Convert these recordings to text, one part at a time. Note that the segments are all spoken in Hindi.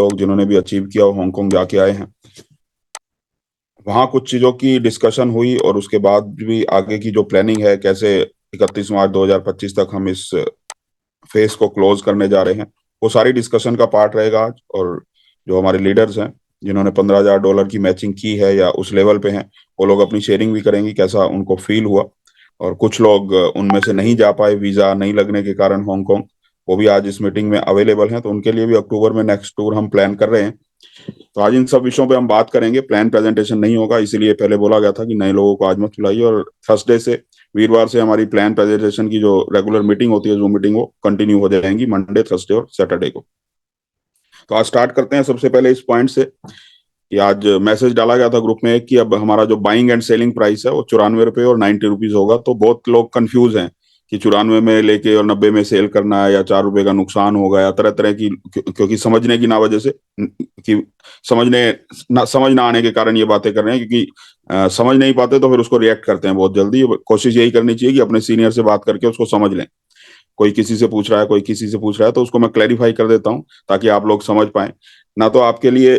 लोग जिन्होंने भी अचीव किया और हांगकांग जाके आए हैं, वहाँ कुछ चीज़ों की डिस्कशन हुई और उसके बाद भी आगे की जो प्लानिंग है, कैसे 31 मार्च 2025 तक हम इस फेस को क्लोज करने जा रहे हैं, वो सारी डिस्कशन का पार्ट रहेगा आज। और जो हमारे लीडर्स हैं जिन्होंने $15,000 की मैचिंग की है या उस लेवल पे हैं, वो लोग अपनी शेयरिंग भी करेंगी, कैसा उनको फील हुआ। और कुछ लोग उनमें से नहीं जा पाए वीज़ा नहीं लगने के कारण हांगकांग, वो भी आज इस मीटिंग में अवेलेबल हैं, तो उनके लिए भी अक्टूबर में नेक्स्ट टूर हम प्लान कर रहे हैं। तो आज इन सब विषयों पे हम बात करेंगे। प्लान प्रेजेंटेशन नहीं होगा, इसीलिए पहले बोला गया था कि नए लोगों को आज मत बुलाइए। और थर्सडे से, वीरवार से हमारी प्लान प्रेजेंटेशन की जो रेगुलर मीटिंग होती है, जो मीटिंग, वो कंटिन्यू हो जाएंगी मंडे, थर्सडे और सैटरडे को। तो आज स्टार्ट करते हैं सबसे पहले इस पॉइंट से कि आज मैसेज डाला गया था ग्रुप में कि अब हमारा जो बाइंग एंड सेलिंग प्राइस है वो ₹94 और ₹90 होगा। तो बहुत लोग कंफ्यूज हैं कि 94 में लेके और 90 में सेल करना है, या ₹4 का नुकसान होगा, या तरह तरह की, क्योंकि समझने की ना वजह से, कि समझ ना आने के कारण ये बातें कर रहे हैं, क्योंकि समझ नहीं पाते तो फिर उसको रिएक्ट करते हैं बहुत जल्दी। कोशिश यही करनी चाहिए कि अपने सीनियर से बात करके उसको समझ लें। कोई किसी से पूछ रहा है, कोई किसी से पूछ रहा है, तो उसको मैं क्लैरिफाई कर देता हूँ ताकि आप लोग समझ पाए। ना तो आपके लिए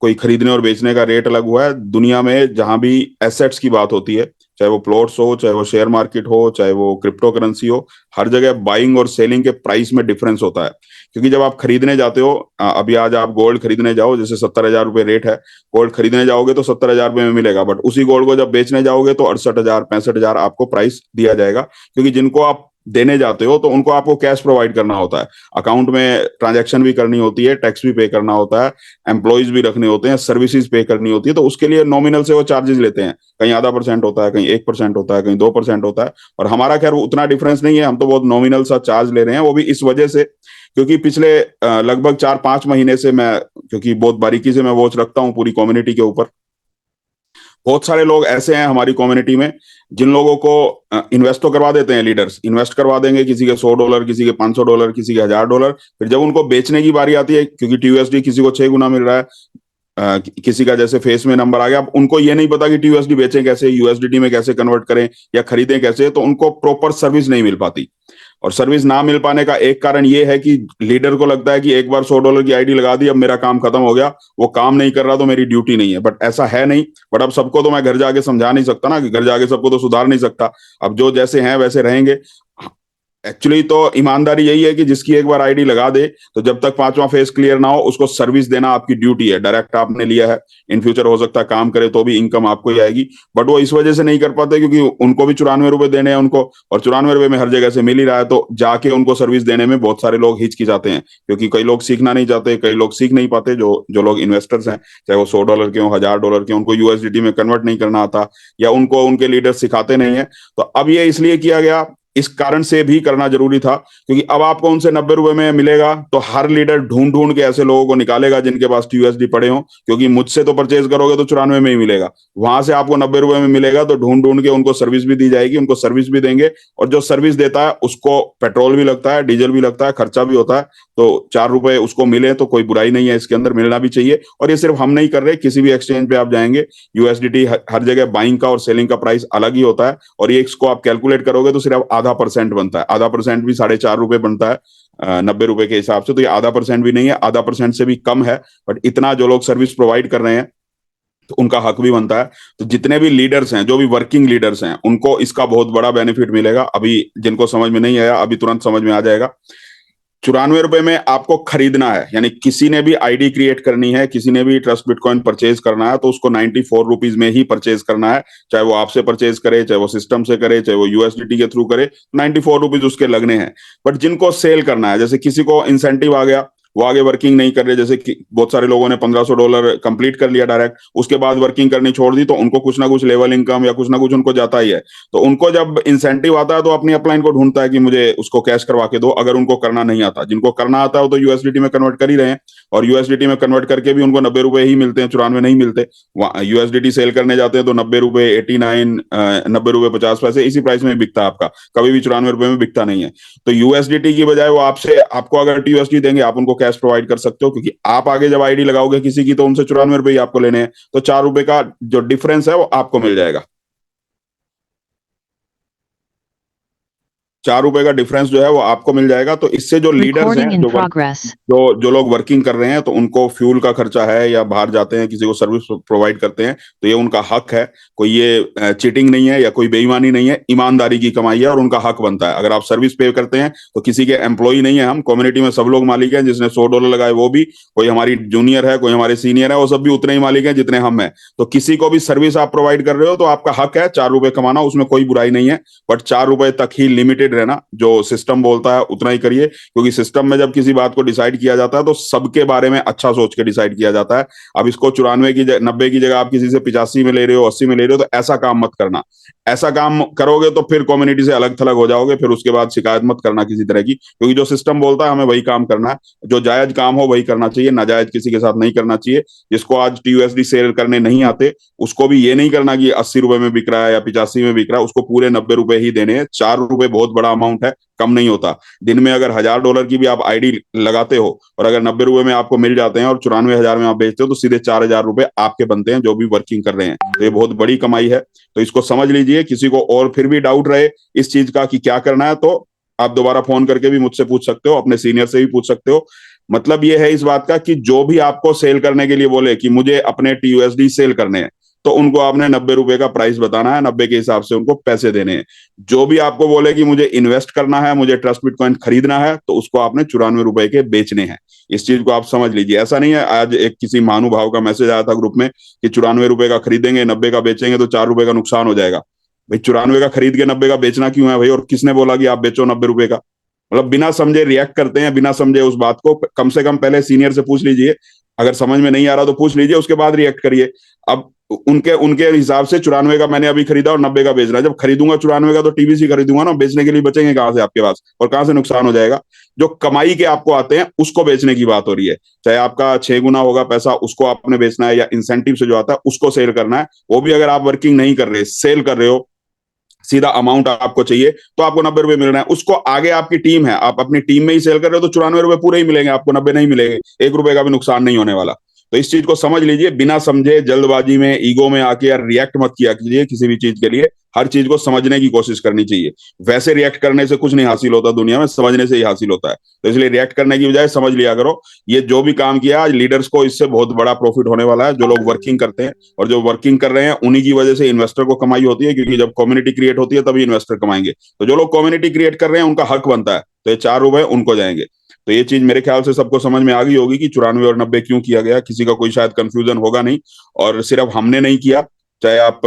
कोई खरीदने और बेचने का रेट अलग हुआ है। दुनिया में जहां भी एसेट्स की बात होती है, चाहे वो प्लॉट्स हो, चाहे वो शेयर मार्केट हो, चाहे वो क्रिप्टो करेंसी हो, हर जगह बाइंग और सेलिंग के प्राइस में डिफरेंस होता है। क्योंकि जब आप खरीदने जाते हो, अभी आज आप गोल्ड खरीदने जाओ, जैसे ₹70,000 रेट है, गोल्ड खरीदने जाओगे तो ₹70,000 में मिलेगा, बट उसी गोल्ड को जब बेचने जाओगे तो 68,000 65,000 आपको प्राइस दिया जाएगा। क्योंकि जिनको आप देने जाते हो तो उनको आपको कैश प्रोवाइड करना होता है, अकाउंट में ट्रांजैक्शन भी करनी होती है, टैक्स भी पे करना होता है, एम्प्लॉयज भी रखने होते हैं, सर्विसेज पे करनी होती है। तो उसके लिए नॉमिनल से वो चार्जेस लेते हैं, कहीं ½ % होता है, कहीं 1% होता है, कहीं 2% होता है। और हमारा खैर उतना डिफरेंस नहीं है, हम तो बहुत नॉमिनल सा चार्ज ले रहे हैं। वो भी इस वजह से क्योंकि पिछले लगभग 4-5 महीने से मैं, क्योंकि बहुत बारीकी से मैं वॉच रखता हूँ पूरी कम्युनिटी के ऊपर, बहुत सारे लोग ऐसे हैं हमारी कम्युनिटी में जिन लोगों को इन्वेस्ट तो करवा देते हैं, लीडर्स इन्वेस्ट करवा देंगे, किसी के $100, किसी के $500, किसी के $1,000। फिर जब उनको बेचने की बारी आती है, क्योंकि टीयूएसडी किसी को 6 गुना मिल रहा है, किसी का जैसे फेस में नंबर आ गया, अब उनको ये नहीं पता कि टीयूएसडी बेचें कैसे, यूएसडीटी में कैसे कन्वर्ट करें या खरीदें कैसे, तो उनको प्रॉपर सर्विस नहीं मिल पाती। और सर्विस ना मिल पाने का एक कारण ये है कि लीडर को लगता है कि एक बार $100 की आईडी लगा दी, अब मेरा काम खत्म हो गया, वो काम नहीं कर रहा तो मेरी ड्यूटी नहीं है। बट ऐसा है नहीं। बट अब सबको तो मैं घर जाके समझा नहीं सकता ना, कि घर जाके सबको तो सुधार नहीं सकता। अब जो जैसे हैं वैसे रहेंगे। एक्चुअली तो ईमानदारी यही है कि जिसकी एक बार आईडी लगा दे, तो जब तक 5वां फेस क्लियर ना हो, उसको सर्विस देना आपकी ड्यूटी है। डायरेक्ट आपने लिया है, इन फ्यूचर हो सकता है काम करे तो भी इनकम आपको ही आएगी। बट वो इस वजह से नहीं कर पाते क्योंकि उनको भी ₹94 देने हैं उनको, और ₹94 में हर जगह से मिल ही रहा है, तो जाके उनको सर्विस देने में बहुत सारे लोग हिचकिचाते हैं। क्योंकि कई लोग सीखना नहीं चाहते, कई लोग सीख नहीं पाते, जो जो लोग इन्वेस्टर्स हैं, चाहे वो $100 के हो, $1,000 के, उनको यूएसडीटी में कन्वर्ट नहीं करना आता, या उनको उनके लीडर सिखाते नहीं है। तो अब ये इसलिए किया गया, इस कारण से भी करना जरूरी था, क्योंकि अब आपको उनसे ₹90 में मिलेगा, तो हर लीडर ढूंढ ढूंढ के ऐसे लोगों को निकालेगा जिनके पास टीयूएसडी पड़े हो। क्योंकि मुझसे तो परचेज करोगे तो ₹94 में ही मिलेगा, वहां से आपको ₹90 में मिलेगा, तो ढूंढ ढूंढ के उनको सर्विस भी दी जाएगी, उनको सर्विस भी देंगे। और जो सर्विस देता है उसको पेट्रोल भी लगता है, डीजल भी लगता है, खर्चा भी होता है। तो ₹4 उसको मिले तो कोई बुराई नहीं है, इसके अंदर मिलना भी चाहिए। और ये सिर्फ हम नहीं कर रहे, किसी भी एक्सचेंज पे आप जाएंगे, यूएसडीटी हर जगह बाइंग का और सेलिंग का प्राइस अलग ही होता है। और ये इसको आप कैलकुलेट करोगे तो सिर्फ ½ % बनता है, ½ % भी ₹4.5 बनता है ₹90 के हिसाब से। तो ये ½ % भी नहीं है, ½% से भी कम है। बट इतना जो लोग सर्विस प्रोवाइड कर रहे हैं तो उनका हक भी बनता है। तो जितने भी लीडर्स हैं, जो भी वर्किंग लीडर्स हैं, उनको इसका बहुत बड़ा बेनिफिट मिलेगा। अभी जिनको समझ में नहीं आया, अभी तुरंत समझ में आ जाएगा। ₹94 में आपको खरीदना है, यानी किसी ने भी आईडी क्रिएट करनी है, किसी ने भी ट्रस्ट बिटकॉइन परचेज करना है, तो उसको ₹94 में ही परचेज करना है। चाहे वो आपसे परचेज करे, चाहे वो सिस्टम से करे, चाहे वो यूएसडीटी के थ्रू करे, ₹94 उसके लगने हैं। बट जिनको सेल करना है, जैसे किसी को इंसेंटिव आ गया, वो आगे वर्किंग नहीं कर रहे, जैसे कि बहुत सारे लोगों ने $1,500 कंप्लीट कर लिया डायरेक्ट, उसके बाद वर्किंग करनी छोड़ दी, तो उनको कुछ ना कुछ लेवल इनकम या कुछ ना कुछ उनको जाता ही है। तो उनको जब इंसेंटिव आता है तो अपनी अपलाइन को ढूंढता है कि मुझे उसको कैश करवा के दो, अगर उनको करना नहीं आता। जिनको करना आता है तो यूएसडीटी में कन्वर्ट कर ही रहे हैं, और यूएसडीटी में कन्वर्ट करके भी उनको ₹90 ही मिलते हैं, ₹94 नहीं मिलते। यूएसडीटी सेल करने जाते हैं तो ₹90, 89, ₹90.50 इसी प्राइस में बिकता है आपका, कभी भी ₹94 में बिकता नहीं है। तो यूएसडीटी की बजाय वो आपसे, आपको अगर टीयूएसडी देंगे, आप उनको कैश प्रोवाइड कर सकते हो, क्योंकि आप आगे जब आईडी लगाओगे किसी की, तो उनसे ₹94 ही आपको लेने हैं, तो ₹4 का जो डिफरेंस है वो आपको मिल जाएगा। ₹4 का डिफरेंस जो है वो आपको मिल जाएगा। तो इससे जो लीडर्स हैं, जो लोग वर्किंग कर रहे हैं, तो उनको फ्यूल का खर्चा है या बाहर जाते हैं किसी को सर्विस प्रोवाइड करते हैं, तो ये उनका हक है। कोई ये चीटिंग नहीं है या कोई बेईमानी नहीं है, ईमानदारी की कमाई है और उनका हक बनता है। अगर आप सर्विस पे करते हैं तो किसी के एम्प्लॉय नहीं है, हम कम्युनिटी में सब लोग मालिक हैं। जिसने $100 लगाए वो भी, कोई हमारी जूनियर है, कोई हमारे सीनियर है, वो सब भी उतने ही मालिक हैं जितने हम हैं। तो किसी को भी सर्विस आप प्रोवाइड कर रहे हो तो आपका हक है ₹4 कमाना, उसमें कोई बुराई नहीं है। बट ₹4 तक ही लिमिटेड रहना, जो सिस्टम बोलता है उतना ही करिए, क्योंकि सिस्टम में जब किसी बात को डिसाइड किया जाता है तो सबके बारे में अच्छा सोच के डिसाइड किया जाता है। अब इसको 90 की जगह आप किसी से 85 में ले रहे हो, 80 में ले रहे हो, तो ऐसा काम मत करना। ऐसा काम करोगे तो फिर कम्युनिटी से अलग थलग हो जाओगे, फिर उसके बाद शिकायत मत करना किसी तरह की, क्योंकि जो सिस्टम बोलता है हमें वही काम करना है। जो जायज काम हो वही करना चाहिए, नाजायज किसी के साथ नहीं करना चाहिए। जिसको आज TUSD सेल करने नहीं आते, उसको भी ये नहीं करना कि ₹80 में बिक रहा है या 85 में बिक रहा है, उसको पूरे ₹90 ही देने हैं। ₹4 बहुत बड़ा अमाउंट है, कम नहीं होता। दिन में अगर $1000 की भी आप आईडी लगाते हो और अगर ₹90 में आपको मिल जाते हैं और 94,000 में आप बेचते हो, तो सीधे ₹4000 आपके बनते हैं, जो भी वर्किंग कर रहे हैं। तो ये बहुत बड़ी कमाई है, तो इसको समझ लीजिए। किसी को और फिर भी डाउट रहे इस चीज का कि क्या करना है, तो आप दोबारा फोन करके भी मुझसे पूछ सकते हो, अपने सीनियर से भी पूछ सकते हो। मतलब ये है इस बात का कि जो भी आपको सेल करने के लिए बोले कि मुझे अपने TUSD सेल करने हैं, तो उनको आपने ₹90 का प्राइस बताना है, 90 के हिसाब से उनको पैसे देने हैं। जो भी आपको बोले कि मुझे इन्वेस्ट करना है, मुझे ट्रस्ट बिटकॉइन खरीदना है, तो उसको आपने ₹94 के बेचने हैं। इस चीज को आप समझ लीजिए। ऐसा नहीं है, आज एक किसी महानुभाव का मैसेज आया था ग्रुप में कि ₹94 का खरीदेंगे, 90 का बेचेंगे तो ₹4 का नुकसान हो जाएगा। भाई 94 का खरीद के 90 का बेचना क्यों है भाई? और किसने बोला कि आप बेचो ₹90 का? मतलब बिना समझे रिएक्ट करते हैं, बिना समझे उस बात को। कम से कम पहले सीनियर से पूछ लीजिए, अगर समझ में नहीं आ रहा तो पूछ लीजिए, उसके बाद रिएक्ट करिए। अब उनके उनके हिसाब से 94 का मैंने अभी खरीदा और 90 का बेच रहा है। जब खरीदूंगा 94 का तो TBC खरीदूंगा ना, बेचने के लिए बचेंगे कहां से आपके पास, और कहां से नुकसान हो जाएगा? जो कमाई के आपको आते हैं उसको बेचने की बात हो रही है। चाहे आपका 6 गुना होगा पैसा, उसको आपने बेचना है, या इंसेंटिव से जो आता है उसको सेल करना है। वो भी अगर आप वर्किंग नहीं कर रहे, सेल कर रहे हो, सीधा अमाउंट आपको चाहिए, तो आपको ₹90 मिल रहे हैं। उसको आगे आपकी टीम है, आप अपनी टीम में ही सेल कर रहे हो तो ₹94 पूरे ही मिलेंगे आपको, 90 नहीं मिलेंगे। ₹1 का भी नुकसान नहीं होने वाला। तो इस चीज को समझ लीजिए, बिना समझे जल्दबाजी में, ईगो में आके यार रिएक्ट मत किया कीजिए किसी भी चीज के लिए। हर चीज को समझने की कोशिश करनी चाहिए। वैसे रिएक्ट करने से कुछ नहीं हासिल होता दुनिया में, समझने से ही हासिल होता है। तो इसलिए रिएक्ट करने की बजाय समझ लिया करो। ये जो भी काम किया आज लीडर्स को, इससे बहुत बड़ा प्रॉफिट होने वाला है। जो लोग वर्किंग करते हैं और जो वर्किंग कर रहे हैं, उन्हीं की वजह से इन्वेस्टर को कमाई होती है, क्योंकि जब कम्युनिटी क्रिएट होती है तभी इन्वेस्टर कमाएंगे। तो जो लोग कम्युनिटी क्रिएट कर रहे हैं उनका हक बनता है, तो ये ₹4 उनको जाएंगे। तो ये चीज मेरे ख्याल से सबको समझ में आ गई होगी कि 94 और 90 क्यों किया गया। किसी का कोई शायद कंफ्यूजन होगा नहीं। और सिर्फ हमने नहीं किया, चाहे आप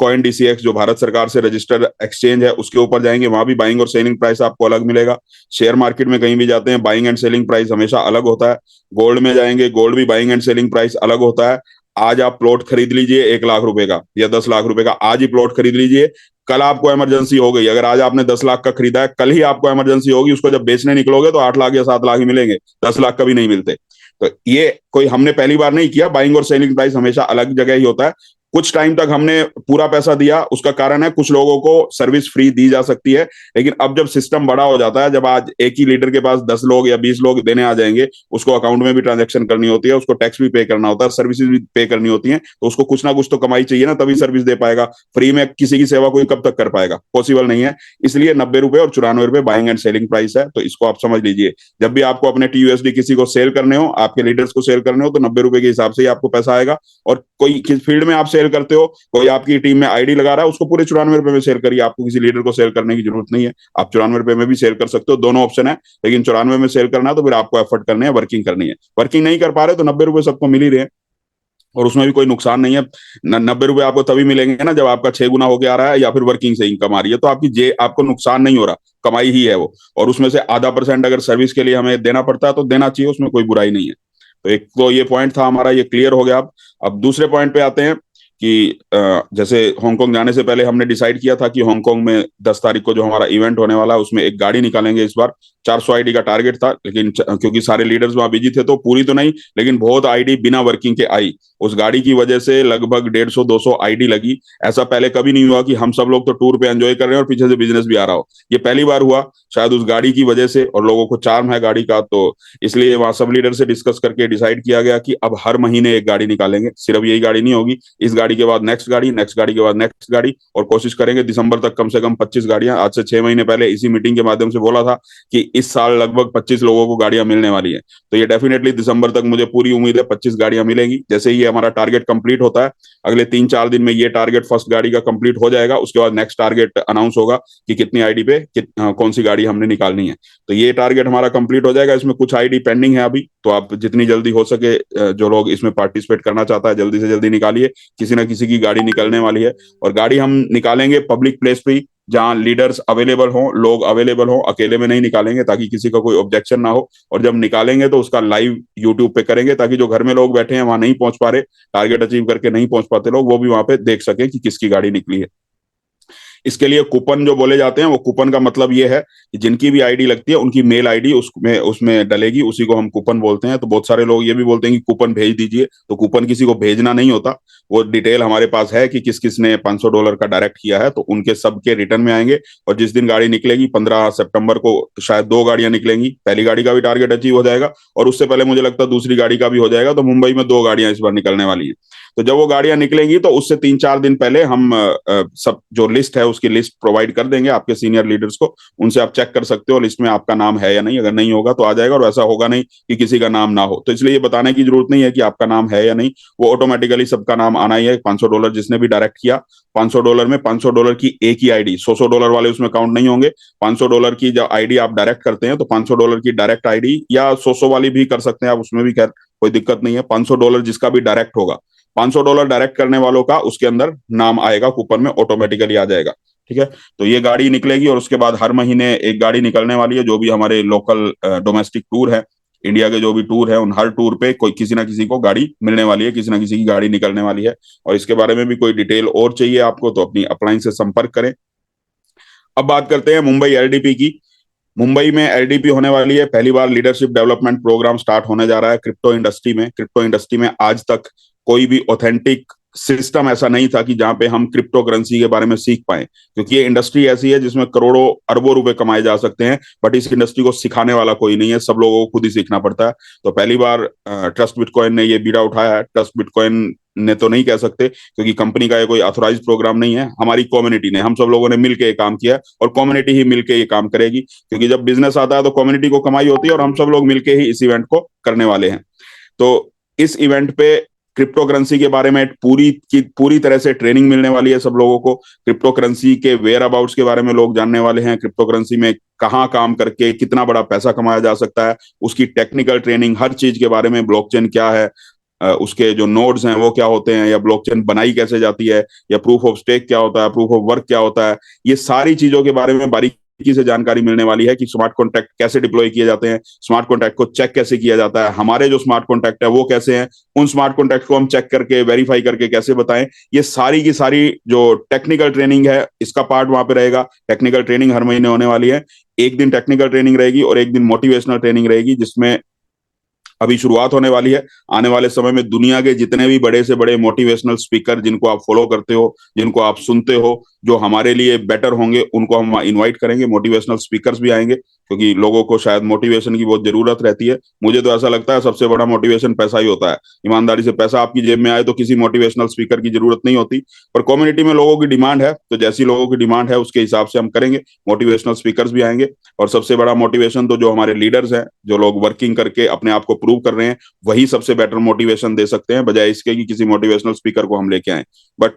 CoinDCX जो भारत सरकार से रजिस्टर्ड एक्सचेंज है उसके ऊपर जाएंगे, वहां भी बाइंग और सेलिंग प्राइस आपको अलग मिलेगा। शेयर मार्केट में कहीं भी जाते हैं, बाइंग एंड सेलिंग प्राइस हमेशा अलग होता है। गोल्ड में जाएंगे, गोल्ड भी बाइंग एंड सेलिंग प्राइस अलग होता है। आज आप प्लॉट खरीद लीजिए ₹1,00,000 का या ₹10,00,000 का, आज ही प्लॉट खरीद लीजिए। कल आपको इमरजेंसी हो गई, अगर आज आपने 10 लाख का खरीदा है, कल ही आपको इमरजेंसी होगी, उसको जब बेचने निकलोगे तो 8 लाख या 7 लाख ही मिलेंगे, 10 लाख का भी नहीं मिलते। तो ये कोई हमने पहली बार नहीं किया। बाइंग और सेलिंग प्राइस हमेशा अलग जगह ही होता है। कुछ टाइम तक हमने पूरा पैसा दिया, उसका कारण है कुछ लोगों को सर्विस फ्री दी जा सकती है। लेकिन अब जब सिस्टम बड़ा हो जाता है, जब आज एक ही लीडर के पास 10 लोग या 20 लोग देने आ जाएंगे, उसको अकाउंट में भी ट्रांजेक्शन करनी होती है, उसको टैक्स भी पे करना होता है, सर्विसेज भी पे करनी होती है, तो उसको कुछ ना कुछ तो कमाई चाहिए ना, तभी सर्विस दे पाएगा। फ्री में किसी की सेवा कोई कब तक कर पाएगा? पॉसिबल नहीं है। इसलिए ₹90 और ₹94 बाइंग एंड सेलिंग प्राइस है। तो इसको आप समझ लीजिए। जब भी आपको अपने TUSD किसी को सेल करने हो, आपके लीडर्स को सेल करने हो, तो ₹90 के हिसाब से ही आपको पैसा आएगा। और कोई किस फील्ड में आप सेल करते हो, कोई आपकी टीम में आईडी लगा रहा है, उसको पूरे ₹94 में सेल करिए। आपको किसी लीडर को सेल करने की जरूरत नहीं है। आप ₹94 में भी सेल कर सकते हो, दोनों ऑप्शन है। लेकिन 94 में सेल करना है तो फिर आपको एफर्ट करने हैं, वर्किंग करनी है। वर्किंग नहीं कर पा रहे तो ₹90 सबको मिल ही रहे हैं, और उसमें भी कोई नुकसान नहीं है। ₹90 आपको तभी मिलेंगे ना जब आपका 6 गुना होके आ रहा है, या फिर वर्किंग से इनकम आ रही है, तो आपको नुकसान नहीं हो रहा, कमाई ही है वो। और उसमें से आधा % अगर सर्विस के लिए हमें देना पड़ता है तो देना चाहिए, उसमें कोई बुराई नहीं है। तो एक तो ये पॉइंट था हमारा, ये क्लियर हो गया। अब दूसरे पॉइंट पे आते हैं कि जैसे हांगकांग जाने से पहले हमने डिसाइड किया था कि हांगकांग में 10 तारीख को जो हमारा इवेंट होने वाला है उसमें एक गाड़ी निकालेंगे। इस बार 400 आईडी का टारगेट था, लेकिन क्योंकि सारे लीडर्स वहां बिजी थे तो पूरी तो नहीं, लेकिन बहुत आईडी बिना वर्किंग के आई। उस गाड़ी की वजह से लगभग 150-200 आईडी लगी। ऐसा पहले कभी नहीं हुआ कि हम सब लोग तो टूर पे एंजॉय कर रहे हैं और पीछे से बिजनेस भी आ रहा हो। ये पहली बार हुआ, शायद उस गाड़ी की वजह से, और लोगों को चार्म है गाड़ी का, तो इसलिए वहां सब लीडर से डिस्कस करके डिसाइड किया गया कि अब हर महीने एक गाड़ी निकालेंगे। सिर्फ यही गाड़ी नहीं होगी, इस गाड़ी गाड़ी के बाद नेक्स्ट गाड़ी, नेक्स्ट गाड़ी के बाद नेक्स्ट गाड़ी, और कोशिश करेंगे दिसंबर तक कम से कम 25 गाड़ियां। आज से 6 महीने पहले इसी मीटिंग के माध्यम से बोला था कि इस साल लगभग 25 लोगों को गाड़ियां मिलने वाली है। तो ये डेफिनेटली दिसंबर तक मुझे पूरी उम्मीद है 25 गाड़ियां मिलेंगी। जैसे ही हमारा टारगेट कंप्लीट होता है, अगले 3-4 दिन में ये टारगेट फर्स्ट गाड़ी का कंप्लीट हो जाएगा। उसके बाद नेक्स्ट टारगेट अनाउंस होगा कि कितनी आईडी पे कौन सी गाड़ी हमने निकालनी है। तो ये टारगेट हमारा कंप्लीट हो जाएगा। इसमें कुछ आईडी पेंडिंग है अभी, तो आप जितनी जल्दी हो सके जो लोग इसमें पार्टिसिपेट करना चाहता है जल्दी से जल्दी निकालिए। किसी ना किसी की गाड़ी निकलने वाली है, और गाड़ी हम निकालेंगे पब्लिक प्लेस पे ही, जहां लीडर्स अवेलेबल हों, लोग अवेलेबल हों। अकेले में नहीं निकालेंगे ताकि किसी का कोई ऑब्जेक्शन ना हो। और जब निकालेंगे तो उसका लाइव यूट्यूब पे करेंगे, ताकि जो घर में लोग बैठे हैं वहां नहीं पहुंच पा रहे, टारगेट अचीव करके नहीं पहुंच पाते लोग, वो भी वहां पे देख सके कि किसकी गाड़ी निकली है। इसके लिए कूपन जो बोले जाते हैं, वो कूपन का मतलब ये है कि जिनकी भी आईडी लगती है उनकी मेल आईडी उसमें उसमें डलेगी, उसी को हम कूपन बोलते हैं। तो बहुत सारे लोग ये भी बोलते हैं कि कूपन भेज दीजिए, तो कूपन किसी को भेजना नहीं होता। वो डिटेल हमारे पास है कि किस किस ने $500 का डायरेक्ट किया है, तो उनके सबके रिटर्न में आएंगे। और जिस दिन गाड़ी निकलेगी 15 सितंबर को शायद 2 गाड़ियां निकलेंगी। पहली गाड़ी का भी टारगेट अचीव हो जाएगा, और उससे पहले मुझे लगता है दूसरी गाड़ी का भी हो जाएगा। तो मुंबई में 2 गाड़ियां इस बार निकलने वाली है। तो जब वो गाड़ियां निकलेंगी तो उससे 3-4 दिन पहले हम सब जो लिस्ट है उसकी लिस्ट प्रोवाइड कर देंगे आपके सीनियर लीडर्स को। उनसे आप चेक कर सकते हो लिस्ट में आपका नाम है या नहीं। अगर नहीं होगा तो आ जाएगा, और ऐसा होगा नहीं कि किसी का नाम ना हो। तो इसलिए ये बताने की जरूरत नहीं है कि आपका नाम है या नहीं, वो ऑटोमेटिकली सबका नाम आना ही है। $500 जिसने भी डायरेक्ट किया, $500 में $500 की एक ही आईडी, $100 वाले उसमें काउंट नहीं होंगे। $500 की जब आईडी आप डायरेक्ट करते हैं तो $500 की डायरेक्ट आईडी, या 100 वाली भी कर सकते हैं आप, उसमें भी खैर कोई दिक्कत नहीं है। $500 जिसका भी डायरेक्ट होगा, $500 डायरेक्ट करने वालों का उसके अंदर नाम आएगा, कूपन में ऑटोमेटिकली आ जाएगा। ठीक है, तो ये गाड़ी निकलेगी, और उसके बाद हर महीने एक गाड़ी निकलने वाली है। जो भी हमारे लोकल डोमेस्टिक टूर है, इंडिया के जो भी टूर है, उन हर टूर पे कोई किसी ना किसी को गाड़ी मिलने वाली है, किसी ना किसी की गाड़ी निकलने वाली है। और इसके बारे में भी कोई डिटेल और चाहिए आपको तो अपनी अपलाइन से संपर्क करें। अब बात करते हैं मुंबई एलडीपी की। मुंबई में एलडीपी होने वाली है, पहली बार लीडरशिप डेवलपमेंट प्रोग्राम स्टार्ट होने जा रहा है क्रिप्टो इंडस्ट्री में। क्रिप्टो इंडस्ट्री में आज तक कोई भी ऑथेंटिक सिस्टम ऐसा नहीं था कि जहां पे हम क्रिप्टो करेंसी के बारे में सीख पाए, क्योंकि ये इंडस्ट्री ऐसी है जिसमें करोड़ों अरबों रुपए कमाए जा सकते हैं, बट इस इंडस्ट्री को सिखाने वाला कोई नहीं है, सब लोगों को खुद ही सीखना पड़ता है। तो पहली बार ट्रस्ट बिटकॉइन ने ये बीड़ा उठाया है। ट्रस्ट बिटकॉइन ने तो नहीं कह सकते, क्योंकि कंपनी का ये कोई ऑथोराइज प्रोग्राम नहीं है। हमारी कम्युनिटी ने, हम सब लोगों ने मिलकर ये काम किया है, और कम्युनिटी ही मिलकर ये काम करेगी। क्योंकि जब बिजनेस आता है तो कम्युनिटी को कमाई होती है, और हम सब लोग मिलकर ही इस इवेंट को करने वाले हैं। तो इस इवेंट पे क्रिप्टो करेंसी के बारे में पूरी तरह से ट्रेनिंग मिलने वाली है सब लोगों को। क्रिप्टो करेंसी के वेयर अबाउट्स के बारे में लोग जानने वाले हैं। क्रिप्टो करेंसी में कहाँ काम करके कितना बड़ा पैसा कमाया जा सकता है, उसकी टेक्निकल ट्रेनिंग, हर चीज के बारे में, ब्लॉकचेन क्या है, उसके जो नोड्स हैं वो क्या होते हैं, या ब्लॉकचेन बनाई कैसे जाती है, या प्रूफ ऑफ स्टेक क्या होता है, प्रूफ ऑफ वर्क क्या होता है, ये सारी चीजों के बारे में बारीकी से जानकारी मिलने वाली है। कि स्मार्ट कॉन्ट्रैक्ट कैसे डिप्लॉय किए जाते हैं, स्मार्ट कॉन्ट्रैक्ट को चेक कैसे किया जाता है, हमारे जो स्मार्ट कॉन्ट्रैक्ट है वो कैसे हैं, उन स्मार्ट कॉन्ट्रैक्ट को हम चेक करके वेरीफाई करके कैसे बताएं। ये सारी की सारी जो टेक्निकल ट्रेनिंग है, इसका पार्ट वहां पे रहेगा। टेक्निकल ट्रेनिंग हर महीने होने वाली है। एक दिन टेक्निकल ट्रेनिंग रहेगी और एक दिन मोटिवेशनल ट्रेनिंग रहेगी, जिसमें अभी शुरुआत होने वाली है। आने वाले समय में दुनिया के जितने भी बड़े से बड़े मोटिवेशनल स्पीकर जिनको आप फॉलो करते हो, जिनको आप सुनते हो, जो हमारे लिए बेटर होंगे, उनको हम इनवाइट करेंगे। मोटिवेशनल स्पीकर्स भी आएंगे, क्योंकि लोगों को शायद मोटिवेशन की बहुत जरूरत रहती है। मुझे तो ऐसा लगता है सबसे बड़ा मोटिवेशन पैसा ही होता है। ईमानदारी से पैसा आपकी जेब में आए तो किसी मोटिवेशनल स्पीकर की जरूरत नहीं होती। पर कम्युनिटी में लोगों की डिमांड है, तो जैसी लोगों की डिमांड है उसके हिसाब से हम करेंगे। मोटिवेशनल स्पीकर्स भी आएंगे। और सबसे बड़ा मोटिवेशन तो जो हमारे लीडर्स हैं, जो लोग वर्किंग करके अपने आप को प्रूव कर रहे हैं, वही सबसे बेटर मोटिवेशन दे सकते हैं, बजाय इसके कि किसी मोटिवेशनल स्पीकर को हम लेके आए। बट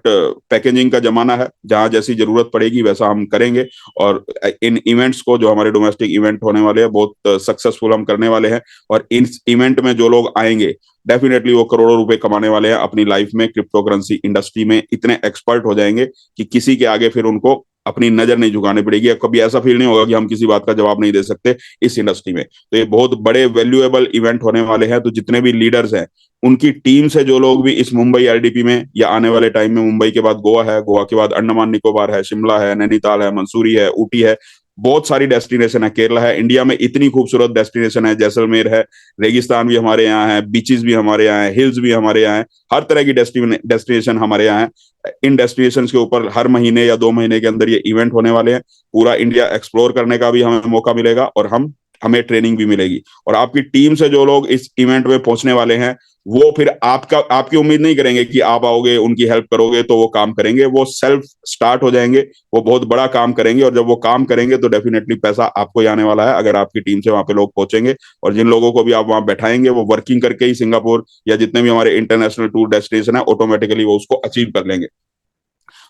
पैकेजिंग का जमाना है, जहां जैसी जरूरत पड़ेगी वैसा हम करेंगे। और इन इवेंट्स को, जो हमारे डोमेस्टिक इवेंट होने वाले हैं, बहुत सक्सेसफुल हम करने वाले हैं। और इन इवेंट में जो लोग आएंगे डेफिनेटली वो करोड़ों रुपए कमाने वाले हैं अपनी लाइफ में। क्रिप्टो करेंसी इंडस्ट्री में इतने एक्सपर्ट हो जाएंगे कि किसी के आगे फिर उनको अपनी नजर नहीं झुकानी पड़ेगी। कभी ऐसा फील नहीं होगा कि हम किसी बात का जवाब नहीं दे सकते इस इंडस्ट्री में। तो ये बहुत बड़े वैल्यूएबल इवेंट होने वाले हैं। तो जितने भी लीडर्स हैं, उनकी टीम से जो लोग भी इस मुंबई एलडीपी में, या आने वाले टाइम में मुंबई के बाद गोवा है, गोवा के बाद अंडमान निकोबार है, शिमला है, नैनीताल है, मंसूरी है, ऊटी है, बहुत सारी डेस्टिनेशन है, केरला है। इंडिया में इतनी खूबसूरत डेस्टिनेशन है, जैसलमेर है, रेगिस्तान भी हमारे यहाँ है, बीचेस भी हमारे यहाँ है, हिल्स भी हमारे यहाँ है, हर तरह की डेस्टिनेशन हमारे यहाँ है। इन डेस्टिनेशन के ऊपर हर महीने या 2 महीने के अंदर ये इवेंट होने वाले हैं। पूरा इंडिया एक्सप्लोर करने का भी हमें मौका मिलेगा, और हम हमें ट्रेनिंग भी मिलेगी। और आपकी टीम से जो लोग इस इवेंट में पहुंचने वाले हैं, वो फिर आपकी उम्मीद नहीं करेंगे कि आप आओगे उनकी हेल्प करोगे तो वो काम करेंगे, वो सेल्फ स्टार्ट हो जाएंगे, वो बहुत बड़ा काम करेंगे। और जब वो काम करेंगे तो डेफिनेटली पैसा आपको ही आने वाला है, अगर आपकी टीम से वहां पे लोग पहुंचेंगे। और जिन लोगों को भी आप वहां बैठाएंगे वो वर्किंग करके ही सिंगापुर या जितने भी हमारे इंटरनेशनल टूर डेस्टिनेशन है ऑटोमेटिकली वो उसको अचीव कर लेंगे।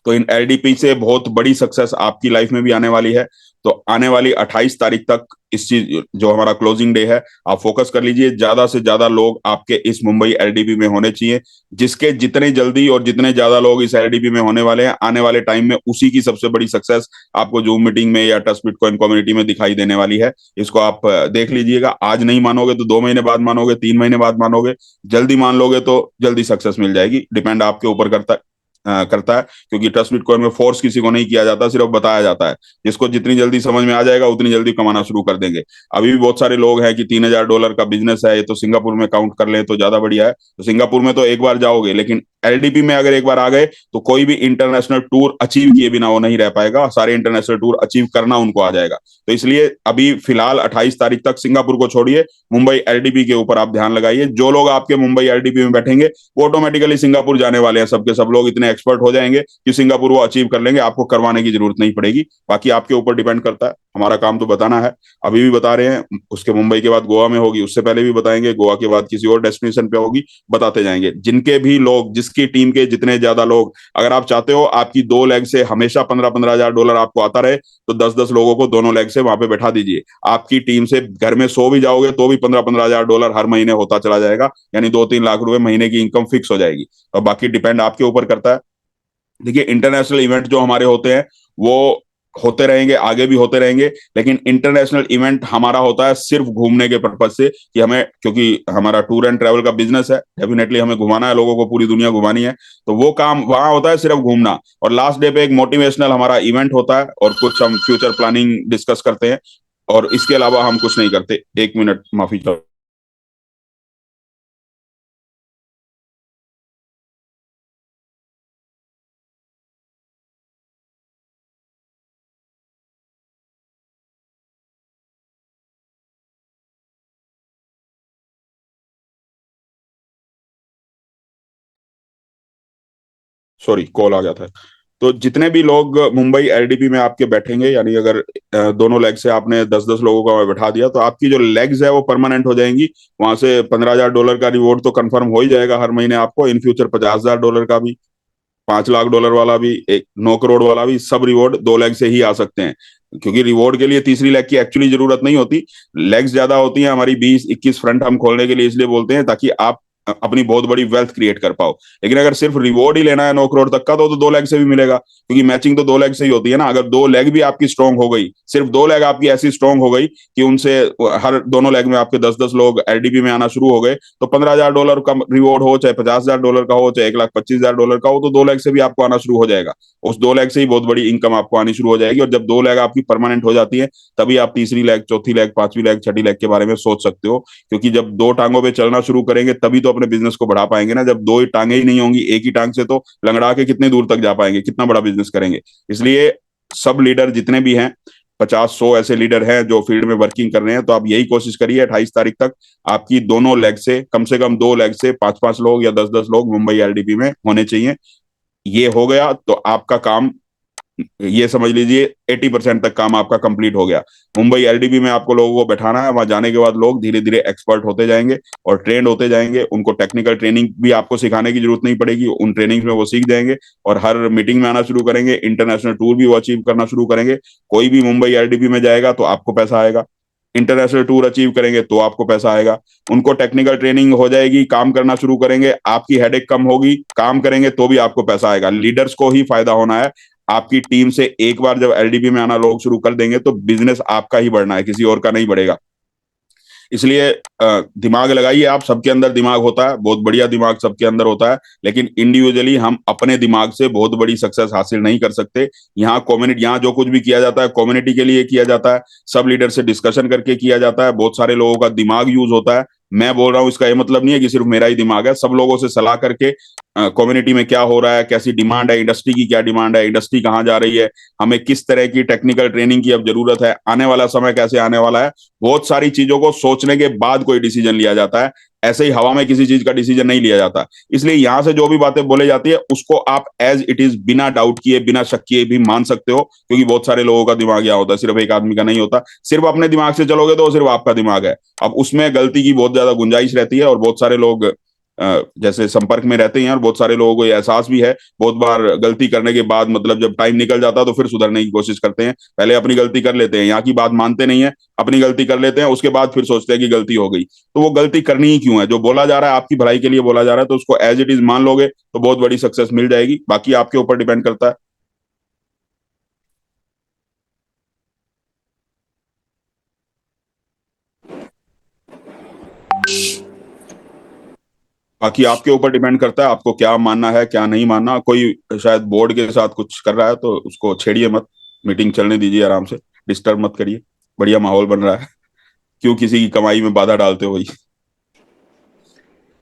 तो इन एलडीपी से बहुत बड़ी सक्सेस आपकी लाइफ में भी आने वाली है। तो आने वाली 28 तारीख तक इस चीज जो हमारा क्लोजिंग डे है, आप फोकस कर लीजिए। ज्यादा से ज्यादा लोग आपके इस मुंबई एलडीपी में होने चाहिए। जिसके जितने जल्दी और जितने ज्यादा लोग इस एलडीपी में होने वाले हैं, आने वाले टाइम में उसी की सबसे बड़ी सक्सेस आपको जूम मीटिंग में या ट्रस्ट बिटकॉइन कम्युनिटी में दिखाई देने वाली है। इसको आप देख लीजिएगा। आज नहीं मानोगे तो 2 महीने बाद मानोगे, 3 महीने बाद मानोगे। जल्दी मान लोगे तो जल्दी सक्सेस मिल जाएगी। डिपेंड आपके ऊपर करता है, क्योंकि ट्रस्ट बिटकॉइन में फोर्स किसी को नहीं किया जाता, सिर्फ बताया जाता है। जिसको जितनी जल्दी समझ में आ जाएगा उतनी जल्दी कमाना शुरू कर देंगे। अभी भी बहुत सारे लोग हैं कि $3,000 का बिजनेस है, ये तो सिंगापुर में काउंट कर लें तो ज्यादा बढ़िया है। तो सिंगापुर में तो एक बार जाओगे, लेकिन एलडीपी में अगर एक बार आ गए तो कोई भी इंटरनेशनल टूर अचीव किए बिना वो नहीं रह पाएगा। सारे इंटरनेशनल टूर अचीव करना उनको आ जाएगा। तो इसलिए अभी फिलहाल 28 तारीख तक सिंगापुर को छोड़िए, मुंबई एलडीपी के ऊपर आप ध्यान लगाइए। जो लोग आपके मुंबई एलडीपी में बैठेंगे वो ऑटोमेटिकली सिंगापुर जाने वाले हैं। सबके सब लोग इतने एक्सपर्ट हो जाएंगे कि सिंगापुर वो अचीव कर लेंगे, आपको करवाने की जरूरत नहीं पड़ेगी। बाकी आपके ऊपर डिपेंड करता है। हमारा काम तो बताना है, अभी भी बता रहे हैं। उसके मुंबई के बाद गोवा में होगी, उससे पहले भी बताएंगे, गोवा के बाद किसी और डेस्टिनेशन पे होगी, बताते जाएंगे। जिनके भी लोग, जिसकी टीम के जितने ज्यादा लोग, अगर आप चाहते हो आपकी 2 लेग से हमेशा $15,000 आपको आता रहे, तो 10-10 लोगों को दोनों लेग से वहां पे बैठा दीजिए। आपकी टीम से घर में सो भी जाओगे तो भी $15,000 हर महीने होता चला जाएगा। यानी 2-3 लाख रुपए महीने की इनकम फिक्स हो जाएगी। और बाकी डिपेंड आपके ऊपर करता है। देखिए, इंटरनेशनल इवेंट जो हमारे होते हैं वो होते रहेंगे, आगे भी होते रहेंगे। लेकिन इंटरनेशनल इवेंट हमारा होता है सिर्फ घूमने के पर्पज से, कि हमें, क्योंकि हमारा टूर एंड ट्रैवल का बिजनेस है, डेफिनेटली हमें घुमाना है, लोगों को पूरी दुनिया घुमानी है। तो वो काम वहां होता है सिर्फ घूमना। और लास्ट डे पे एक मोटिवेशनल हमारा इवेंट होता है और कुछ हम फ्यूचर प्लानिंग डिस्कस करते हैं। और इसके अलावा हम कुछ नहीं करते। 1 मिनट माफी चाहो। सॉरी, कॉल आ गया था। तो जितने भी लोग मुंबई एलडीपी में आपके बैठेंगे, यानी अगर दोनों लेग से आपने 10-10 लोगों को वहाँ बैठा दिया, तो आपकी जो लेग्स है वो परमानेंट हो जाएंगी। वहां से $15,000 का रिवॉर्ड तो कंफर्म हो ही जाएगा हर महीने आपको। इन फ्यूचर $50,000 का भी, $5 लाख वाला भी, 9 करोड़ वाला भी, सब रिवॉर्ड 2 लेग से ही आ सकते हैं। क्योंकि रिवॉर्ड के लिए तीसरी लेग की एक्चुअली जरूरत नहीं होती। लेग्स ज्यादा होती हैं हमारी, 20-21 फ्रंट हम खोलने के लिए इसलिए बोलते हैं ताकि आप अपनी बहुत बड़ी वेल्थ क्रिएट कर पाओ। लेकिन अगर सिर्फ रिवॉर्ड ही लेना है 9 करोड़ तक का, तो 2 लेग से भी मिलेगा, क्योंकि मैचिंग तो 2 लेग से ही होती है ना। अगर 2 लेग भी आपकी स्ट्रांग हो गई, सिर्फ 2 लेग आपकी ऐसी स्ट्रांग हो गई कि उनसे हर दोनों लेग में आपके 10-10 लोग एलडीपी में आना शुरू हो गए, तो $15,000 का रिवॉर्ड हो, चाहे $50,000 का हो, चाहे $1,25,000 का हो, तो 2 लेग से भी आपको आना शुरू हो जाएगा। उस 2 लेग से ही बहुत बड़ी इनकम आपको आनी शुरू हो जाएगी। और जब 2 लेग आपकी परमानेंट हो जाती है, तभी आप तीसरी लेग, चौथी लेग, पांचवी लेग, छठी लेग के बारे में सोच सकते हो। क्योंकि जब 2 टांगों पे चलना शुरू करेंगे तभी तो अपने बिजनेस को बढ़ा पाएंगे ना। जब 2 ही टांगे ही नहीं होंगी, एक ही टांग से तो लंगड़ा के कितने दूर तक जा पाएंगे, कितना बड़ा बिजनेस करेंगे। इसलिए सब लीडर जितने भी हैं, 50-100 ऐसे लीडर हैं जो फील्ड में वर्किंग कर रहे हैं, तो आप यही कोशिश करिए 28 तारीख तक आपकी दोनों लेग से कम 2 लेग से 5-5 लोग या 10-10 लोग मुंबई एलडीपी में होने चाहिए। ये हो गया तो आपका काम, ये समझ लीजिए 80% तक काम आपका कंप्लीट हो गया। मुंबई एलडीबी में आपको लोगों को बैठाना है। वहां जाने के बाद लोग धीरे धीरे एक्सपर्ट होते जाएंगे और ट्रेंड होते जाएंगे। उनको टेक्निकल ट्रेनिंग भी आपको सिखाने की जरूरत नहीं पड़ेगी, उन ट्रेनिंग में वो सीख जाएंगे और हर मीटिंग में आना शुरू करेंगे। इंटरनेशनल टूर भी वो अचीव करना शुरू करेंगे। कोई भी मुंबई एलडीबी में जाएगा तो आपको पैसा आएगा, इंटरनेशनल टूर अचीव करेंगे तो आपको पैसा आएगा। उनको टेक्निकल ट्रेनिंग हो जाएगी, काम करना शुरू करेंगे, आपकी हेडेक कम होगी, काम करेंगे तो भी आपको पैसा आएगा। लीडर्स को ही फायदा होना है। आपकी टीम से एक बार जब एलडीबी में आना लोग शुरू कर देंगे तो बिजनेस आपका ही बढ़ना है, किसी और का नहीं बढ़ेगा। इसलिए दिमाग लगाइए। आप, सबके अंदर दिमाग होता है, बहुत बढ़िया दिमाग सबके अंदर होता है, लेकिन इंडिविजुअली हम अपने दिमाग से बहुत बड़ी सक्सेस हासिल नहीं कर सकते। यहाँ जो कुछ भी किया जाता है कम्युनिटी के लिए किया जाता है, सब लीडर से डिस्कशन करके किया जाता है, बहुत सारे लोगों का दिमाग यूज होता है। मैं बोल रहा हूँ इसका ये मतलब नहीं है कि सिर्फ मेरा ही दिमाग है। सब लोगों से सलाह करके कम्युनिटी में क्या हो रहा है, कैसी डिमांड है, इंडस्ट्री की क्या डिमांड है, इंडस्ट्री कहाँ जा रही है, हमें किस तरह की टेक्निकल ट्रेनिंग की अब जरूरत है, आने वाला समय कैसे आने वाला है, बहुत सारी चीजों को सोचने के बाद कोई डिसीजन लिया जाता है। ऐसे ही हवा में किसी चीज का डिसीजन नहीं लिया जाता। इसलिए यहां से जो भी बातें बोले जाती है उसको आप एज इट इज बिना डाउट किए बिना शक किए भी मान सकते हो, क्योंकि बहुत सारे लोगों का दिमाग यहाँ होता है, सिर्फ एक आदमी का नहीं होता। सिर्फ अपने दिमाग से चलोगे तो सिर्फ आपका दिमाग है। अब उसमें गलती की बहुत ज्यादा गुंजाइश रहती है, और बहुत सारे लोग जैसे संपर्क में रहते हैं और बहुत सारे लोगों को ये एहसास भी है। बहुत बार गलती करने के बाद मतलब जब टाइम निकल जाता है तो फिर सुधरने की कोशिश करते हैं। पहले अपनी गलती कर लेते हैं, यहाँ की बात मानते नहीं है, अपनी गलती कर लेते हैं, उसके बाद फिर सोचते हैं कि गलती हो गई। तो वो गलती करनी ही क्यों है? जो बोला जा रहा है आपकी भलाई के लिए बोला जा रहा है, तो उसको एज इट इज मान लोगे तो बहुत बड़ी सक्सेस मिल जाएगी। बाकी आपके ऊपर डिपेंड करता है। बाकी आपके ऊपर डिपेंड करता है आपको क्या मानना है क्या नहीं मानना। कोई शायद बोर्ड के साथ कुछ कर रहा है तो उसको छेड़िए मत, मीटिंग चलने दीजिए आराम से, डिस्टर्ब मत करिए। बढ़िया माहौल बन रहा है, क्यों किसी की कमाई में बाधा डालते हो? नहीं,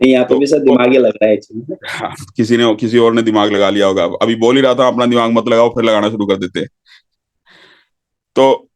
यहाँ पे तो भी सर दिमाग ही लग रहा है एक्चुअली। हाँ, किसी और ने दिमाग लगा लिया होगा। अभी बोल ही रहा था अपना दिमाग मत लगाओ, फिर लगाना शुरू कर देते हैं। तो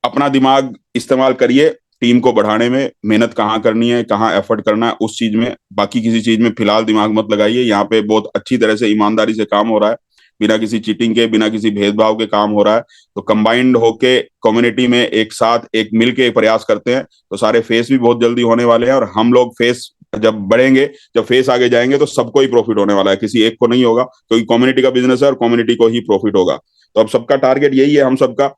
अपना दिमाग इस्तेमाल करिए, टीम को बढ़ाने में मेहनत कहाँ करनी है, कहाँ एफर्ट करना है उस चीज में। बाकी किसी चीज में फिलहाल दिमाग मत लगाइए। यहाँ पे बहुत अच्छी तरह से ईमानदारी से काम हो रहा है, बिना किसी चीटिंग के बिना किसी भेदभाव के काम हो रहा है। तो कंबाइंड होके कम्युनिटी में एक साथ एक मिल के प्रयास करते हैं तो सारे फेस भी बहुत जल्दी होने वाले हैं। और हम लोग फेस जब बढ़ेंगे, जब फेस आगे जाएंगे तो सबको ही प्रॉफिट होने वाला है, किसी एक को नहीं होगा, क्योंकि कम्युनिटी का बिजनेस है और कम्युनिटी को ही प्रॉफिट होगा। तो अब सबका टारगेट यही है, हम सबका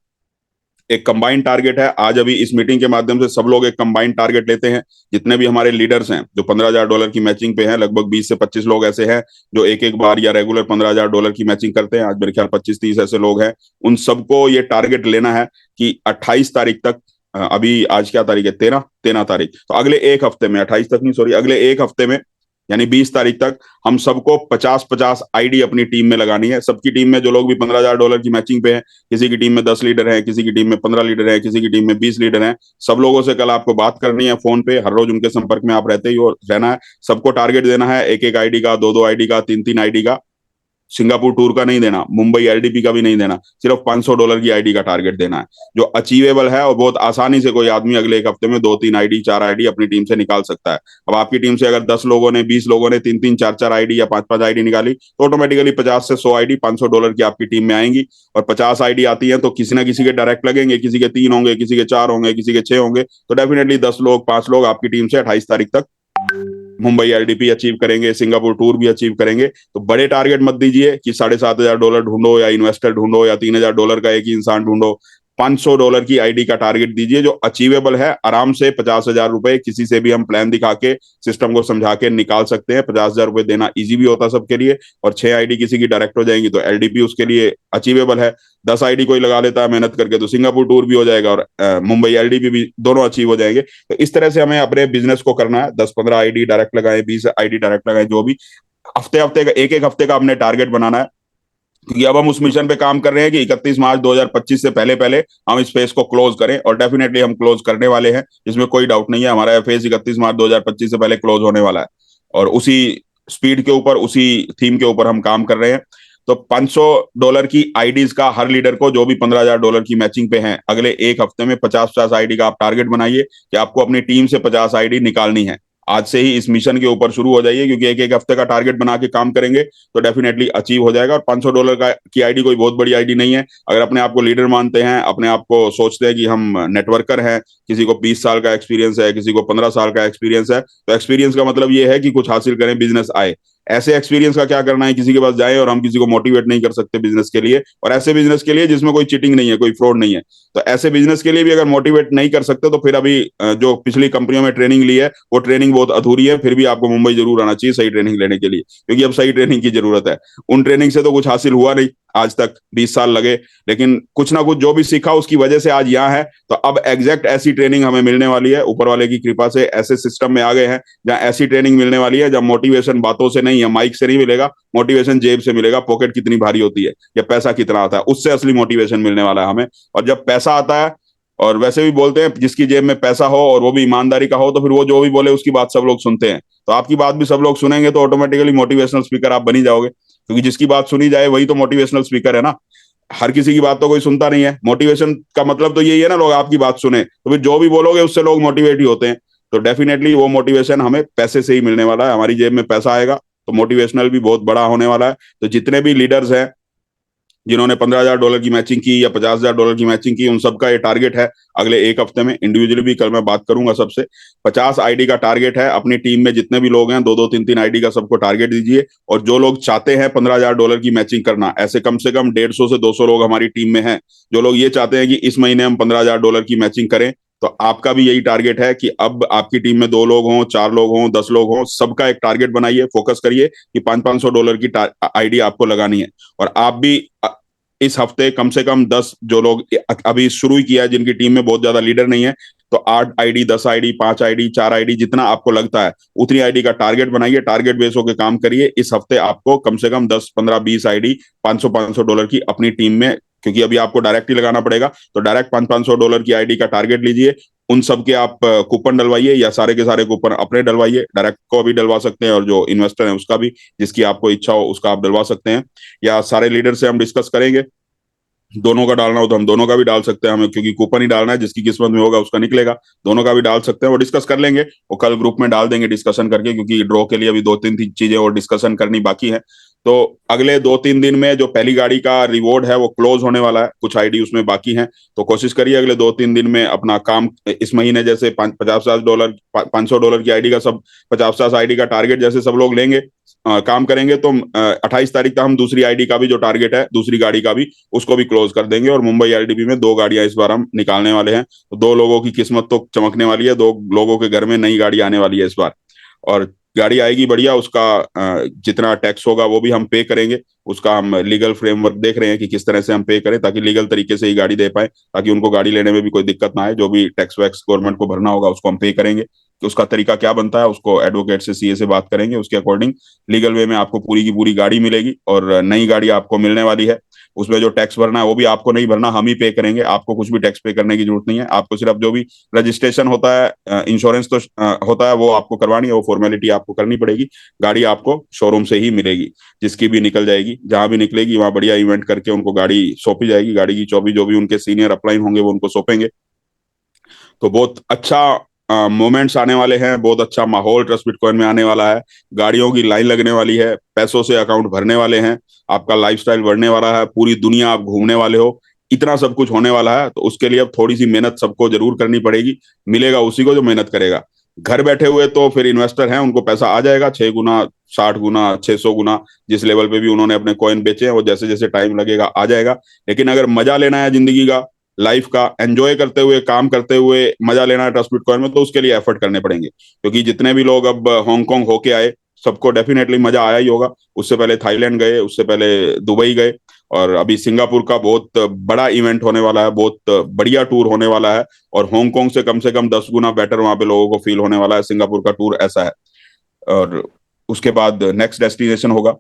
एक कंबाइंड टारगेट है। आज अभी इस मीटिंग के माध्यम से सब लोग एक कंबाइंड टारगेट लेते हैं। जितने भी हमारे लीडर्स हैं जो $15,000 की मैचिंग पे हैं, लगभग 20 से 25 लोग ऐसे हैं जो एक एक बार या रेगुलर $15,000 की मैचिंग करते हैं। आज मेरे ख्याल 25-30 ऐसे लोग हैं। उन सबको ये टारगेट लेना है कि 28 तारीख तक, अभी आज क्या तारीख है, 13 तारीख, तो अगले एक हफ्ते में, 28 तक नहीं सॉरी, अगले एक हफ्ते में यानी 20 तारीख तक हम सबको 50-50 आईडी अपनी टीम में लगानी है। सबकी टीम में जो लोग भी $15,000 की मैचिंग पे हैं, किसी की टीम में 10 लीडर हैं, किसी की टीम में 15 लीडर हैं, किसी की टीम में 20 लीडर हैं, सब लोगों से कल आपको बात करनी है फोन पे। हर रोज उनके संपर्क में आप रहते ही और रहना है। सबको टारगेट देना है, एक एक आईडी का, दो दो आईडी का, तीन तीन आईडी का। सिंगापुर टूर का नहीं देना, मुंबई एलडीपी का भी नहीं देना, सिर्फ $500 की आईडी का टारगेट देना है, जो अचीवेबल है। और बहुत आसानी से कोई आदमी अगले एक हफ्ते में 2-3 आईडी 4 आईडी अपनी टीम से निकाल सकता है। अब आपकी टीम से अगर 10 लोगों ने 20 लोगों ने 3-3 4-4 आईडी या 5-5 आईडी निकाली तो ऑटोमेटिकली 50 से 100 आईडी $500 की आपकी टीम में आएंगी। और 50 आईडी आती है तो किसी ना किसी के डायरेक्ट लगेंगे, किसी के 3 होंगे, किसी के 4 होंगे, किसी के 6 होंगे। तो डेफिनेटली 10 लोग 5 लोग आपकी टीम से 28 तारीख तक मुंबई एलडीपी अचीव करेंगे, सिंगापुर टूर भी अचीव करेंगे। तो बड़े टारगेट मत दीजिए कि $7,500 ढूंढो या इन्वेस्टर ढूंढो या $3,000 का एक ही इंसान ढूंढो। $500 की आईडी का टारगेट दीजिए जो अचीवेबल है। आराम से $50,000 किसी से भी हम प्लान दिखा के सिस्टम को समझा के निकाल सकते हैं। $50,000 देना इजी भी होता है सबके लिए। और 6 आईडी किसी की डायरेक्ट हो जाएंगी तो एलडीपी उसके लिए अचीवेबल है। 10 आईडी कोई लगा लेता है मेहनत करके तो सिंगापुर टूर भी हो जाएगा और मुंबई एलडीपी भी, दोनों अचीव हो जाएंगे। तो इस तरह से हमें अपने बिजनेस को करना है। 10-15 आईडी डायरेक्ट लगाए, 20 आईडी डायरेक्ट लगाए, जो भी हफ्ते हफ्ते का, एक एक हफ्ते का अपने टारगेट बनाना है। क्योंकि अब हम उस मिशन पे काम कर रहे हैं कि 31 मार्च 2025 से पहले पहले हम इस फेज को क्लोज करें, और डेफिनेटली हम क्लोज करने वाले हैं, इसमें कोई डाउट नहीं है। हमारा फेज 31 मार्च 2025 से पहले क्लोज होने वाला है, और उसी स्पीड के ऊपर, उसी थीम के ऊपर हम काम कर रहे हैं। तो $500 की आईडीज का हर लीडर को, जो भी $15,000 की मैचिंग पे हैं, अगले एक हफ्ते में 50-50 आईडी का आप टारगेट बनाइए कि आपको अपनी टीम से 50 आईडी निकालनी है। आज से ही इस मिशन के ऊपर शुरू हो जाइए, क्योंकि एक एक हफ्ते का टारगेट बना के काम करेंगे तो डेफिनेटली अचीव हो जाएगा। और $500 का की आईडी कोई बहुत बड़ी आईडी नहीं है। अगर अपने आप को लीडर मानते हैं, अपने आप को सोचते हैं कि हम नेटवर्कर हैं, किसी को 20 साल का एक्सपीरियंस है, किसी को 15 साल का एक्सपीरियंस है, तो एक्सपीरियंस का मतलब ये है कि कुछ हासिल करें, बिजनेस आए। ऐसे एक्सपीरियंस का क्या करना है, किसी के पास जाए और हम किसी को मोटिवेट नहीं कर सकते बिजनेस के लिए, और ऐसे बिजनेस के लिए जिसमें कोई चीटिंग नहीं है, कोई फ्रॉड नहीं है। तो ऐसे बिजनेस के लिए भी अगर मोटिवेट नहीं कर सकते तो फिर अभी जो पिछली कंपनियों में ट्रेनिंग ली है वो ट्रेनिंग बहुत अधूरी है। फिर भी आपको मुंबई जरूर आना चाहिए सही ट्रेनिंग लेने के लिए, क्योंकि अब सही ट्रेनिंग की जरूरत है। उन ट्रेनिंग से तो कुछ हासिल हुआ नहीं आज तक, 20 साल लगे, लेकिन कुछ ना कुछ जो भी सीखा उसकी वजह से आज यहाँ है। तो अब एग्जैक्ट ऐसी ट्रेनिंग हमें मिलने वाली है, ऊपर वाले की कृपा से ऐसे सिस्टम में आ गए हैं जहाँ ऐसी ट्रेनिंग मिलने वाली है, जब मोटिवेशन बातों से नहीं या माइक से नहीं मिलेगा, मोटिवेशन जेब से मिलेगा। पॉकेट कितनी भारी होती है या पैसा कितना आता है, उससे असली मोटिवेशन मिलने वाला है हमें। और जब पैसा आता है और वैसे भी बोलते हैं जिसकी जेब में पैसा हो और वो भी ईमानदारी का हो तो फिर वो जो भी बोले उसकी बात सब लोग सुनते हैं। तो आपकी बात भी सब लोग सुनेंगे तो ऑटोमेटिकली मोटिवेशनल स्पीकर आप बनी जाओगे, क्योंकि जिसकी बात सुनी जाए वही तो मोटिवेशनल स्पीकर है ना। हर किसी की बात तो कोई सुनता नहीं है। मोटिवेशन का मतलब तो यही है ना, लोग आपकी बात सुने, तो फिर जो भी बोलोगे उससे लोग मोटिवेट ही होते हैं। तो डेफिनेटली वो मोटिवेशन हमें पैसे से ही मिलने वाला है, हमारी जेब में पैसा आएगा तो मोटिवेशनल भी बहुत बड़ा होने वाला है। तो जितने भी लीडर्स हैं जिन्होंने $15,000 की मैचिंग की या $50,000 की मैचिंग की, उन सबका ये टारगेट है अगले एक हफ्ते में। इंडिविजुअली भी कल मैं बात करूंगा सबसे। 50 आईडी का टारगेट है। अपनी टीम में जितने भी लोग हैं 2-2, 3-3 आईडी का सबको टारगेट दीजिए। और जो लोग चाहते हैं $15,000 की मैचिंग करना, ऐसे कम से कम 150 से 200 लोग हमारी टीम में हैं जो लोग ये चाहते हैं कि इस महीने हम $15,000 की मैचिंग करें। तो आपका भी यही टारगेट है कि अब आपकी टीम में 2 लोग हों, 4 लोग हों, 10 लोग हों, सबका एक टारगेट बनाइए, फोकस करिए कि $500-500 की आईडी आपको लगानी है। और आप भी इस हफ्ते कम से कम 10 जो लोग अभी शुरू ही किया है, जिनकी टीम में बहुत ज्यादा लीडर नहीं है, तो 8 आईडी, 10 आईडी, 5 आईडी, 4 आईडी, जितना आपको लगता है उतनी आईडी का टारगेट बनाइए। टारगेट बेस होकर काम करिए। इस हफ्ते आपको कम से कम 10, 15, 20 आईडी $500-500 की अपनी टीम में, क्योंकि अभी आपको डायरेक्ट ही लगाना पड़ेगा, तो डायरेक्ट $500-500 की आईडी का टारगेट लीजिए। उन सब के आप कूपन डलवाइए या सारे के सारे कूपन अपने डलवाइए। डायरेक्ट को भी डलवा सकते हैं और जो इन्वेस्टर है उसका भी, जिसकी आपको इच्छा हो उसका आप डलवा सकते हैं। या सारे लीडर से हम डिस्कस करेंगे, दोनों का डालना हो तो हम दोनों का भी डाल सकते हैं, हमें क्योंकि कूपन ही डालना है, जिसकी किस्मत में होगा उसका निकलेगा। दोनों का भी डाल सकते हैं, वो डिस्कस कर लेंगे, वो कल ग्रुप में डाल देंगे डिस्कशन करके, क्योंकि ड्रॉ के लिए अभी 2-3 चीजें और डिस्कशन करनी बाकी है। तो अगले 2-3 दिन में जो पहली गाड़ी का रिवॉर्ड है वो क्लोज होने वाला है, कुछ आईडी उसमें बाकी हैं। तो कोशिश करिए अगले 2-3 दिन में अपना काम, इस महीने जैसे $50,000 $500 की आईडी का सब 50 आईडी का टारगेट जैसे सब लोग लेंगे, काम करेंगे, तो 28 तारीख तक हम दूसरी आईडी का भी जो टारगेट है, दूसरी गाड़ी का भी, उसको भी क्लोज कर देंगे। और मुंबई आईडीबी में 2 गाड़ियां इस बार हम निकालने वाले हैं। तो 2 लोगों की किस्मत तो चमकने वाली है, 2 लोगों के घर में नई गाड़ी आने वाली है इस बार। और गाड़ी आएगी बढ़िया, उसका जितना टैक्स होगा वो भी हम पे करेंगे। उसका हम लीगल फ्रेमवर्क देख रहे हैं कि किस तरह से हम पे करें, ताकि लीगल तरीके से ही गाड़ी दे पाए, ताकि उनको गाड़ी लेने में भी कोई दिक्कत ना आए। जो भी टैक्स वैक्स गवर्नमेंट को भरना होगा उसको हम पे करेंगे, कि उसका तरीका क्या बनता है उसको एडवोकेट से, सीए से बात करेंगे, उसके अकॉर्डिंग लीगल वे में आपको पूरी की पूरी गाड़ी मिलेगी। और नई गाड़ी आपको मिलने वाली है, उसमें जो टैक्स भरना है वो भी आपको नहीं भरना, हम ही पे करेंगे। आपको कुछ भी टैक्स पे करने की जरूरत नहीं है। आपको सिर्फ जो भी रजिस्ट्रेशन होता है, इंश्योरेंस तो होता है, वो आपको करवानी है, वो फॉर्मेलिटी आपको करनी पड़ेगी। गाड़ी आपको शोरूम से ही मिलेगी, जिसकी भी निकल जाएगी, जहां भी निकलेगी वहां बढ़िया इवेंट करके उनको गाड़ी सौंपी जाएगी। गाड़ी की चाबी जो भी उनके सीनियर अपलाइन होंगे वो उनको सौंपेंगे। तो बहुत अच्छा मोमेंट्स आने वाले हैं, बहुत अच्छा माहौल ट्रस्ट बिटकॉइन में आने वाला है। गाड़ियों की लाइन लगने वाली है, पैसों से अकाउंट भरने वाले हैं, आपका लाइफस्टाइल बढ़ने वाला है, पूरी दुनिया आप घूमने वाले हो, इतना सब कुछ होने वाला है। तो उसके लिए अब थोड़ी सी मेहनत सबको जरूर करनी पड़ेगी। मिलेगा उसी को जो मेहनत करेगा। घर बैठे हुए तो फिर इन्वेस्टर हैं, उनको पैसा आ जाएगा 6 गुना, 60 गुना, 600 गुना, जिस लेवल पे भी उन्होंने अपने कॉइन बेचे हैं, वो जैसे जैसे टाइम लगेगा आ जाएगा। लेकिन अगर मजा लेना है जिंदगी का, लाइफ का, एंजॉय करते हुए, काम करते हुए मजा लेना है ट्रस्ट बिटकॉइन में, तो उसके लिए एफर्ट करने पड़ेंगे। क्योंकि जितने भी लोग अब हांगकांग होके आए, सबको डेफिनेटली मजा आया ही होगा। उससे पहले थाईलैंड गए, उससे पहले दुबई गए, और अभी सिंगापुर का बहुत बड़ा इवेंट होने वाला है, बहुत बढ़िया टूर होने वाला है। और हांगकांग से कम 10 गुना बेटर वहां पे लोगों को फील होने वाला है। सिंगापुर का टूर ऐसा है। और उसके बाद नेक्स्ट डेस्टिनेशन होगा।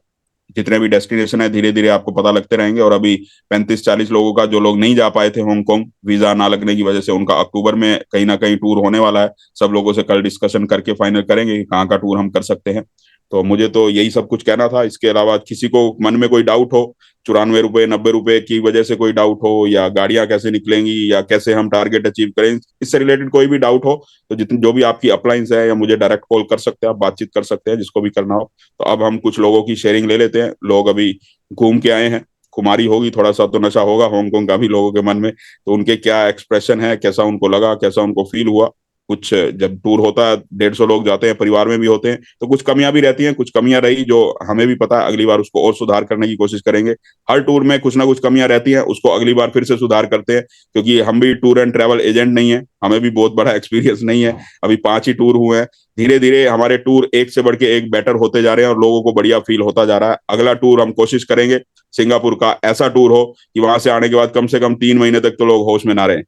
जितने भी डेस्टिनेशन है धीरे धीरे आपको पता लगते रहेंगे। और अभी 35-40 लोगों का, जो लोग नहीं जा पाए थे हांगकांग वीजा ना लगने की वजह से, उनका अक्टूबर में कहीं ना कहीं टूर होने वाला है। सब लोगों से कल डिस्कशन करके फाइनल करेंगे कि कहाँ का टूर हम कर सकते हैं। तो मुझे तो यही सब कुछ कहना था। इसके अलावा किसी को मन में कोई डाउट हो, ₹94, ₹90 की वजह से कोई डाउट हो, या गाड़ियां कैसे निकलेंगी, या कैसे हम टारगेट अचीव करें, इससे रिलेटेड कोई भी डाउट हो, तो जितने जो भी आपकी अपलाइंस है, या मुझे डायरेक्ट कॉल कर सकते हैं, आप बातचीत कर सकते हैं, जिसको भी करना हो। तो अब हम कुछ लोगों की शेयरिंग ले लेते हैं। लोग अभी घूम के आए हैं, खुमारी होगी, थोड़ा सा तो नशा होगा हांगकांग का भी लोगों के मन में। तो उनके क्या एक्सप्रेशन है, कैसा उनको लगा, कैसा उनको फील हुआ। कुछ जब टूर होता है 150 लोग जाते हैं, परिवार में भी होते हैं, तो कुछ कमियां भी रहती हैं। कुछ कमियां रही जो हमें भी पता है, अगली बार उसको और सुधार करने की कोशिश करेंगे। हर टूर में कुछ ना कुछ कमियां रहती हैं, उसको अगली बार फिर से सुधार करते हैं। क्योंकि हम भी टूर एंड ट्रैवल एजेंट नहीं है, हमें भी बहुत बड़ा एक्सपीरियंस नहीं है। अभी 5 ही टूर हुए हैं। धीरे धीरे हमारे टूर एक से बढ़ के एक बेटर होते जा रहे हैं, और लोगों को बढ़िया फील होता जा रहा है। अगला टूर हम कोशिश करेंगे सिंगापुर का ऐसा टूर हो कि वहां से आने के बाद कम से कम 3 महीने तक तो लोग होश में ना रहे।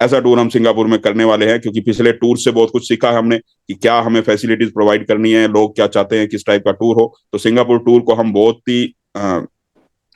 ऐसा टूर हम सिंगापुर में करने वाले हैं। क्योंकि पिछले टूर से बहुत कुछ सीखा है हमने, कि क्या हमें फैसिलिटीज प्रोवाइड करनी है, लोग क्या चाहते हैं, किस टाइप का टूर हो। तो सिंगापुर टूर को हम बहुत ही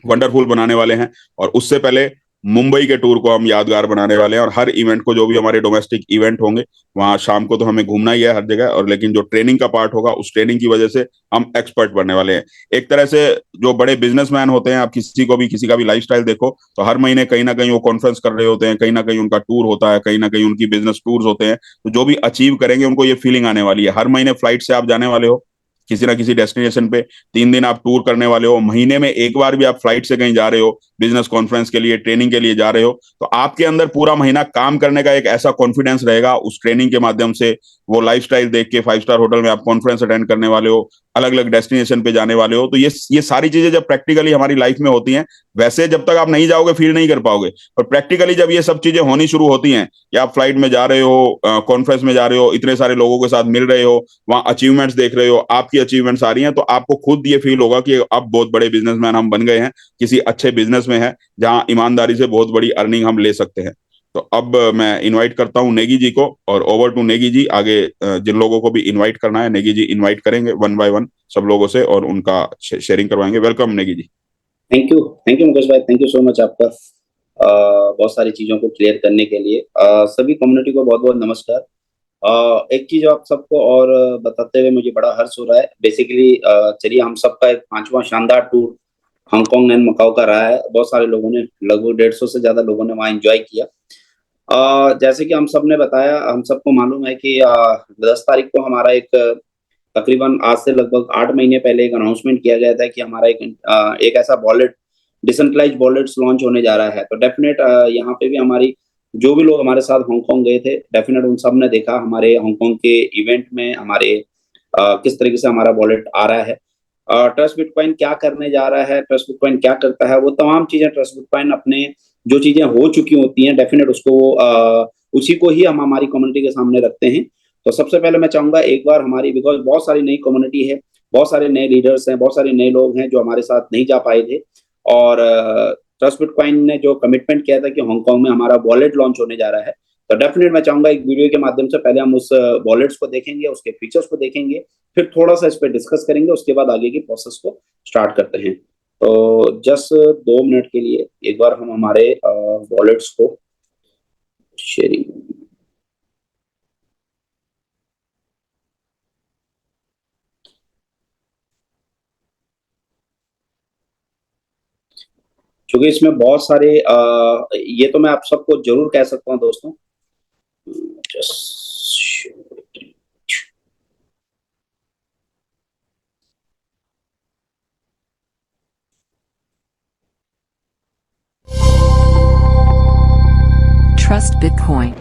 वंडरफुल बनाने वाले हैं। और उससे पहले मुंबई के टूर को हम यादगार बनाने वाले हैं, और हर इवेंट को, जो भी हमारे डोमेस्टिक इवेंट होंगे वहां शाम को तो हमें घूमना ही है हर जगह, और लेकिन जो ट्रेनिंग का पार्ट होगा उस ट्रेनिंग की वजह से हम एक्सपर्ट बनने वाले हैं। एक तरह से जो बड़े बिजनेसमैन होते हैं, आप किसी का भी लाइफस्टाइल देखो तो हर महीने कहीं ना कहीं वो कॉन्फ्रेंस कर रहे होते हैं, कहीं ना कहीं उनका टूर होता है, कहीं ना कहीं उनकी बिजनेस टूर्स होते हैं। तो जो भी अचीव करेंगे उनको ये फीलिंग आने वाली है। हर महीने फ्लाइट से आप जाने वाले हो किसी ना किसी डेस्टिनेशन पे, 3 दिन आप टूर करने वाले हो, महीने में एक बार भी आप फ्लाइट से कहीं जा रहे हो, बिजनेस कॉन्फ्रेंस के लिए, ट्रेनिंग के लिए जा रहे हो, तो आपके अंदर पूरा महीना काम करने का एक ऐसा कॉन्फिडेंस रहेगा उस ट्रेनिंग के माध्यम से। वो लाइफस्टाइल देख के 5 स्टार होटल में आप कॉन्फ्रेंस अटेंड करने वाले हो, अलग अलग डेस्टिनेशन पे जाने वाले हो, तो ये सारी चीजें जब प्रैक्टिकली हमारी लाइफ में होती हैं, वैसे जब तक आप नहीं जाओगे फील नहीं कर पाओगे, और प्रैक्टिकली जब ये सब चीजें होनी शुरू होती हैं कि आप फ्लाइट में जा रहे हो, कॉन्फ्रेंस में जा रहे हो, इतने सारे लोगों के साथ मिल रहे हो, वहां अचीवमेंट्स देख रहे हो, आपकी अचीवमेंट्स आ रही हैं, तो आपको खुद ये फील होगा कि अब बहुत बड़े बिजनेसमैन हम बन गए हैं, किसी अच्छे बिजनेस में है जहां ईमानदारी से बहुत बड़ी अर्निंग हम ले सकते हैं। तो अब मैं इनवाइट करता हूं नेगी जी को, और ओवर टू नेगी जी। आगे जिन लोगों को भी इनवाइट करना है नेगी जी इनवाइट करेंगे वन बाय वन सब लोगों से, और उनका शेयरिंग करवाएंगे। Welcome Negi ji. Thank you Mukesh भाई, थैंक यू सो मच आपका बहुत सारी चीजों को क्लियर करने के लिए। सभी कम्युनिटी को बहुत बहुत नमस्कार। एक चीज आप सबको और बताते हुए मुझे बड़ा हर्ष हो रहा है। बेसिकली चलिए, हम सबका एक 5वां शानदार टूर हांगकांग एंड मकाओ का रहा है। बहुत सारे लोगों ने, लगभग 150 से ज्यादा लोगों ने वहाँ एंजॉय किया। जैसे कि हम सब ने बताया, हम सबको मालूम है कि 10 तारीख को हमारा एक तकरीबन आज से लगभग 8 महीने पहले एक अनाउंसमेंट किया गया था कि हमारा एक ऐसा वॉलेट, डिसेंट्रलाइज्ड वॉलेट्स लॉन्च होने जा रहा है। तो डेफिनेट यहाँ पे भी हमारी, जो भी लोग हमारे साथ हांगकांग गए थे, डेफिनेट उन सब ने देखा हमारे हांगकांग के इवेंट में हमारे किस तरीके से हमारा वॉलेट आ रहा है। ट्रस्ट बिटकॉइन क्या करने जा रहा है, ट्रस्ट बिटकॉइन क्या करता है, वो तमाम चीजें ट्रस्ट बिटकॉइन अपने जो चीजें हो चुकी होती हैं, डेफिनेट उसको उसी को ही हम हमारी कम्युनिटी के सामने रखते हैं। तो सबसे पहले मैं चाहूंगा एक बार हमारी, बिकॉज बहुत सारी नई कम्युनिटी है, बहुत सारे नए लीडर्स हैं, बहुत सारे नए लोग हैं जो हमारे साथ नहीं जा पाए थे, और ट्रस्ट बिटकॉइन ने जो कमिटमेंट किया था कि हांगकांग में हमारा वॉलेट लॉन्च होने जा रहा है, तो डेफिनेट मैं चाहूंगा एक वीडियो के माध्यम से पहले हम उस वॉलेट्स को देखेंगे, उसके फीचर्स को देखेंगे, फिर थोड़ा सा इस पर डिस्कस करेंगे, उसके बाद आगे की प्रोसेस को स्टार्ट करते हैं। तो जस्ट 2 मिनट के लिए एक बार हम हमारे वॉलेट्स को शेयरिंग, क्योंकि इसमें बहुत सारे ये तो मैं आप सबको जरूर कह सकता हूँ दोस्तों, Trust Bitcoin.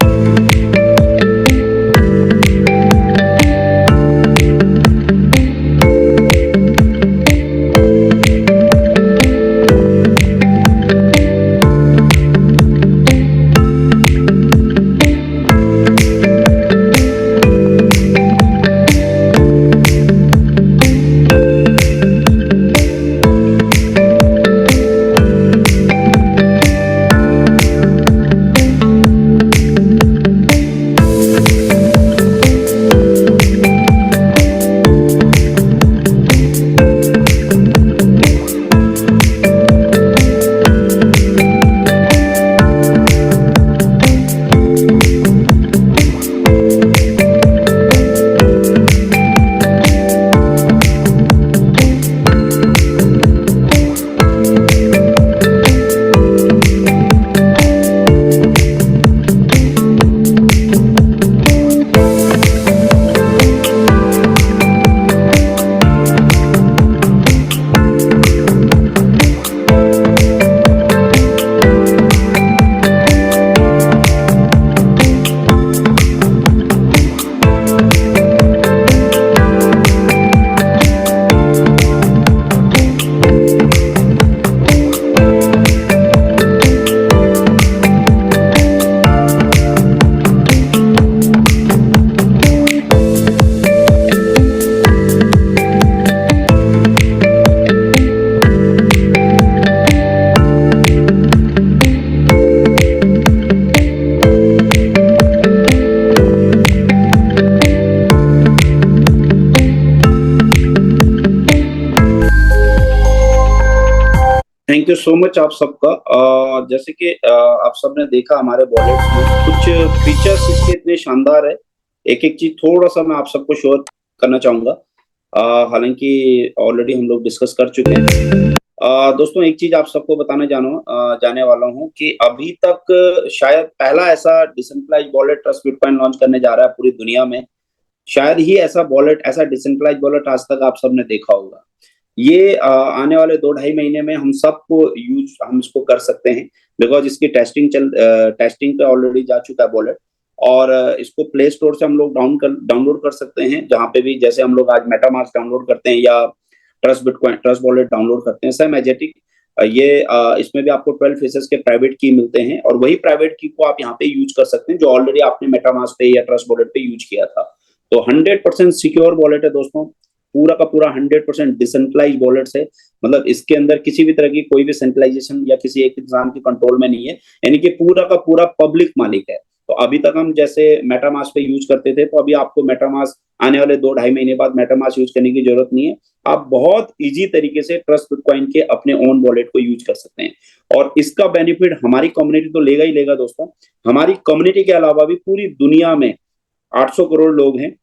Thank you so much आप सबका। जैसे कि आप सबने देखा हमारे वॉलेट्स में कुछ फीचर्स इसके इतने शानदार है, एक एक चीज थोड़ा सा मैं आप सबको शेयर करना चाहूंगा। हालांकि ऑलरेडी हम लोग डिस्कस कर चुके हैं। दोस्तों एक चीज आप सबको जाने वाला हूँ कि अभी तक शायद पहला ऐसा decentralise wallet trust bitcoin launch करने जा रहा है पूरी दुनिया में। शायद ही ऐसा वॉलेट, ऐसा डिसेंट्रलाइज वॉलेट आज तक आप सबने देखा होगा। ये आने वाले 2-2.5 महीने में हम इसको कर सकते हैं, बिकॉज इसकी टेस्टिंग पे ऑलरेडी जा चुका है वॉलेट। और इसको प्ले स्टोर से हम लोग डाउनलोड कर सकते हैं, जहाँ पे भी जैसे हम लोग आज मेटामास्क डाउनलोड करते हैं या ट्रस्ट वॉलेट डाउनलोड करते हैं, सेम एजेटिक ये इसमें भी आपको 12 फेसेस के प्राइवेट की मिलते हैं, और वही प्राइवेट की को आप यहाँ पे यूज कर सकते हैं जो ऑलरेडी आपने मेटामास्क पे या ट्रस्ट वॉलेट पे यूज किया था। तो 100% सिक्योर वॉलेट है दोस्तों, पूरा का पूरा 100% डिसेंट्रलाइज वॉलेट है। मतलब इसके अंदर किसी भी तरह की कोई भी सेंट्रलाइजेशन या किसी एक इंसान के कंट्रोल में नहीं है, यानी कि पूरा का पूरा पब्लिक मालिक है। तो अभी तक हम जैसे मेटामास्क पे यूज करते थे, तो अभी आपको मेटामास्क आने वाले 2-2.5 महीने बाद मेटामास्क यूज करने की जरूरत नहीं है। आप बहुत इजी तरीके से ट्रस्ट बिटकॉइन के अपने ओन वॉलेट को यूज कर सकते हैं, और इसका बेनिफिट हमारी कम्युनिटी तो लेगा ही लेगा दोस्तों। हमारी कम्युनिटी के अलावा भी पूरी दुनिया में 800 करोड़ लोग हैं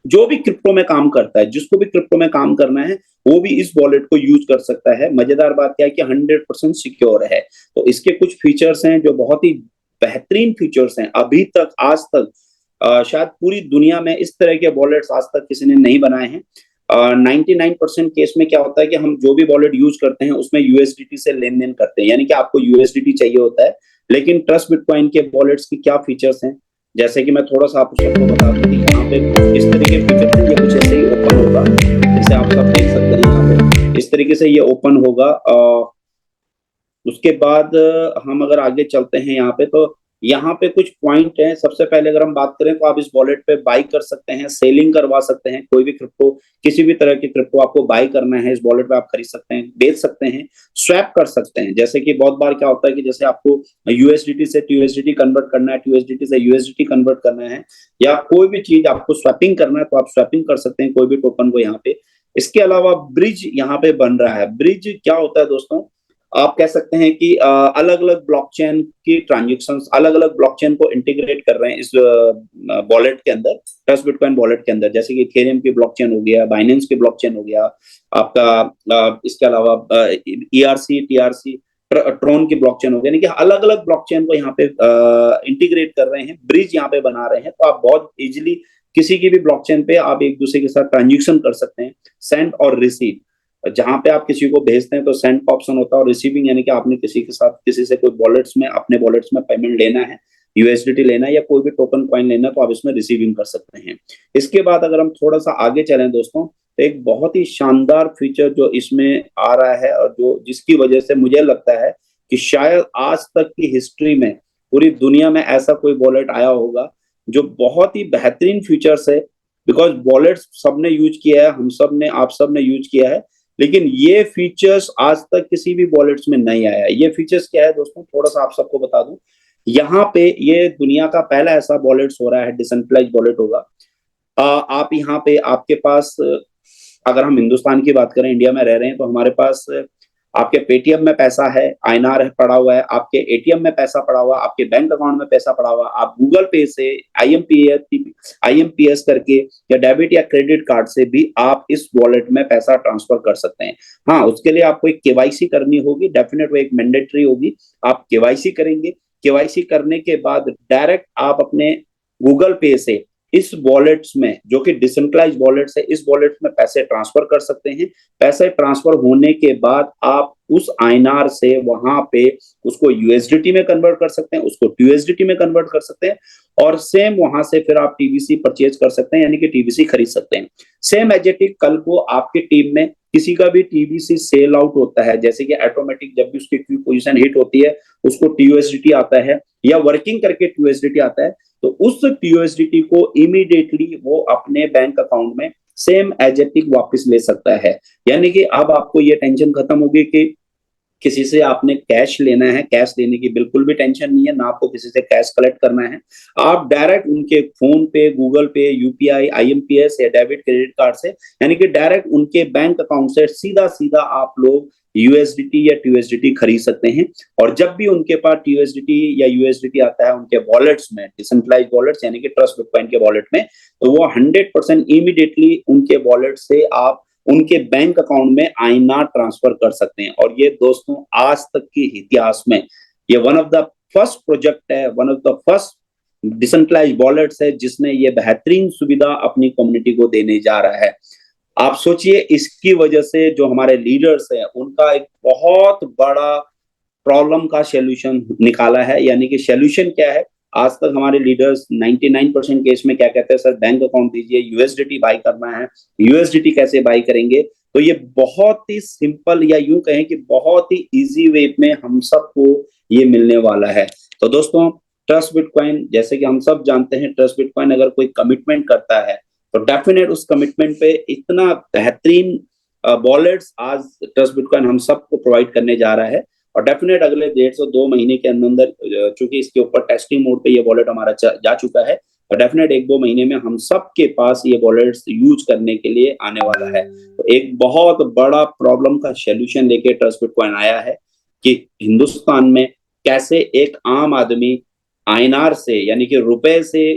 जो भी क्रिप्टो में काम करता है, जिसको भी क्रिप्टो में काम करना है वो भी इस वॉलेट को यूज कर सकता है। मजेदार बात क्या है कि 100% सिक्योर है। तो इसके कुछ फीचर्स हैं जो बहुत ही बेहतरीन फीचर्स हैं। अभी तक आज तक शायद पूरी दुनिया में इस तरह के वॉलेट्स आज तक किसी ने नहीं बनाए हैं। 99% केस में क्या होता है कि हम जो भी वॉलेट यूज करते हैं उसमें यूएसडीटी से लेन देन करते हैं, यानी कि आपको यूएसडीटी चाहिए होता है। लेकिन ट्रस्ट बिटकॉइन के वॉलेट्स की क्या फीचर्स हैं, जैसे कि मैं थोड़ा सा आप सबको बता दूं कि यहाँ पे इस तरीके के फीचर हैं, ये कुछ ऐसे ही ओपन होगा, जैसे आप सब देख सकते हैं यहाँ पे इस तरीके से ये ओपन होगा। उसके बाद हम अगर आगे चलते हैं यहाँ पे, तो यहाँ पे कुछ पॉइंट हैं। सबसे पहले अगर हम बात करें तो आप इस वॉलेट पे बाई कर सकते हैं, सेलिंग करवा सकते हैं। कोई भी क्रिप्टो, किसी भी तरह के क्रिप्टो आपको बाई करना है, इस वॉलेट पे आप खरीद सकते हैं, बेच सकते हैं, स्वैप कर सकते हैं। जैसे कि बहुत बार क्या होता है कि जैसे आपको यूएसडीटी से टीयूएसडीटी कन्वर्ट करना है, टीयूएसडीटी से यूएसडीटी कन्वर्ट करना है, या कोई भी चीज आपको स्वैपिंग करना है, तो आप स्वैपिंग कर सकते हैं कोई भी टोकन को यहाँ पे। इसके अलावा ब्रिज यहाँ पे बन रहा है। ब्रिज क्या होता है दोस्तों, आप कह सकते हैं कि अलग अलग ब्लॉकचेन की ट्रांजेक्शंस, अलग अलग ब्लॉकचेन को इंटीग्रेट कर रहे हैं इस वॉलेट के अंदर, ट्रस्ट बिटकॉइन वॉलेट के अंदर। जैसे कि इथेरियम की ब्लॉकचेन हो गया, बाइनेंस की ब्लॉकचेन हो गया आपका, इसके अलावा ईआरसी, टीआरसी, ट्रोन की ब्लॉकचेन हो गया, यानी कि अलग अलग ब्लॉकचेन को यहाँ पे इंटीग्रेट कर रहे हैं, ब्रिज यहाँ पे बना रहे हैं। तो आप बहुत इजिली किसी की भी ब्लॉकचेन पे आप एक दूसरे के साथ ट्रांजेक्शन कर सकते हैं, सेंड और रिसीव। जहां पे आप किसी को भेजते हैं तो सेंड का ऑप्शन होता है, और रिसीविंग यानी कि आपने किसी के साथ, किसी से कोई वॉलेट्स में, अपने वॉलेट्स में पेमेंट लेना है, यूएसडीटी लेना है या कोई भी टोकन कॉइन लेना है, तो आप इसमें रिसीविंग कर सकते हैं। इसके बाद अगर हम थोड़ा सा आगे चलें दोस्तों, तो एक बहुत ही शानदार फीचर जो इसमें आ रहा है, और जो जिसकी वजह से मुझे लगता है कि शायद आज तक की हिस्ट्री में पूरी दुनिया में ऐसा कोई वॉलेट आया होगा जो बहुत ही बेहतरीन फीचर्स है। बिकॉज वॉलेट सबने यूज किया है, हम सब ने, आप सब ने यूज किया है, लेकिन ये फीचर्स आज तक किसी भी वॉलेट्स में नहीं आया है। ये फीचर्स क्या है दोस्तों, थोड़ा सा आप सबको बता दूं। यहाँ पे ये दुनिया का पहला ऐसा वॉलेट्स हो रहा है, डिसेंट्रलाइज वॉलेट होगा। आप यहाँ पे, आपके पास, अगर हम हिंदुस्तान की बात करें, इंडिया में रह रहे हैं, तो हमारे पास आपके पेटीएम में पैसा है, आईएनआर पड़ा हुआ है, आपके एटीएम में पैसा पड़ा हुआ, आपके बैंक अकाउंट में पैसा पड़ा हुआ, आप गूगल पे से आईएमपीएस करके या डेबिट या क्रेडिट कार्ड से भी आप इस वॉलेट में पैसा ट्रांसफर कर सकते हैं। हाँ, उसके लिए आपको एक केवाईसी करनी होगी, डेफिनेट वो एक मैंडेटरी होगी। आप केवाईसी करेंगे, केवाईसी करने के बाद डायरेक्ट आप अपने गूगल पे से इस वॉलेट्स में, जो कि डिसेंट्रलाइज वॉलेट्स है, इस वॉलेट में पैसे ट्रांसफर कर सकते हैं। पैसे ट्रांसफर होने के बाद आप उस आईएनआर से वहां पे उसको यूएसडीटी में कन्वर्ट कर सकते हैं, उसको टीयूएसडीटी में कन्वर्ट कर सकते हैं, और सेम वहां से फिर आप टीबीसी परचेज कर सकते हैं, यानी कि टीबीसी खरीद सकते हैं। सेम एजेटिक कल को आपकी टीम में किसी का भी टीबीसी सेल आउट होता है, जैसे कि ऑटोमेटिक जब भी उसकी पोजीशन हिट होती है उसको टीयूएसडीटी आता है, या वर्किंग करके टीयूएसडीटी आता है, तो उस टीयूएसडीटी को इमीडिएटली वो अपने बैंक अकाउंट में सेम एजेटिक वापस ले सकता है। यानी कि अब आपको ये टेंशन खत्म होगी कि किसी से आपने कैश लेना है, कैश लेने की बिल्कुल भी टेंशन नहीं है, ना आपको किसी से कैश कलेक्ट करना है। आप डायरेक्ट उनके फोन पे, गूगल पे, यूपीआई, आईएमपीएस या डेबिट क्रेडिट कार्ड से, यानी कि डायरेक्ट उनके बैंक अकाउंट से सीधा सीधा आप लोग यूएसडीटी या टीयूएसडीटी खरीद सकते हैं। और जब भी उनके पास टीयूएसडीटी या यूएसडीटी आता है उनके वॉलेट्स में, डिसेंट्रलाइज्ड वॉलेट्स यानी कि ट्रस्ट बिटकॉइन के वॉलेट में, तो वो 100% इमीडिएटली उनके वॉलेट से आप उनके बैंक अकाउंट में आईएनआर ट्रांसफर कर सकते हैं। और ये दोस्तों आज तक के इतिहास में ये one of the first project है, one of the first decentralized wallets है जिसने ये बेहतरीन सुविधा अपनी कम्युनिटी को देने जा रहा है। आप सोचिए, इसकी वजह से जो हमारे लीडर्स हैं उनका एक बहुत बड़ा प्रॉब्लम का सॉल्यूशन निकाला है। यानी कि सॉल्यूशन क्या है, आज तक हमारे लीडर्स 99% केस में क्या कहते हैं, सर बैंक अकाउंट दीजिए, यूएसडीटी बाई करना है, यूएसडीटी कैसे बाई करेंगे। तो ये बहुत ही सिंपल या यूं कहें कि बहुत ही इजी वे में हम सबको ये मिलने वाला है। तो दोस्तों ट्रस्ट बिटकॉइन, जैसे कि हम सब जानते हैं, ट्रस्ट बिटकॉइन अगर कोई कमिटमेंट करता है तो डेफिनेट उस कमिटमेंट पे इतना बेहतरीन वॉलेट्स आज ट्रस्ट बिटकॉइन हम सबको प्रोवाइड करने जा रहा है। और डेफिनेट अगले 1.5 से 2 महीने के अंदर, चूंकि इसके ऊपर टेस्टिंग मोड पे ये वॉलेट हमारा जा चुका है, और डेफिनेट 1-2 महीने में हम सब के पास ये वॉलेट्स यूज करने के लिए आने वाला है। तो एक बहुत बड़ा प्रॉब्लम का सॉल्यूशन लेके ट्रस्ट बिटकॉइन आया है कि हिंदुस्तान में कैसे एक आम आदमी आईएनआर से, यानी कि रुपए से,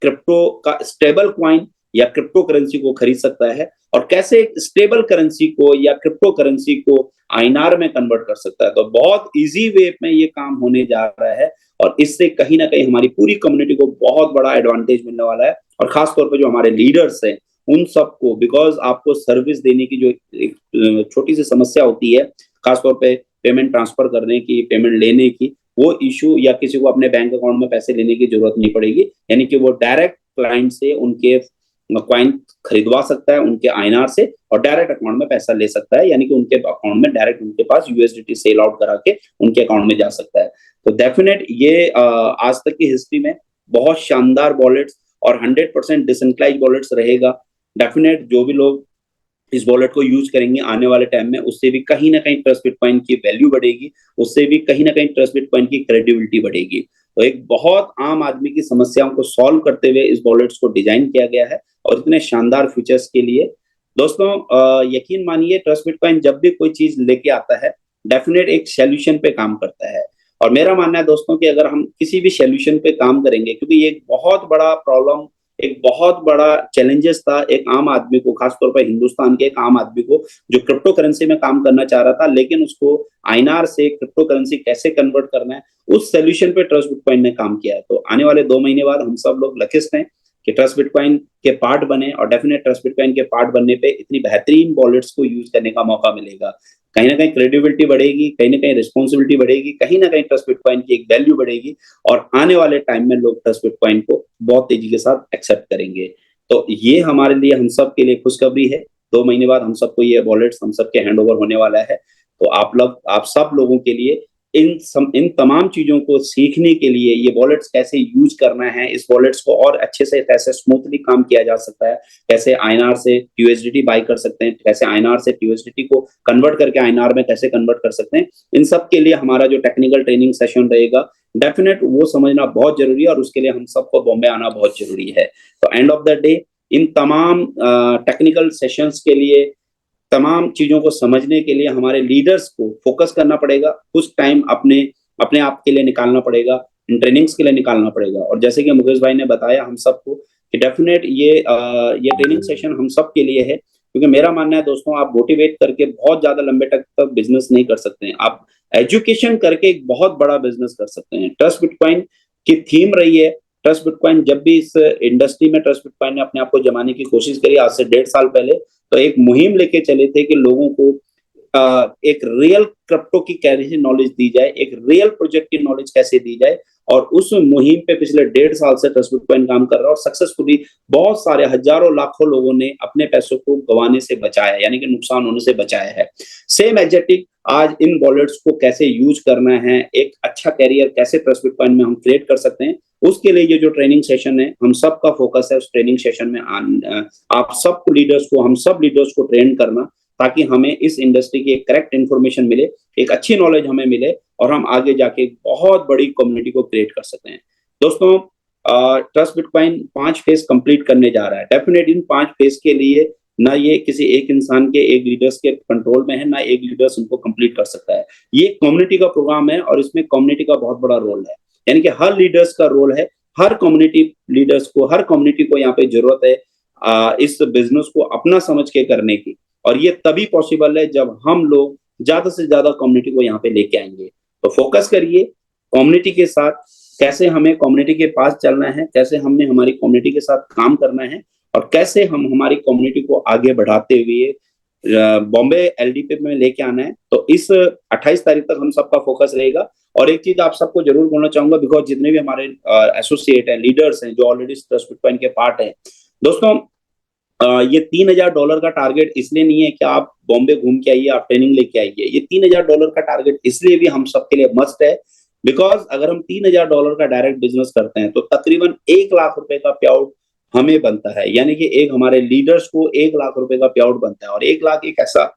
क्रिप्टो का स्टेबल क्वाइन या क्रिप्टो करेंसी को खरीद सकता है, और कैसे एक स्टेबल करेंसी को या क्रिप्टो करेंसी को आईएनआर में कन्वर्ट कर सकता है। तो बहुत इजी वे में ये काम होने जा रहा है, और इससे कहीं ना कहीं हमारी पूरी कम्युनिटी को बहुत बड़ा एडवांटेज मिलने वाला है। और खासतौर पर जो हमारे लीडर्स हैं उन सबको, बिकॉज आपको सर्विस देने की जो एक छोटी सी समस्या होती है, खासतौर पे पेमेंट ट्रांसफर करने की, पेमेंट लेने की, वो इशू, या किसी को अपने बैंक अकाउंट में पैसे लेने की जरूरत नहीं पड़ेगी। यानी कि वो डायरेक्ट क्लाइंट से उनके क्वाइन खरीदवा सकता है उनके आईएनआर से, और डायरेक्ट अकाउंट में पैसा ले सकता है, यानी कि उनके अकाउंट में डायरेक्ट उनके पास यूएसडीटी सेल आउट करा के उनके अकाउंट में जा सकता है। तो डेफिनेट ये आज तक की हिस्ट्री में बहुत शानदार वॉलेट्स और 100% डिसेंट्रलाइज्ड वॉलेट्स रहेगा। डेफिनेट जो भी लोग इस वॉलेट को यूज करेंगे आने वाले टाइम में, उससे भी कहीं ना कहीं ट्रस्ट बिटकॉइन की वैल्यू बढ़ेगी, उससे भी कहीं ना कहीं ट्रस्ट बिटकॉइन की क्रेडिबिलिटी बढ़ेगी। तो एक बहुत आम आदमी की समस्याओं को सॉल्व करते हुए इस वॉलेट्स को डिजाइन किया गया है, और इतने शानदार फीचर्स के लिए दोस्तों यकीन मानिए, ट्रस्ट बिटकॉइन जब भी कोई चीज लेके आता है डेफिनेट एक सॉल्यूशन पे काम करता है। और मेरा मानना है दोस्तों कि अगर हम किसी भी सॉल्यूशन पे काम करेंगे, क्योंकि ये एक बहुत बड़ा प्रॉब्लम, एक बहुत बड़ा चैलेंजेस था एक आम आदमी को, खासतौर पर हिंदुस्तान के एक आम आदमी को जो क्रिप्टो करेंसी में काम करना चाह रहा था, लेकिन उसको आईएनआर से क्रिप्टो करेंसी कैसे कन्वर्ट करना है, उस सोल्यूशन पे ट्रस्ट बिटकॉइन ने काम किया है। तो आने वाले 2 महीने बाद हम सब लोग लकिस्ट हैं कि ट्रस्ट बिटकॉइन के पार्ट बने, और डेफिनेट ट्रस्ट बिटकॉइन के पार्ट बनने पे इतनी बेहतरीन वॉलेट्स को यूज करने का मौका मिलेगा। कहीं ना कहीं क्रेडिबिलिटी बढ़ेगी, कहीं ना कहीं रिस्पॉन्सिबिलिटी बढ़ेगी, कहीं ना कहीं ट्रस्ट बिटकॉइन की एक वैल्यू बढ़ेगी, और आने वाले टाइम में लोग ट्रस्ट बिटकॉइन को बहुत तेजी के साथ एक्सेप्ट करेंगे। तो ये हमारे लिए, हम सब के लिए खुशखबरी है। 2 महीने बाद हम सबको ये वॉलेट्स हम सबके हैंड ओवर होने वाला है। तो आप सब लोगों के लिए इन तमाम चीजों को सीखने के लिए, ये वॉलेट्स कैसे यूज करना है, इस वॉलेट्स को और अच्छे से कैसे स्मूथली काम किया जा सकता है, कैसे आईएनआर से यूएसडीटी बाई कर सकते हैं, कैसे आईएनआर से यूएसडीटी को कन्वर्ट करके आईएनआर में कैसे कन्वर्ट कर सकते हैं, इन सब के लिए हमारा जो टेक्निकल ट्रेनिंग सेशन रहेगा, डेफिनेट वो समझना बहुत जरूरी है, और उसके लिए हम सबको बॉम्बे आना बहुत जरूरी है। तो end of the day in तमाम टेक्निकल सेशंस के लिए, तमाम चीजों को समझने के लिए हमारे लीडर्स को फोकस करना पड़ेगा, कुछ टाइम अपने आप के लिए निकालना पड़ेगा, इन ट्रेनिंग्स के लिए निकालना पड़ेगा। और जैसे कि मुकेश भाई ने बताया हम सबको कि डेफिनेट ये ट्रेनिंग सेशन हम सब के लिए है, क्योंकि मेरा मानना है दोस्तों, आप मोटिवेट करके बहुत ज्यादा लंबे तक बिजनेस नहीं कर सकते हैं, आप एजुकेशन करके एक बहुत बड़ा बिजनेस कर सकते हैं। ट्रस्ट बिटकॉइन की थीम रही है, ट्रस्ट बिटकॉइन जब भी इस इंडस्ट्री में ट्रस्ट बिटकॉइन ने अपने आप को जमाने की कोशिश करी आज से 1.5 साल पहले, तो एक मुहिम लेके चले थे कि लोगों को एक रियल क्रिप्टो की कैसे नॉलेज दी जाए, एक रियल प्रोजेक्ट की नॉलेज कैसे दी जाए। और उस मुहिम पे पिछले 1.5 साल से ट्रस्ट बिटकॉइन काम कर रहा है, और सक्सेसफुली बहुत सारे हजारों लाखों लोगों ने अपने पैसों को गंवाने से बचाया, यानी कि नुकसान होने से बचाया है। सेम एग्जैक्टिव आज इन वॉलेट्स को कैसे यूज करना है, एक अच्छा कैरियर कैसे ट्रस्ट बिटकॉइन में हम क्रिएट कर सकते हैं, उसके लिए ये जो ट्रेनिंग सेशन है, हम सब का फोकस है उस ट्रेनिंग सेशन में आप सब लीडर्स को, हम सब लीडर्स को ट्रेन करना, ताकि हमें इस इंडस्ट्री की एक करेक्ट इन्फॉर्मेशन मिले, एक अच्छी नॉलेज हमें मिले और हम आगे जाके बहुत बड़ी कम्युनिटी को क्रिएट कर सकते हैं। दोस्तों, ट्रस्ट बिटकॉइन 5 फेज कंप्लीट करने जा रहा है। डेफिनेट इन 5 फेज के लिए ना ये किसी एक इंसान के, एक लीडर्स के कंट्रोल में है, ना एक लीडर्स उनको कंप्लीट कर सकता है। ये कम्युनिटी का प्रोग्राम है और इसमें कम्युनिटी का बहुत बड़ा रोल है, यानी कि हर लीडर्स का रोल है, हर कम्युनिटी लीडर्स को, हर कम्युनिटी को यहाँ पे जरूरत है इस बिजनेस को अपना समझ के करने की। और ये तभी पॉसिबल है जब हम लोग ज्यादा से ज्यादा कम्युनिटी को यहाँ पे लेके आएंगे। तो फोकस करिए कम्युनिटी के साथ, कैसे हमें कम्युनिटी के पास चलना है, कैसे हमने हमारी कम्युनिटी के साथ काम करना है और कैसे हम हमारी कम्युनिटी को आगे बढ़ाते हुए बॉम्बे एलडीपी में लेके आना है। तो इस 28 तारीख तक हम सबका फोकस रहेगा। और एक चीज आप सबको जरूर बोलना चाहूंगा, बिकॉज जितने भी हमारे एसोसिएट हैं, लीडर्स हैं जो ऑलरेडी ट्रस्ट बिटकॉइन के पार्ट हैं, दोस्तों ये $3000 का टारगेट इसलिए नहीं है कि आप बॉम्बे घूम के आइए, आप ट्रेनिंग लेके आइए। ये $3000 का टारगेट इसलिए भी हम सबके लिए मस्ट है, बिकॉज अगर हम $3000 का डायरेक्ट बिजनेस करते हैं तो तकरीबन 1 लाख रुपए का पे आउट हमें बनता है, यानी कि एक हमारे लीडर्स को 1 लाख रुपए का पे आउट बनता है। और 1 लाख एक ऐसा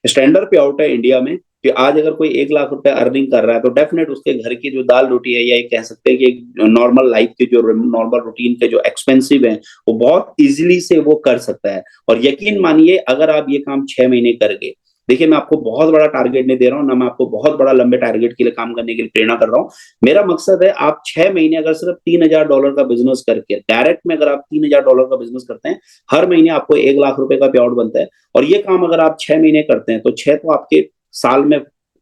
स्टैंडर्ड पे आउट है इंडिया में कि आज अगर कोई 1 लाख रुपए अर्निंग कर रहा है तो डेफिनेट उसके घर की जो दाल रोटी है, या कह सकते हैं कि नॉर्मल लाइफ के जो नॉर्मल रूटीन के जो एक्सपेंसिव है वो बहुत इजीली से वो कर सकता है। और यकीन मानिए अगर आप ये काम 6 महीने करके, देखिए मैं आपको बहुत बड़ा टारगेट नहीं दे रहा हूँ, ना मैं आपको बहुत बड़ा लंबे टारगेट के लिए काम करने के लिए प्रेरणा कर रहा हूँ। मेरा मकसद है आप 6 महीने अगर सिर्फ $3000 का बिजनेस करके, डायरेक्ट में अगर आप $3000 का बिजनेस करते हैं, हर महीने आपको 1 लाख रुपए का पे आउट बनता है। और ये काम अगर आप 6 महीने करते हैं तो 6 तो आपके साल में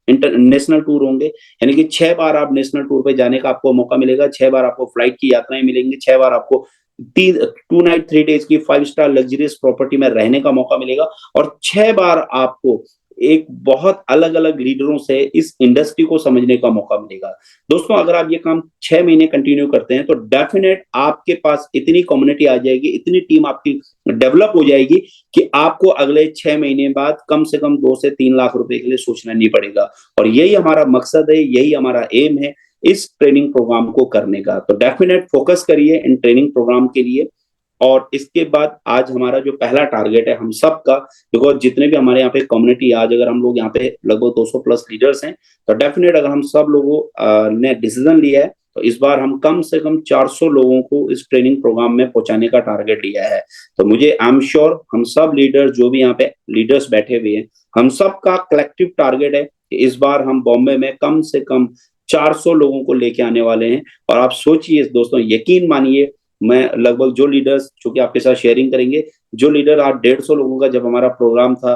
इंटरनेशनल टूर होंगे, यानी कि 6 बार आप नेशनल टूर पे जाने का आपको मौका मिलेगा, 6 बार आपको फ्लाइट की यात्राएं मिलेंगी, 6 बार आपको 2 नाइट 3 डेज की 5 स्टार लग्जरियस प्रॉपर्टी में रहने का मौका मिलेगा, और 6 बार आपको एक बहुत अलग अलग लीडरों से इस इंडस्ट्री को समझने का मौका मिलेगा। दोस्तों, अगर आप ये काम 6 महीने कंटिन्यू करते हैं तो डेफिनेट आपके पास इतनी कम्युनिटी आ जाएगी, इतनी टीम आपकी डेवलप हो जाएगी कि आपको अगले 6 महीने बाद कम से कम 2 से 3 लाख रुपए के लिए सोचना नहीं पड़ेगा। और यही हमारा मकसद है, यही हमारा एम है इस ट्रेनिंग प्रोग्राम को करने का। तो डेफिनेट फोकस करिए इन ट्रेनिंग प्रोग्राम के लिए। और इसके बाद आज हमारा जो पहला टारगेट है हम सब का, बिकॉज जितने भी हमारे यहाँ पे कम्युनिटी, आज अगर हम लोग यहाँ पे लगभग 200 प्लस लीडर्स हैं, तो डेफिनेट अगर हम सब लोगों ने डिसीजन लिया है तो इस बार हम कम से कम 400 लोगों को इस ट्रेनिंग प्रोग्राम में पहुंचाने का टारगेट लिया है। तो मुझे आई एम श्योर हम सब लीडर्स, जो भी यहाँ पे लीडर्स बैठे हुए हैं, हम सब का कलेक्टिव टारगेट है कि इस बार हम बॉम्बे में कम से कम 400 लोगों को लेके आने वाले हैं। और आप सोचिए दोस्तों, यकीन मानिए, मैं लगभग जो लीडर्स जो कि आपके साथ शेयरिंग करेंगे, जो लीडर आज 150 लोगों का जब हमारा प्रोग्राम था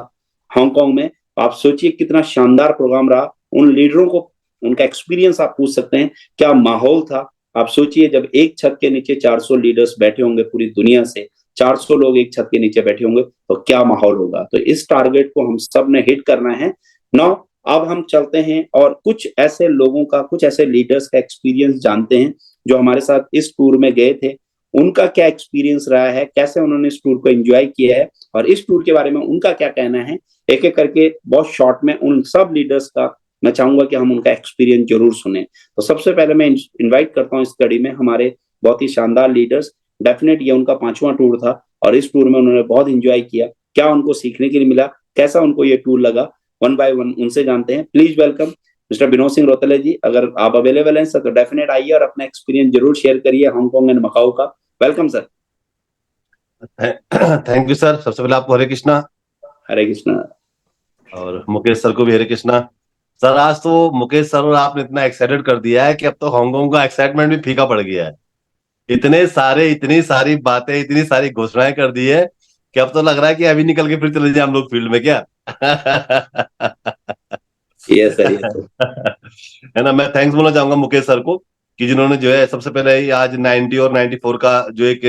हांगकांग में, तो आप सोचिए कितना शानदार प्रोग्राम रहा। उन लीडरों को उनका एक्सपीरियंस आप पूछ सकते हैं, क्या माहौल था। आप सोचिए जब एक छत के नीचे 400 लीडर्स बैठे होंगे पूरी दुनिया से, 400 लोग एक छत के नीचे बैठे होंगे, तो क्या माहौल होगा। तो इस टारगेट को हम सब ने हिट करना है। नाउ अब हम चलते हैं और कुछ ऐसे लोगों का, कुछ ऐसे लीडर्स का एक्सपीरियंस जानते हैं जो हमारे साथ इस टूर में गए थे। उनका क्या एक्सपीरियंस रहा है, कैसे उन्होंने इस टूर को एंजॉय किया है और इस टूर के बारे में उनका क्या कहना है, एक एक करके बहुत शॉर्ट में उन सब लीडर्स का मैं चाहूंगा कि हम उनका एक्सपीरियंस जरूर सुने। तो सबसे पहले मैं इनवाइट करता हूं इस कड़ी में हमारे बहुत ही शानदार लीडर्स। डेफिनेट ये उनका 5वां टूर था और इस टूर में उन्होंने बहुत एंजॉय किया। क्या उनको सीखने के लिए मिला, कैसा उनको ये टूर लगा, वन बाय वन उनसे जानते हैं। Please welcome mister Vinod Singh Rotle ji. अगर आप अवेलेबल हैं सर तो डेफिनेट आइए और अपना एक्सपीरियंस जरूर शेयर करिए हांगकांग एंड मकाऊ का। Welcome sir. Thank you sir. सबसे पहले आपको हरे कृष्णा। हरे कृष्णा। और मुकेश सर को भी हरे कृष्णा। सर आज तो मुकेश सर और आपने इतना एक्साइटेड कर दिया है कि अब तो हांगकांग का एक्साइटमेंट भी फीका पड़ गया है। इतनी सारी बातें, इतनी सारी घोषणाएं कर दी है कि अब तो लग रहा है कि अभी निकल के फिर चले जाए हम लोग फील्ड में, क्या? Yes sir, yes sir. है ना। मैं थैंक्स बोलना चाहूंगा मुकेश सर को कि जिन्होंने जो है सबसे पहले ही आज 90 और 94 का जो एक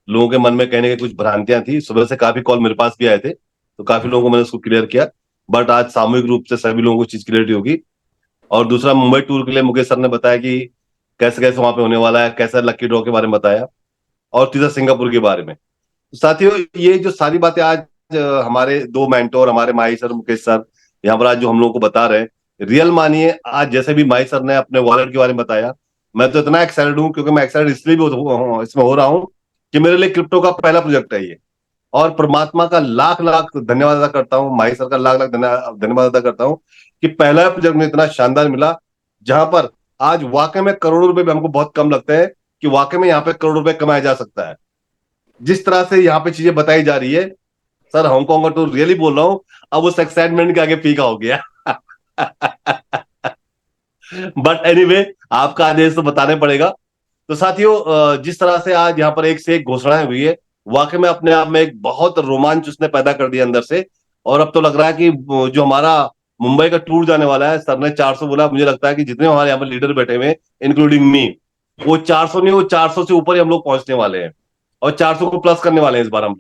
लोगों के मन में कहने की कुछ भ्रांतियां थी, सुबह से काफी कॉल मेरे पास भी आए थे, तो काफी लोगों को मैंने उसको क्लियर किया। बट आज सामूहिक रूप से सभी लोगों को चीज क्लियरिटी होगी। और दूसरा, मुंबई टूर के लिए मुकेश सर ने बताया कि कैसे कैसे वहां पे होने वाला है, कैसे लकी ड्रॉ के बारे में बताया, और तीसरा सिंगापुर के बारे में। साथियों, ये जो सारी बातें आज हमारे 2 मेंटोर, हमारे माही सर, मुकेश सर यहाँ पर आज जो हम लोगों को बता रहे हैं, रियल मानिए आज जैसे भी माही सर ने अपने वॉलेट के बारे में बताया, मैं तो इतना एक्साइटेड हूँ, क्योंकि मैं एक्साइटेड इसलिए भी इसमें हो रहा हूँ कि मेरे लिए क्रिप्टो का पहला प्रोजेक्ट है ये। और परमात्मा का लाख लाख धन्यवाद अदा करता हूँ, माही सर का लाख लाख धन्यवाद अदा करता हूँ कि पहला प्रोजेक्ट में इतना शानदार मिला, जहां पर आज वाकई में करोड़ों रुपए भी हमको बहुत कम लगते हैं कि वाकई में यहाँ पे करोड़ रुपए कमाया जा सकता है। जिस तरह से यहाँ पे चीजें बताई जा रही है सर, हांगकांग का टूर रियली बोल रहा हूँ, अब उस एक्साइटमेंट के आगे फीका हो गया। बट एनीवे, आपका आदेश तो बताने पड़ेगा। तो साथियों, जिस तरह से आज यहाँ पर एक से एक घोषणाएं हुई है, वाकई में अपने आप में एक बहुत रोमांच उसने पैदा कर दिया अंदर से। और अब तो लग रहा है कि जो हमारा मुंबई का टूर जाने वाला है, सर ने 400 बोला, मुझे लगता है कि जितने हमारे यहाँ पर लीडर बैठे हुए, इंक्लूडिंग मी, वो 400 नहीं, वो 400 से ऊपर ही हम लोग पहुंचने वाले हैं और 400 को प्लस करने वाले हैं इस बार हम।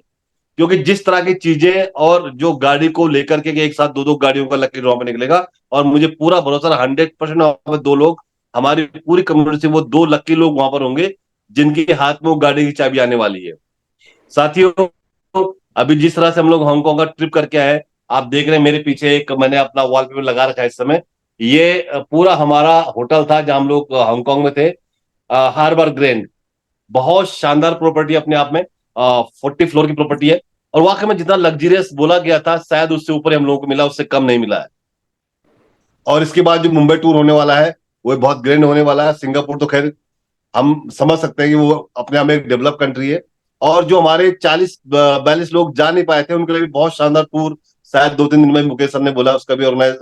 क्योंकि जिस तरह की चीजें और जो गाड़ी को लेकर के एक साथ दो दो गाड़ियों का लकी ड्रॉ में निकलेगा, और मुझे पूरा भरोसा 100% वहां पर दो लोग, हमारी पूरी कम्युनिटी से वो दो लकी लोग वहां पर होंगे जिनके हाथ में वो गाड़ी की चाबी आने वाली है। साथियों, अभी जिस तरह से हम लोग हांगकांग का ट्रिप करके आए, आप देख रहे हैं मेरे पीछे एक मैंने अपना वॉलपेपर लगा रखा है इस समय, ये पूरा हमारा होटल था जहां हम लोग हांगकांग में थे, हार्बर ग्रैंड। बहुत शानदार प्रॉपर्टी अपने आप में, 40 फ्लोर की प्रॉपर्टी है, और वाकई में जितना लग्जरियस बोला गया था शायद उससे ऊपर ही हम लोगों को मिला, उससे कम नहीं मिला है। और इसके बाद जो मुंबई टूर होने वाला है वो बहुत ग्रैंड होने वाला है। सिंगापुर तो खैर हम समझ सकते हैं कि वो अपने आप में एक डेवलप कंट्री है, और जो हमारे 40-42 लोग जा नहीं पाए थे उनके लिए भी बहुत शानदार टूर शायद 2-3 दिन में मुकेश सर ने बोला उसका भी ऑर्गेनाइज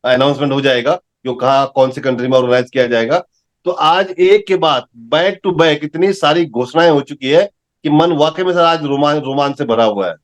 अनाउंसमेंट हो जाएगा कि कहाँ कौन सी कंट्री में ऑर्गेनाइज किया जाएगा। तो आज एक के बाद बैक टू बैक इतनी सारी घोषणाएं हो चुकी है कि मन वाकई में सर आज रोमांच से भरा हुआ है।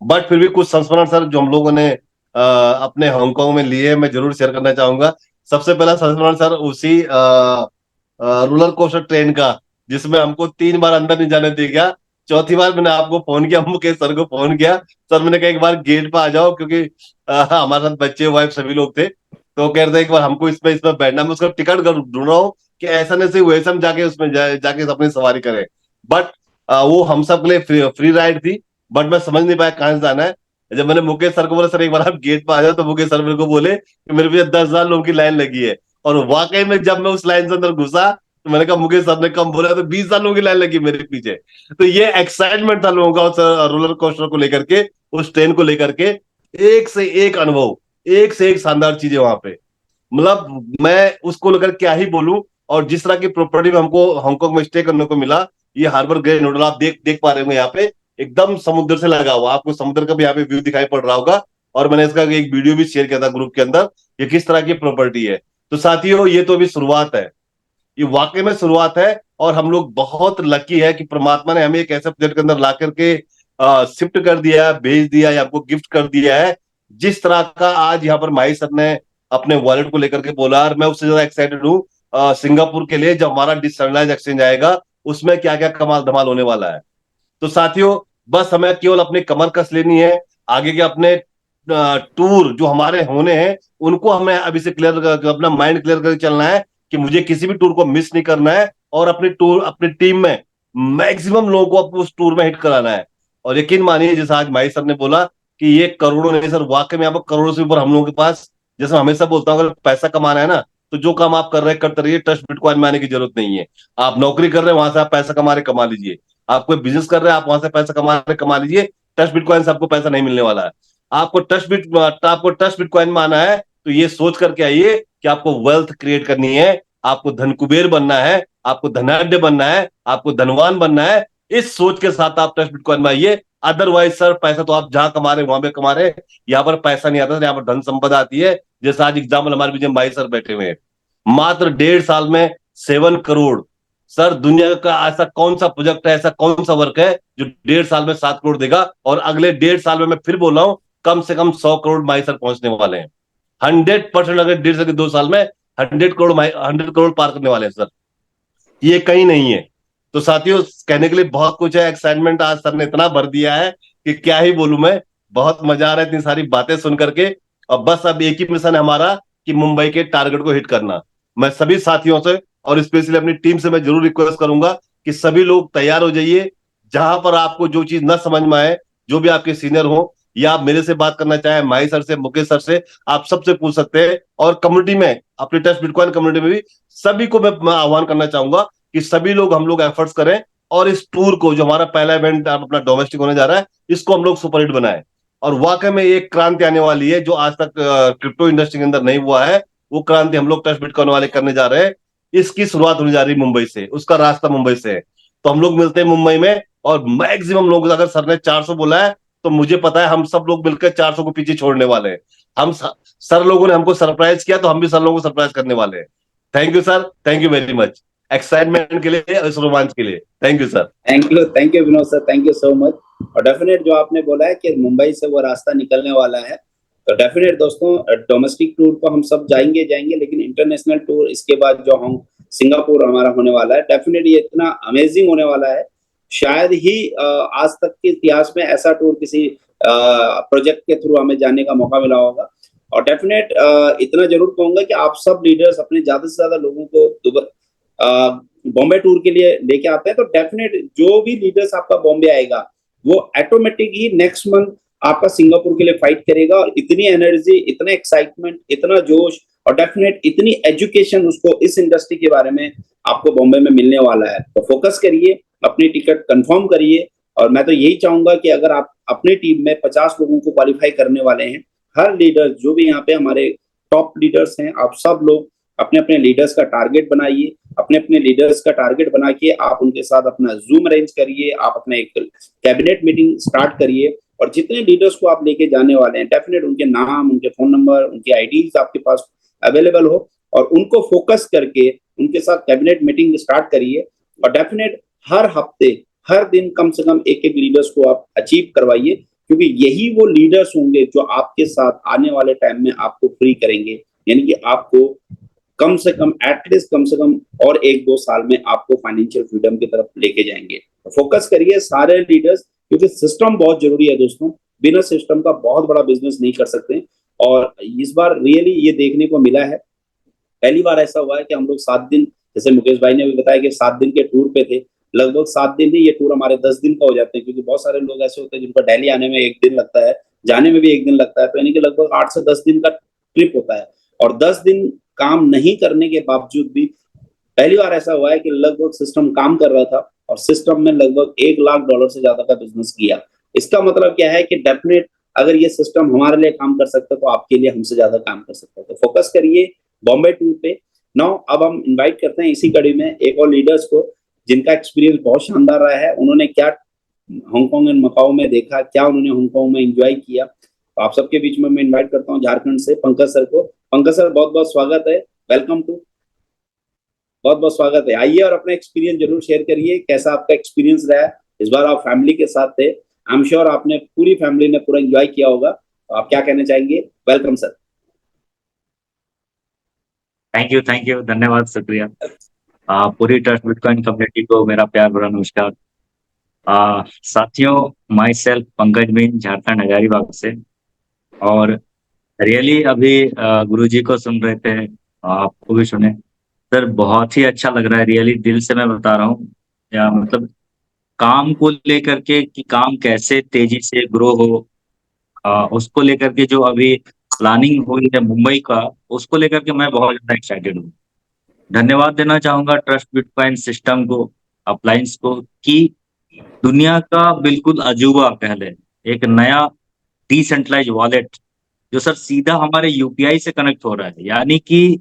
बट फिर भी कुछ संस्मरण सर जो हम लोगों ने अपने हांगकांग में लिए, मैं जरूर शेयर करना चाहूंगा। सबसे पहला संस्मरण सर उसी रोलर कोस्टर ट्रेन का, जिसमें हमको 3 बार अंदर नहीं जाने दिया गया। चौथी बार मैंने आपको फोन किया, मुकेश सर को फोन किया, सर मैंने कहा एक बार गेट पे आ जाओ, क्योंकि हमारे साथ बच्चे वाइफ सभी लोग थे, तो कह रहे थे एक बार हमको इसमें बैठना, मैं उसका टिकट ढूंढ रहा हूँ कि ऐसा नहीं से वैसे हम जाके उसमें जाके अपनी सवारी करें। बट वो हम सब के लिए फ्री राइड थी, बट मैं समझ नहीं पाया कहाँ से जाना है। जब मैंने मुकेश सर को बोला सर एक बार आप गेट पे आ जाओ, तो मुकेश सर मेरे को बोले कि मेरे पीछे 10,000 लोगों की लाइन लगी है। और वाकई में जब मैं उस लाइन से अंदर घुसा तो मैंने कहा मुकेश सर ने कम बोला, तो 20,000 लोगों की लाइन लगी मेरे पीछे। तो ये एक्साइटमेंट था लोगों का उस रोलर कोस्टर को लेकर के, उस ट्रेन को लेकर के। एक से एक अनुभव, एक से एक शानदार चीजें वहां पे, मतलब मैं उसको लेकर क्या ही बोलूं। और जिस तरह की प्रॉपर्टी में हमको हांगकांग में स्टे करने को मिला, ये हार्बर ग्रैंड होटल आप देख पा रहे होंगे यहाँ पे, एकदम समुद्र से लगा हुआ, आपको समुद्र का भी यहाँ पे व्यू दिखाई पड़ रहा होगा। और मैंने इसका एक वीडियो भी शेयर किया था ग्रुप के अंदर, ये किस तरह की प्रॉपर्टी है। तो साथियों, ये तो अभी शुरुआत है, ये वाकई में शुरुआत है, और हम लोग बहुत लकी है कि परमात्मा ने हमें एक ऐसे प्रोजेक्ट के अंदर ला करके शिफ्ट कर दिया है, भेज दिया है, आपको गिफ्ट कर दिया है। जिस तरह का आज यहाँ पर माही सर ने अपने वॉलेट को लेकर के बोला, और मैं उससे ज्यादा एक्साइटेड हूँ सिंगापुर के लिए, जब हमारा डिसनलाइज एक्सचेंज आएगा उसमें क्या क्या कमाल धमाल होने वाला है। तो साथियों, बस हमें केवल अपनी कमर कस लेनी है, आगे के अपने टूर जो हमारे होने हैं उनको हमें अभी से क्लियर, अपना माइंड क्लियर करके चलना है कि मुझे किसी भी टूर को मिस नहीं करना है, और अपनी टूर अपनी टीम में मैक्सिमम लोगों को उस टूर में हिट कराना है। और यकीन मानिए, जैसा आज माही सर ने बोला कि ये करोड़ों नहीं सर, वाकई में यहाँ पर करोड़ों से ऊपर हम लोगों के पास, जैसे मैं हमेशा बोलता हूँ, अगर पैसा कमाना है ना, तो जो काम आप कर रहे हैं करते रहिए, ट्रस्ट बिटकॉइन में आने की जरूरत नहीं है। आप नौकरी कर रहे हैं, वहां से आप पैसा कमा रहे, कमा लीजिए। आप कोई बिजनेस कर रहे हैं, आप वहां से पैसा कमा रहे, कमा लीजिए। ट्रस्ट बिटकॉइन से आपको पैसा नहीं मिलने वाला है। आपको ट्रस्ट बिटकॉइन में आना है, तो ये सोच करके आइए कि आपको वेल्थ क्रिएट करनी है, आपको धन कुबेर बनना है, आपको धनाढ्य बनना है, आपको धनवान बनना है। इस सोच के साथ आप ट्रस्ट बिटकॉइन में आइए। अदरवाइज सर, पैसा तो आप जहां कमा रहे वहां पे कमा रहे, यहाँ पर पैसा नहीं आता, यहाँ पर धन संपदा आती है। जैसा आज एग्जाम्पल हमारे बीच में भाई सर बैठे हुए हैं, मात्र 1.5 साल में 7 करोड़। सर, दुनिया का ऐसा कौन सा प्रोजेक्ट है, ऐसा कौन सा वर्क है जो 1.5 साल में 7 करोड़ देगा। और अगले 1.5 साल में मैं फिर बोल रहा हूं, कम से कम 100 करोड़ माई सर पहुंचने वाले हैं। 100%, अगर 1.5 से 2 साल में 100 करोड़ पार करने वाले हैं सर, ये कहीं नहीं है। तो साथियों, कहने के लिए बहुत कुछ है, एक्साइटमेंट आज सर ने इतना भर दिया है कि क्या ही बोलूं मैं। बहुत मजा आ रहा है इतनी सारी बातें सुन करके। और बस अब एक ही मिशन है हमारा कि मुंबई के टारगेट को हिट करना। मैं सभी साथियों से और स्पेशली अपनी टीम से मैं जरूर रिक्वेस्ट करूंगा कि सभी लोग तैयार हो जाइए। जहां पर आपको जो चीज न समझ में आए, जो भी आपके सीनियर हो, या आप मेरे से बात करना चाहें, माही सर से, मुकेश सर से, आप सबसे पूछ सकते हैं। और कम्युनिटी में, अपनी टेस्ट बिटकॉइन कम्युनिटी में भी सभी को मैं आह्वान करना चाहूंगा कि सभी लोग, हम लोग एफर्ट्स करें और इस टूर को, जो हमारा पहला इवेंट अपना डोमेस्टिक होने जा रहा है, इसको हम लोग सुपरहिट बनाए। और वाकई में एक क्रांति आने वाली है जो आज तक क्रिप्टो इंडस्ट्री के अंदर नहीं हुआ है। वो क्रांति हम लोग ट्रस्ट बिटकॉइन वाले करने जा रहे हैं। इसकी शुरुआत होने जा रही है मुंबई से, उसका रास्ता मुंबई से है। तो हम लोग मिलते हैं मुंबई में, और मैक्सिमम लोग, अगर सर ने 400 बोला है तो मुझे पता है हम सब लोग मिलकर 400 को पीछे छोड़ने वाले हैं। हम सर लोगों ने हमको सरप्राइज किया, तो हम भी सर लोगों को सरप्राइज करने वाले हैं। Thank you sir, thank you very much, excitement के लिए, इस रोमांच के लिए। Thank you sir. Thank you Vinod sir, thank you so much. और डेफिनेट जो आपने बोला है कि मुंबई से वो रास्ता निकलने वाला है, तो डेफिनेट दोस्तों डोमेस्टिक टूर को हम सब जाएंगे, लेकिन इंटरनेशनल टूर इसके बाद जो हम सिंगापुर हमारा होने वाला है, डेफिनेट ये इतना अमेजिंग होने वाला है। शायद ही आज तक के इतिहास में ऐसा टूर किसी प्रोजेक्ट के थ्रू हमें जाने का मौका मिला होगा। और डेफिनेट इतना जरूर कहूंगा कि आप सब लीडर्स अपने ज्यादा से ज्यादा लोगों को बॉम्बे टूर के लिए लेके आते हैं, तो डेफिनेट जो भी लीडर्स आपका बॉम्बे आएगा वो ऑटोमेटिक ही नेक्स्ट मंथ आपका सिंगापुर के लिए फाइट करेगा। और इतनी एनर्जी, इतना एक्साइटमेंट, इतना जोश, और डेफिनेट इतनी एजुकेशन उसको इस इंडस्ट्री के बारे में आपको बॉम्बे में मिलने वाला है। तो फोकस करिए, अपनी टिकट कंफर्म करिए। और मैं तो यही चाहूंगा कि अगर आप अपनी टीम में 50 लोगों को क्वालिफाई करने वाले हैं, हर लीडर जो भी यहाँ पे हमारे टॉप लीडर्स हैं, आप सब लोग अपने अपने लीडर्स का टारगेट बनाइए। अपने अपने लीडर्स का टारगेट बना के आप उनके साथ अपना जूम अरेंज करिए, आप अपना एक कैबिनेट मीटिंग स्टार्ट करिए। और जितने लीडर्स को आप लेके जाने वाले हैं, डेफिनेट उनके नाम, उनके फोन नंबर, उनकी आईडीज आपके पास अवेलेबल हो, और उनको फोकस करके उनके साथ कैबिनेट मीटिंग स्टार्ट करिए। और डेफिनेट हर हफ्ते, हर दिन कम से कम एक एक लीडर्स को आप अचीव करवाइए, क्योंकि यही वो लीडर्स होंगे जो आपके साथ आने वाले टाइम में आपको फ्री करेंगे। यानी कि आपको कम से कम, एटलीस्ट कम से कम और 1-2 साल में आपको फाइनेंशियल फ्रीडम की तरफ लेके जाएंगे। तो फोकस करिए सारे लीडर्स, क्योंकि सिस्टम बहुत जरूरी है दोस्तों। बिना सिस्टम का बहुत बड़ा बिजनेस नहीं कर सकते। और इस बार रियली ये देखने को मिला है, पहली बार ऐसा हुआ है कि हम लोग 7 दिन, जैसे मुकेश भाई ने भी बताया कि 7 दिन के टूर पे थे, लगभग 7 दिन नहीं, ये टूर हमारे 10 दिन का हो जाते हैं, क्योंकि बहुत सारे लोग ऐसे होते हैं जिनको दिल्ली आने में 1 दिन लगता है, जाने में भी 1 दिन लगता है। तो यानी कि लगभग 8 से 10 दिन का ट्रिप होता है। और 10 दिन काम नहीं करने के बावजूद भी पहली बार ऐसा हुआ है कि लगभग सिस्टम काम कर रहा था, और सिस्टम में लगभग $1 लाख से ज्यादा का बिजनेस किया। इसका मतलब क्या है कि डेफिनेट अगर ये सिस्टम हमारे लिए काम कर सकता है, तो आपके लिए हमसे ज्यादा काम कर सकता है। तो फोकस करिए बॉम्बे टूर पे। नाउ अब हम इनवाइट करते हैं इसी कड़ी में एक और लीडर्स को, जिनका एक्सपीरियंस बहुत शानदार रहा है। उन्होंने क्या हांगकांग एंड मकाओ में देखा, क्या उन्होंने हांगकांग में एंजॉय किया। तो आप सबके बीच में मैं इनवाइट करता हूँ झारखंड से पंकज सर को। पंकज सर, बहुत बहुत स्वागत है, वेलकम टू, बहुत बहुत स्वागत है। आइए और अपना एक्सपीरियंस जरूर शेयर करिए, कैसा आपका एक्सपीरियंस रहा है। इस बार आप फैमिली के साथ थे, आई एम श्योर आपने, पूरी फैमिली ने पूरा एंजॉय किया होगा। तो आप क्या कहना चाहेंगे? Welcome sir. थैंक यू, धन्यवाद, शुक्रिया। पूरी ट्रस्ट बिटकॉइन कम्युनिटी को मेरा प्यार भरा नमस्कार। साथियों, my self Pankaj mean, Jharkhand Hazaribagh से। और रियली अभी गुरुजी को सुन रहे थे, आपको भी सुने सर, बहुत ही अच्छा लग रहा है। रियली दिल से मैं बता रहा हूँ, या मतलब काम को लेकर के कि काम कैसे तेजी से ग्रो हो, उसको लेकर के जो अभी प्लानिंग हुई है मुंबई का, उसको लेकर के मैं बहुत ज्यादा एक्साइटेड हूँ। धन्यवाद देना चाहूंगा ट्रस्ट बिटकॉइन सिस्टम को, अप्लायंस को, कि दुनिया का बिल्कुल अजूबा कह ले, एक नया डिसेंट्रलाइज वॉलेट जो सर सीधा हमारे यूपीआई से कनेक्ट हो रहा है। यानी कि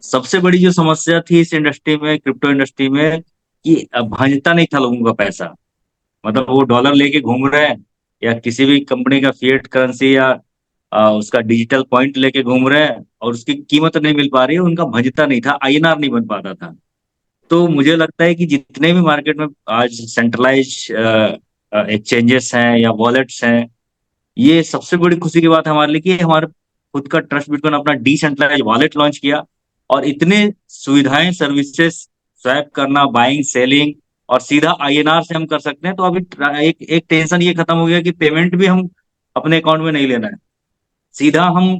सबसे बड़ी जो समस्या थी इस इंडस्ट्री में, क्रिप्टो इंडस्ट्री में, कि भंजता नहीं था लोगों का पैसा। मतलब वो डॉलर लेके घूम रहे हैं, या किसी भी कंपनी का फिएट करेंसी या उसका डिजिटल पॉइंट लेके घूम रहे हैं, और उसकी कीमत नहीं मिल पा रही है, उनका भंजता नहीं था, आईएनआर नहीं बन पाता था। तो मुझे लगता है कि जितने भी मार्केट में आज सेंट्रलाइज एक्सचेंजेस हैं या वॉलेट्स हैं, ये सबसे बड़ी खुशी की बात है हमारे लिए कि हमारे खुद का ट्रस्ट बिटकॉइन अपना डिसेंट्रलाइज वॉलेट लॉन्च किया, और इतने सुविधाएं, सर्विसेज, स्वैप करना, बाइंग, सेलिंग, और सीधा आईएनआर से हम कर सकते हैं। तो अभी एक टेंशन ये खत्म हो गया कि पेमेंट भी हम अपने अकाउंट में नहीं लेना है, सीधा हम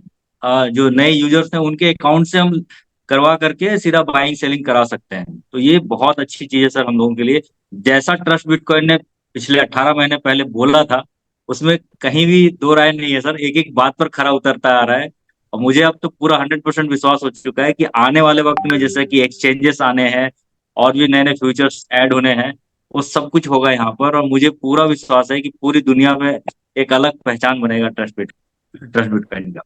जो नए यूजर्स हैं उनके अकाउंट से हम करवा करके सीधा बाइंग सेलिंग करा सकते हैं। तो ये बहुत अच्छी चीज है सर हम लोगों के लिए। जैसा ट्रस्ट बिटकॉइन ने पिछले 18 महीने पहले बोला था, उसमें कहीं भी दो राय नहीं है सर, एक एक बात पर खरा उतरता आ रहा है। और मुझे अब तो पूरा 100% विश्वास हो चुका है कि आने वाले वक्त में जैसे कि एक्सचेंजेस आने हैं और भी नए नए फ्यूचर्स ऐड होने हैं, वो सब कुछ होगा यहाँ पर, और मुझे पूरा विश्वास है कि पूरी दुनिया में एक अलग पहचान बनेगा ट्रस्ट बिटकॉइन का।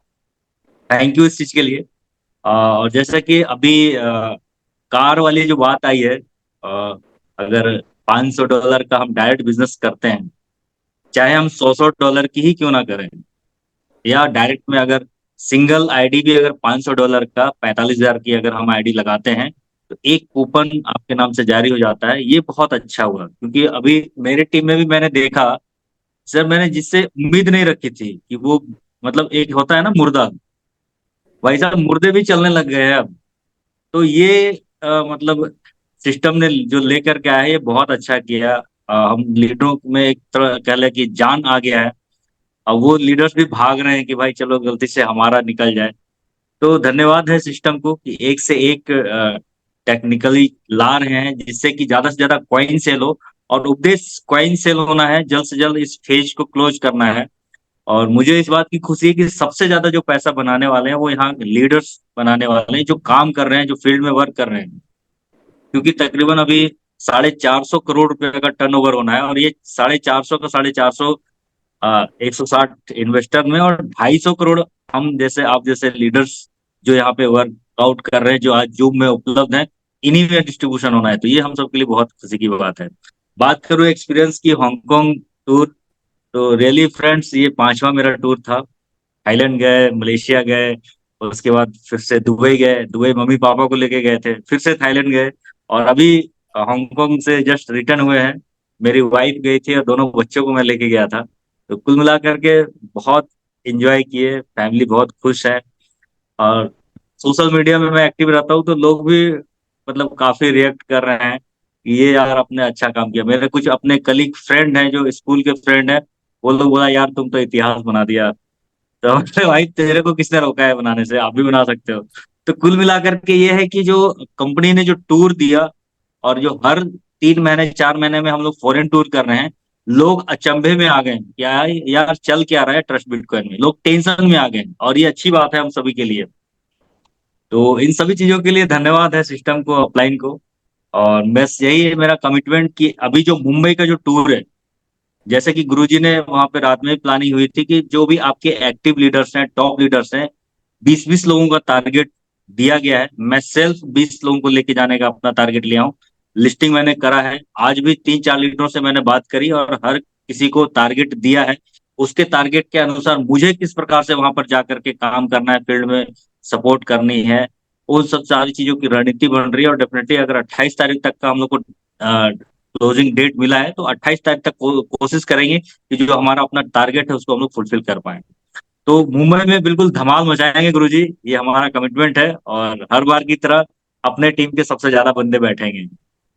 थैंक यू इस चीज के लिए। और जैसा कि अभी कार वाली जो बात आई है, अगर $500 का हम डायरेक्ट बिजनेस करते हैं, चाहे हम $100 की ही क्यों ना करें, या डायरेक्ट में अगर सिंगल आईडी भी अगर $500 का 45,000 की अगर हम आईडी लगाते हैं, तो एक कूपन आपके नाम से जारी हो जाता है। ये बहुत अच्छा हुआ, क्योंकि अभी मेरे टीम में भी मैंने देखा सर, मैंने जिससे उम्मीद नहीं रखी थी कि वो, मतलब एक होता है ना मुर्दा, भाई साहब मुर्दे भी चलने लग गए हैं अब। तो ये मतलब सिस्टम ने जो लेकर के आया है, ये बहुत अच्छा किया। हम लीडरों में एक तरह कह लें कि जान आ गया है। अब वो लीडर्स भी भाग रहे हैं कि भाई चलो गलती से हमारा निकल जाए। तो धन्यवाद है सिस्टम को कि एक से एक टेक्निकली ला रहे हैं, जिससे कि ज्यादा से ज्यादा कॉइन सेल हो। और उद्देश्य कॉइन सेल होना है, जल्द से जल्द इस फेज को क्लोज करना है। और मुझे इस बात की खुशी है कि सबसे ज्यादा जो पैसा बनाने वाले हैं वो यहाँ लीडर्स बनाने वाले हैं, जो काम कर रहे हैं, जो फील्ड में वर्क कर रहे हैं। क्योंकि तकरीबन अभी 450 करोड़ रुपए का टर्नओवर होना है, और ये 450 का 450 160 इन्वेस्टर में, और 250 करोड़ हम जैसे आप जैसे लीडर्स जो यहाँ पे वर्कआउट कर रहे हैं, जो आज जूम में उपलब्ध है, इन्हीं में डिस्ट्रीब्यूशन होना है। तो ये हम सबके लिए बहुत खुशी की बात है। बात करूँ एक्सपीरियंस की, हांगकांग टूर, तो रियली फ्रेंड्स ये 5वां मेरा टूर था। थाईलैंड गए, मलेशिया गए, और उसके बाद फिर से दुबई गए। दुबई मम्मी पापा को लेके गए थे, फिर से थाईलैंड गए, और अभी हांगकांग से जस्ट रिटर्न हुए हैं। मेरी वाइफ गई थी और दोनों बच्चों को मैं लेके गया था। तो कुल मिला करके बहुत एंजॉय किए, फैमिली बहुत खुश है। और सोशल मीडिया में मैं एक्टिव रहता हूँ, तो लोग भी मतलब काफी रिएक्ट कर रहे हैं कि ये यार आपने अच्छा काम किया। मेरे कुछ अपने कलीग फ्रेंड हैं, जो स्कूल के फ्रेंड हैं, वो लोग बोला यार तुम तो इतिहास बना दिया। तो हमने, भाई तेरे को किसने रोका है बनाने से, आप भी बना सकते हो। तो कुल मिलाकर के ये है कि जो कंपनी ने जो टूर दिया, और जो हर 3 महीने 4 महीने में हम लोग फॉरेन टूर कर रहे हैं, लोग अचंभे में आ गए क्या यार चल क्या रहा है ट्रस्ट बिटकॉइन में, लोग टेंशन में आ गए। और ये अच्छी बात है हम सभी के लिए। तो इन सभी चीजों के लिए धन्यवाद है सिस्टम को, अपलाइन को। और बस यही है मेरा कमिटमेंट कि अभी जो मुंबई का जो टूर है, जैसे कि गुरुजी ने वहां पे रात में प्लानिंग हुई थी कि जो भी आपके एक्टिव लीडर्स हैं, टॉप लीडर्स हैं, 20-20 लोगों का टारगेट दिया गया है। मैं सेल्फ 20 लोगों को लेके जाने का अपना टारगेट लिया हूँ। लिस्टिंग मैंने करा है, आज भी 3-4 लीडरों से मैंने बात करी, और हर किसी को टारगेट दिया है। उसके टारगेट के अनुसार मुझे किस प्रकार से वहां पर जाकर के काम करना है, फील्ड में सपोर्ट करनी है, उन सब सारी चीजों की रणनीति बन रही है। और डेफिनेटली अगर 28 तारीख तक का हम लोग को क्लोजिंग डेट मिला है, तो 28 तारीख तक कोशिश करेंगे कि जो हमारा अपना टारगेट है उसको हम लोग फुलफिल कर पाए। तो मुंबई में बिल्कुल धमाल मचाएंगे गुरुजी, ये हमारा कमिटमेंट है। और हर बार की तरह अपने टीम के सबसे ज्यादा बंदे बैठेंगे।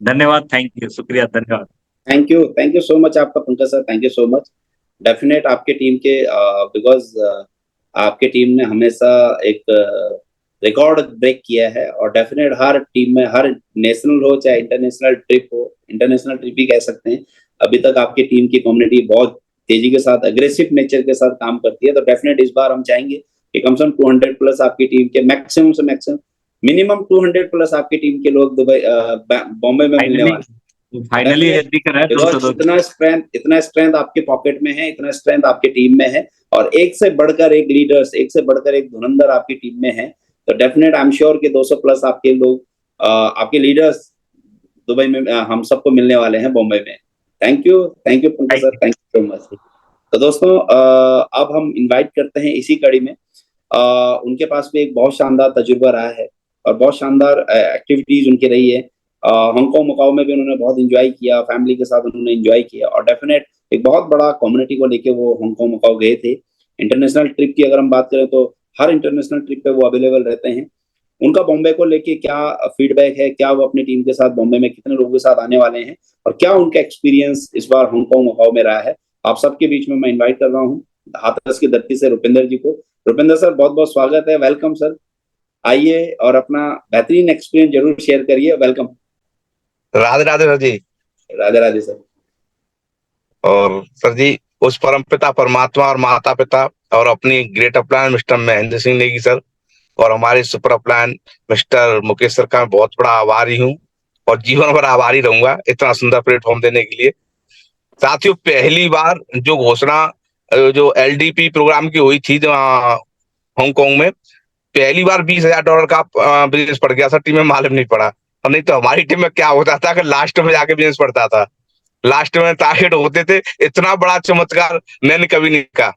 धन्यवाद, थैंक यू, शुक्रिया, धन्यवाद। थैंक यू सो मच आपका Pankaj sir, thank you so much. Definite आपके टीम के बिकॉज आपके टीम ने हमेशा एक रिकॉर्ड ब्रेक किया है, और डेफिनेट हर टीम में, हर नेशनल हो चाहे इंटरनेशनल ट्रिप हो, इंटरनेशनल ट्रिप ही कह सकते हैं, अभी तक आपकी टीम की कम्युनिटी बहुत तेजी के साथ, अग्रेसिव नेचर के साथ काम करती है। तो डेफिनेट इस बार हम चाहेंगे कि कम से कम 200 प्लस आपकी टीम के, मैक्सिमम से मैक्सिमम मिनिमम 200 प्लस आपकी टीम के लोग दुबई बॉम्बे में मिलने वाले। फाइनली एग्री कर रहा है, 200 इतना स्ट्रेंथ आपके पॉकेट में है, इतना स्ट्रेंथ आपकी टीम में है, और एक से बढ़कर एक लीडर्स, एक से बढ़कर एक धुरंधर आपकी टीम में है। तो डेफिनेट आई एम श्योर कि 200 प्लस आपके लोग, आपके लीडर्स दुबई में हम सबको मिलने वाले हैं बॉम्बे में। Thank you Pankaj sir, thank you so much. तो दोस्तों अब हम इनवाइट करते हैं इसी कड़ी में, उनके पास भी एक बहुत शानदार तजुर्बा रहा है, और बहुत शानदार एक्टिविटीज उनकी रही है। हांगकांग मकाओ में भी उन्होंने बहुत एंजॉय किया, फैमिली के साथ उन्होंने एंजॉय किया, और डेफिनेट एक बहुत बड़ा कम्युनिटी को लेके वो हांगकांग मकाओ गए थे। इंटरनेशनल ट्रिप की अगर हम बात करें तो हर इंटरनेशनल ट्रिप पे वो अवेलेबल रहते हैं। उनका बॉम्बे को लेके क्या फीडबैक है, क्या वो अपनी टीम के साथ बॉम्बे में कितने लोगों के साथ आने वाले हैं, और क्या उनका एक्सपीरियंस इस बार हांगकांग मकाओ में रहा है, आप सबके बीच में मैं इन्वाइट कर रहा हूँ हाथरस की धरती से रुपिंदर जी को। रुपिंदर सर बहुत बहुत स्वागत है, वेलकम सर। आइए और अपना बेहतरीन एक्सपीरियंस जरूर शेयर करिए, वेलकम। राधे राधे सर जी। राधे राधे सर। और सर जी, उस परम पिता परमात्मा और माता पिता और अपनी great upline mister Mahendra Singh Negi sir, और हमारे super upline mister Mukesh sir का मैं बहुत बड़ा आभारी हूँ। और जीवन भर आभारी रहूंगा इतना सुंदर प्लेटफॉर्म देने के लिए। साथियों, पहली बार जो घोषणा जो LDP प्रोग्राम की हुई थी हांगकांग में, पहली बार $20,000 का बिजनेस पड़ गया था। टीम में मालूम नहीं पड़ा, और नहीं तो हमारी टीम में क्या होता था कि लास्ट में जाके बिजनेस पड़ता था, लास्ट में टारगेट होते थे। इतना बड़ा चमत्कार मैंने कभी नहीं देखा।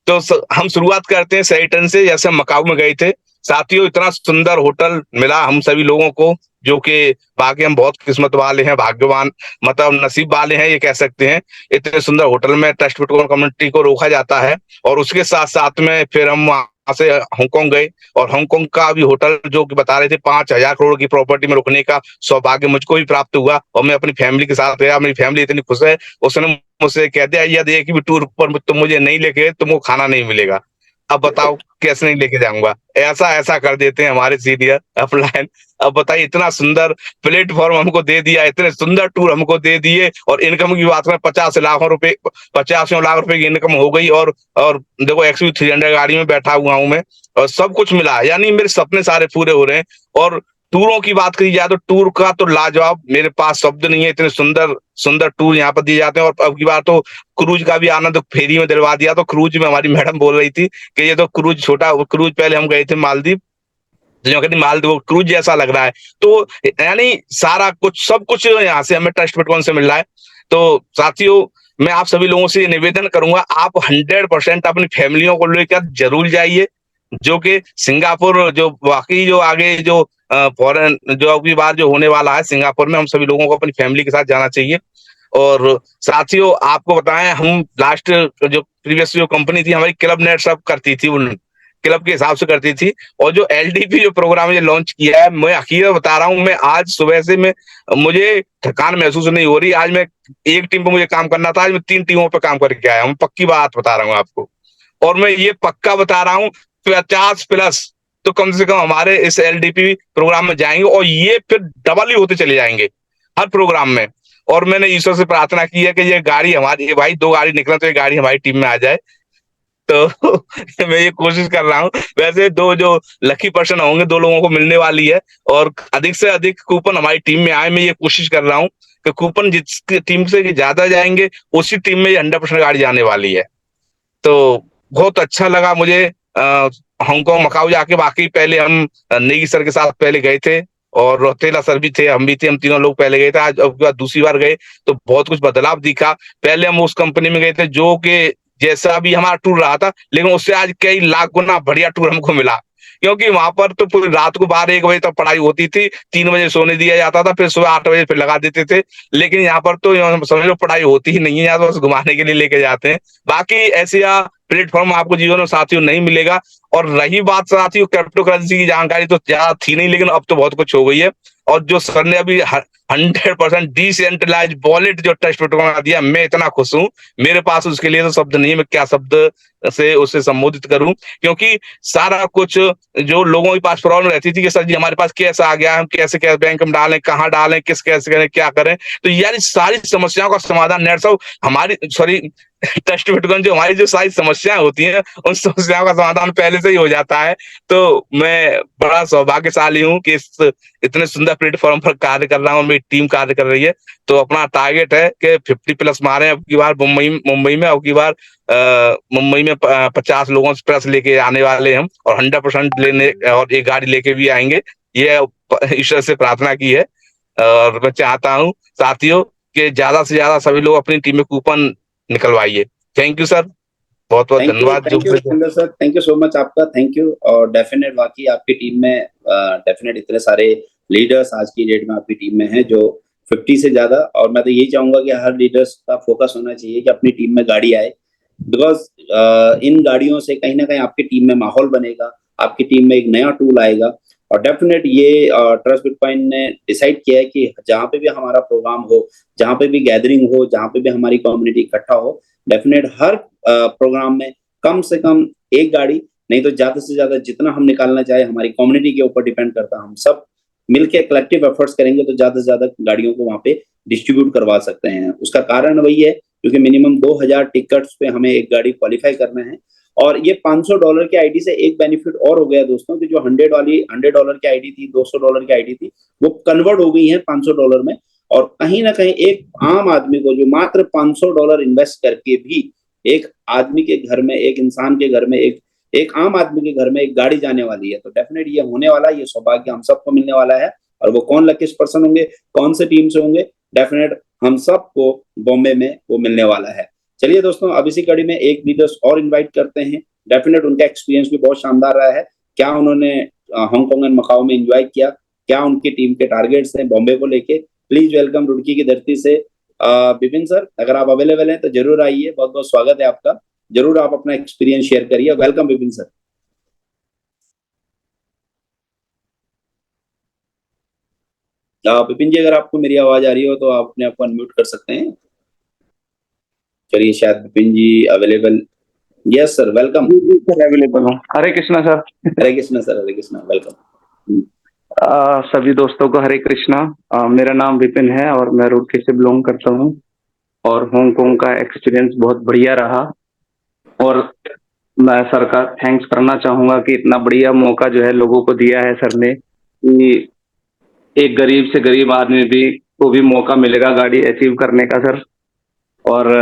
तो हम शुरुआत करते हैं सेटन से, जैसे मकाऊ में गए थे। साथियों, इतना सुंदर होटल मिला हम सभी लोगों को, जो कि बाकी हम बहुत किस्मत वाले हैं, भाग्यवान, मतलब नसीब वाले हैं ये कह सकते हैं। इतने सुंदर होटल में ट्रस्ट बिटकॉइन कम्युनिटी को रोका जाता है। और उसके साथ साथ में फिर हम वहां से हांगकांग गए, और हांगकांग का भी होटल जो कि बता रहे थे 5,000 करोड़ की प्रॉपर्टी में रुकने का सौभाग्य मुझको भी प्राप्त हुआ, और मैं अपनी फैमिली के साथ गया। मेरी फैमिली इतनी खुश है, उसने मुझसे कह दिया यदि एक भी टूर पर तुम मुझे नहीं लेके गए तुमको खाना नहीं मिलेगा। अब बताओ कैसे नहीं लेके जाऊंगा, ऐसा ऐसा कर देते हैं हमारे सीनियर अपलाइन। अब बताइए, इतना सुंदर प्लेटफॉर्म हमको दे दिया, इतने सुंदर टूर हमको दे दिए, और इनकम की बात करें 50 लाख रुपए की इनकम हो गई। और देखो XUV300 गाड़ी में बैठा हुआ हूं मैं, और सब कुछ मिला, यानी मेरे सपने सारे पूरे हो रहे हैं। और टूरों की बात करी जाए तो टूर का तो लाजवाब, मेरे पास शब्द नहीं है, इतने सुंदर सुंदर टूर यहाँ पर दिए जाते हैं। और अब की बार तो क्रूज का भी आनंद फेरी में दिलवा दिया। तो क्रूज में हमारी मैडम बोल रही थी कि ये तो क्रूज छोटा क्रूज, पहले हम गए थे मालदीव, जो कहती मालदीव क्रूज जैसा लग रहा है। तो यानी सारा कुछ सब कुछ यहाँ से हमें ट्रस्ट बिटकॉइन से मिल रहा है। तो साथियों, मैं आप सभी लोगों से निवेदन करूंगा, आप 100% अपनी फैमिलियों को लेकर जरूर जाइए, जो कि सिंगापुर जो वाकई जो आगे जो फॉरेन जो अगली बार जो होने वाला है सिंगापुर में, हम सभी लोगों को अपनी फैमिली के साथ जाना चाहिए। और साथियों, आपको बताएं, हम लास्ट जो प्रीवियस जो कंपनी थी हमारी, क्लब नेट सब करती थी, उन क्लब के हिसाब से करती थी। और जो LDP जो प्रोग्राम है लॉन्च किया है, मैं अखीर बता रहा हूँ, मैं आज सुबह से मुझे थकान महसूस नहीं हो रही। आज मैं एक टीम पे मुझे काम करना था, आज मैं 3 टीमों पे काम करके आया हूँ, पक्की बात बता रहा हूँ आपको। और मैं ये पक्का बता रहा हूँ, 50+ तो कम से कम हमारे इस LDP प्रोग्राम में जाएंगे, और ये फिर डबल ही होते चले जाएंगे हर प्रोग्राम में। और मैंने ईश्वर से प्रार्थना की है कि ये गाड़ी हमारी, भाई 2 गाड़ी निकला तो ये गाड़ी हमारी टीम में आ जाए। तो मैं ये कोशिश कर रहा हूँ। वैसे 2 जो लकी पर्सन होंगे, 2 लोगों को मिलने वाली है, और अधिक से अधिक कूपन हमारी टीम में आए। मैं ये कोशिश कर रहा हूँ कि कूपन जिसकी टीम से ज्यादा जाएंगे उसी टीम में 100% गाड़ी जाने वाली है। तो बहुत अच्छा लगा मुझे हांगकांग मकाऊ जाके। बाकी पहले हम नेगी सर के साथ पहले गए थे, और रोतेला सर भी थे, हम भी थे, हम तीनों लोग पहले गए थे। आज अब की बार दूसरी बार गए तो बहुत कुछ बदलाव दिखा। पहले हम उस कंपनी में गए थे जो कि जैसा भी हमारा टूर रहा था, लेकिन उससे आज कई लाख गुना बढ़िया टूर हमको मिला, क्योंकि वहां पर तो पूरी रात को 12-1 बजे तक पढ़ाई होती थी, 3 बजे सोने दिया जाता था, फिर सुबह 8 बजे फिर लगा देते थे। लेकिन यहाँ पर तो समझ लो पढ़ाई होती ही नहीं है, यहाँ तो बस घुमाने के लिए लेके जाते हैं। बाकी ऐसे प्लेटफॉर्म आपको जीवन में साथियों नहीं मिलेगा। और रही बात साथियों क्रिप्टो करेंसी की, जानकारी तो ज्यादा थी नहीं, लेकिन अब तो बहुत कुछ हो गई है। और जो सर ने अभी 100% डिसेंट्रलाइज वॉलेट जो ट्रस्ट बिटकॉइन दिया, मैं इतना खुश हूँ, मेरे पास उसके लिए तो शब्द नहीं है, मैं क्या शब्द से उसे संबोधित करूं। क्योंकि सारा कुछ जो लोगों के पास प्रॉब्लम रहती थी कि सर जी हमारे पास कैसे आ गया, हम कैसे कैसे बैंक में डालें, कहाँ डालें, किस कैसे करें, क्या करें, तो यार सारी समस्याओं का समाधान नेट साहब हमारी ट्रस्ट बिटकॉइन जो हमारी जो सारी समस्याएं होती हैं, उन समस्याओं का समाधान पहले से ही हो जाता है। तो मैं बड़ा सौभाग्यशाली हूँ कि इस इतने सुंदर प्लेटफॉर्म पर कार्य कर रहा हूँ, मेरी टीम कार्य कर रही है। तो अपना टारगेट है कि 50+ मारे अब की बार मुंबई में, अब की बार मुंबई में 50 लोगों से प्लस लेके आने वाले हम, और 100% लेने, और एक गाड़ी लेके भी आएंगे, ये ईश्वर से प्रार्थना की है। और मैं चाहता हूँ साथियों कि ज्यादा से ज्यादा सभी लोग अपनी टीम में कूपन निकलवाइए। थैंक यू सर, बहुत बहुत धन्यवाद। Thank you sir, thank you so much आपका, थैंक यू। और डेफिनेट वाकई आपकी टीम में डेफिनेट इतने सारे लीडर्स आज की डेट में आपकी टीम में हैं जो 50 से ज्यादा। और मैं तो यही चाहूंगा कि हर लीडर्स का फोकस होना चाहिए कि अपनी टीम में गाड़ी आए, बिकॉज इन गाड़ियों से कहीं ना कहीं आपकी टीम में माहौल बनेगा, आपकी टीम में एक नया टूल आएगा। और डेफिनेट ये ट्रस्ट बिटकॉइन ने डिसाइड किया है कि जहाँ पे भी हमारा प्रोग्राम हो, जहाँ पे भी गैदरिंग हो, जहाँ पे भी हमारी कम्युनिटी इकट्ठा हो, डेफिनेट हर प्रोग्राम में कम से कम एक गाड़ी, नहीं तो ज्यादा से ज्यादा जितना हम निकालना चाहे, हमारी कम्युनिटी के ऊपर डिपेंड करता है। हम सब मिलके कलेक्टिव एफर्ट्स करेंगे तो ज्यादा से ज्यादा गाड़ियों को वहां पे डिस्ट्रीब्यूट करवा सकते हैं। उसका कारण वही है क्योंकि मिनिमम 2000 टिकट्स पे हमें एक गाड़ी क्वालिफाई करना है, और ये $500 के आईडी से एक बेनिफिट और हो गया दोस्तों कि जो $100 की आईडी थी, $200 की आईडी थी, वो कन्वर्ट हो गई है $500 में। और कहीं ना कहीं एक आम आदमी को जो मात्र $500 इन्वेस्ट करके भी एक आदमी के घर में, एक इंसान के घर में, एक आम आदमी के घर में एक गाड़ी जाने वाली है, तो डेफिनेट ये होने वाला है, ये सौभाग्य हम सबको मिलने वाला है। और वो कौन लकीस्ट पर्सन होंगे, कौन से टीम से होंगे, डेफिनेट हम सबको बॉम्बे में वो मिलने वाला है। चलिए दोस्तों, अब इसी कड़ी में एक लीडर्स और इन्वाइट करते हैं। डेफिनेट उनका एक्सपीरियंस भी बहुत शानदार रहा है, क्या उन्होंने हांगकांग एंड मकाओ में एंजॉय किया, क्या उनकी टीम के टारगेट्स हैं बॉम्बे को लेके। प्लीज वेलकम रुड़की की धरती से विपिन सर, अगर आप अवेलेबल हैं तो जरूर आइए, बहुत बहुत स्वागत है आपका। जरूर आप अपना एक्सपीरियंस शेयर करिए। Welcome Vipin sir. विपिन जी, अगर आपको मेरी आवाज आ रही हो तो आप अपने आप को अनम्यूट कर सकते हैं। चलिए, शायद Vipin ji available. Yes sir, welcome. Sir available हूँ। Hare Krishna sir. Hare Krishna sir, Hare Krishna, welcome. सभी दोस्तों को हरे कृष्णा। मेरा नाम विपिन है और मैं रुड़की से बिलोंग करता हूँ और हांगकांग का एक्सपीरियंस बहुत बढ़िया रहा। और मैं सर का थैंक्स करना चाहूंगा कि इतना बढ़िया मौका जो है लोगों को दिया है सर ने, कि एक गरीब से गरीब आदमी भी को भी मौका मिलेगा गाड़ी अचीव करने का सर। और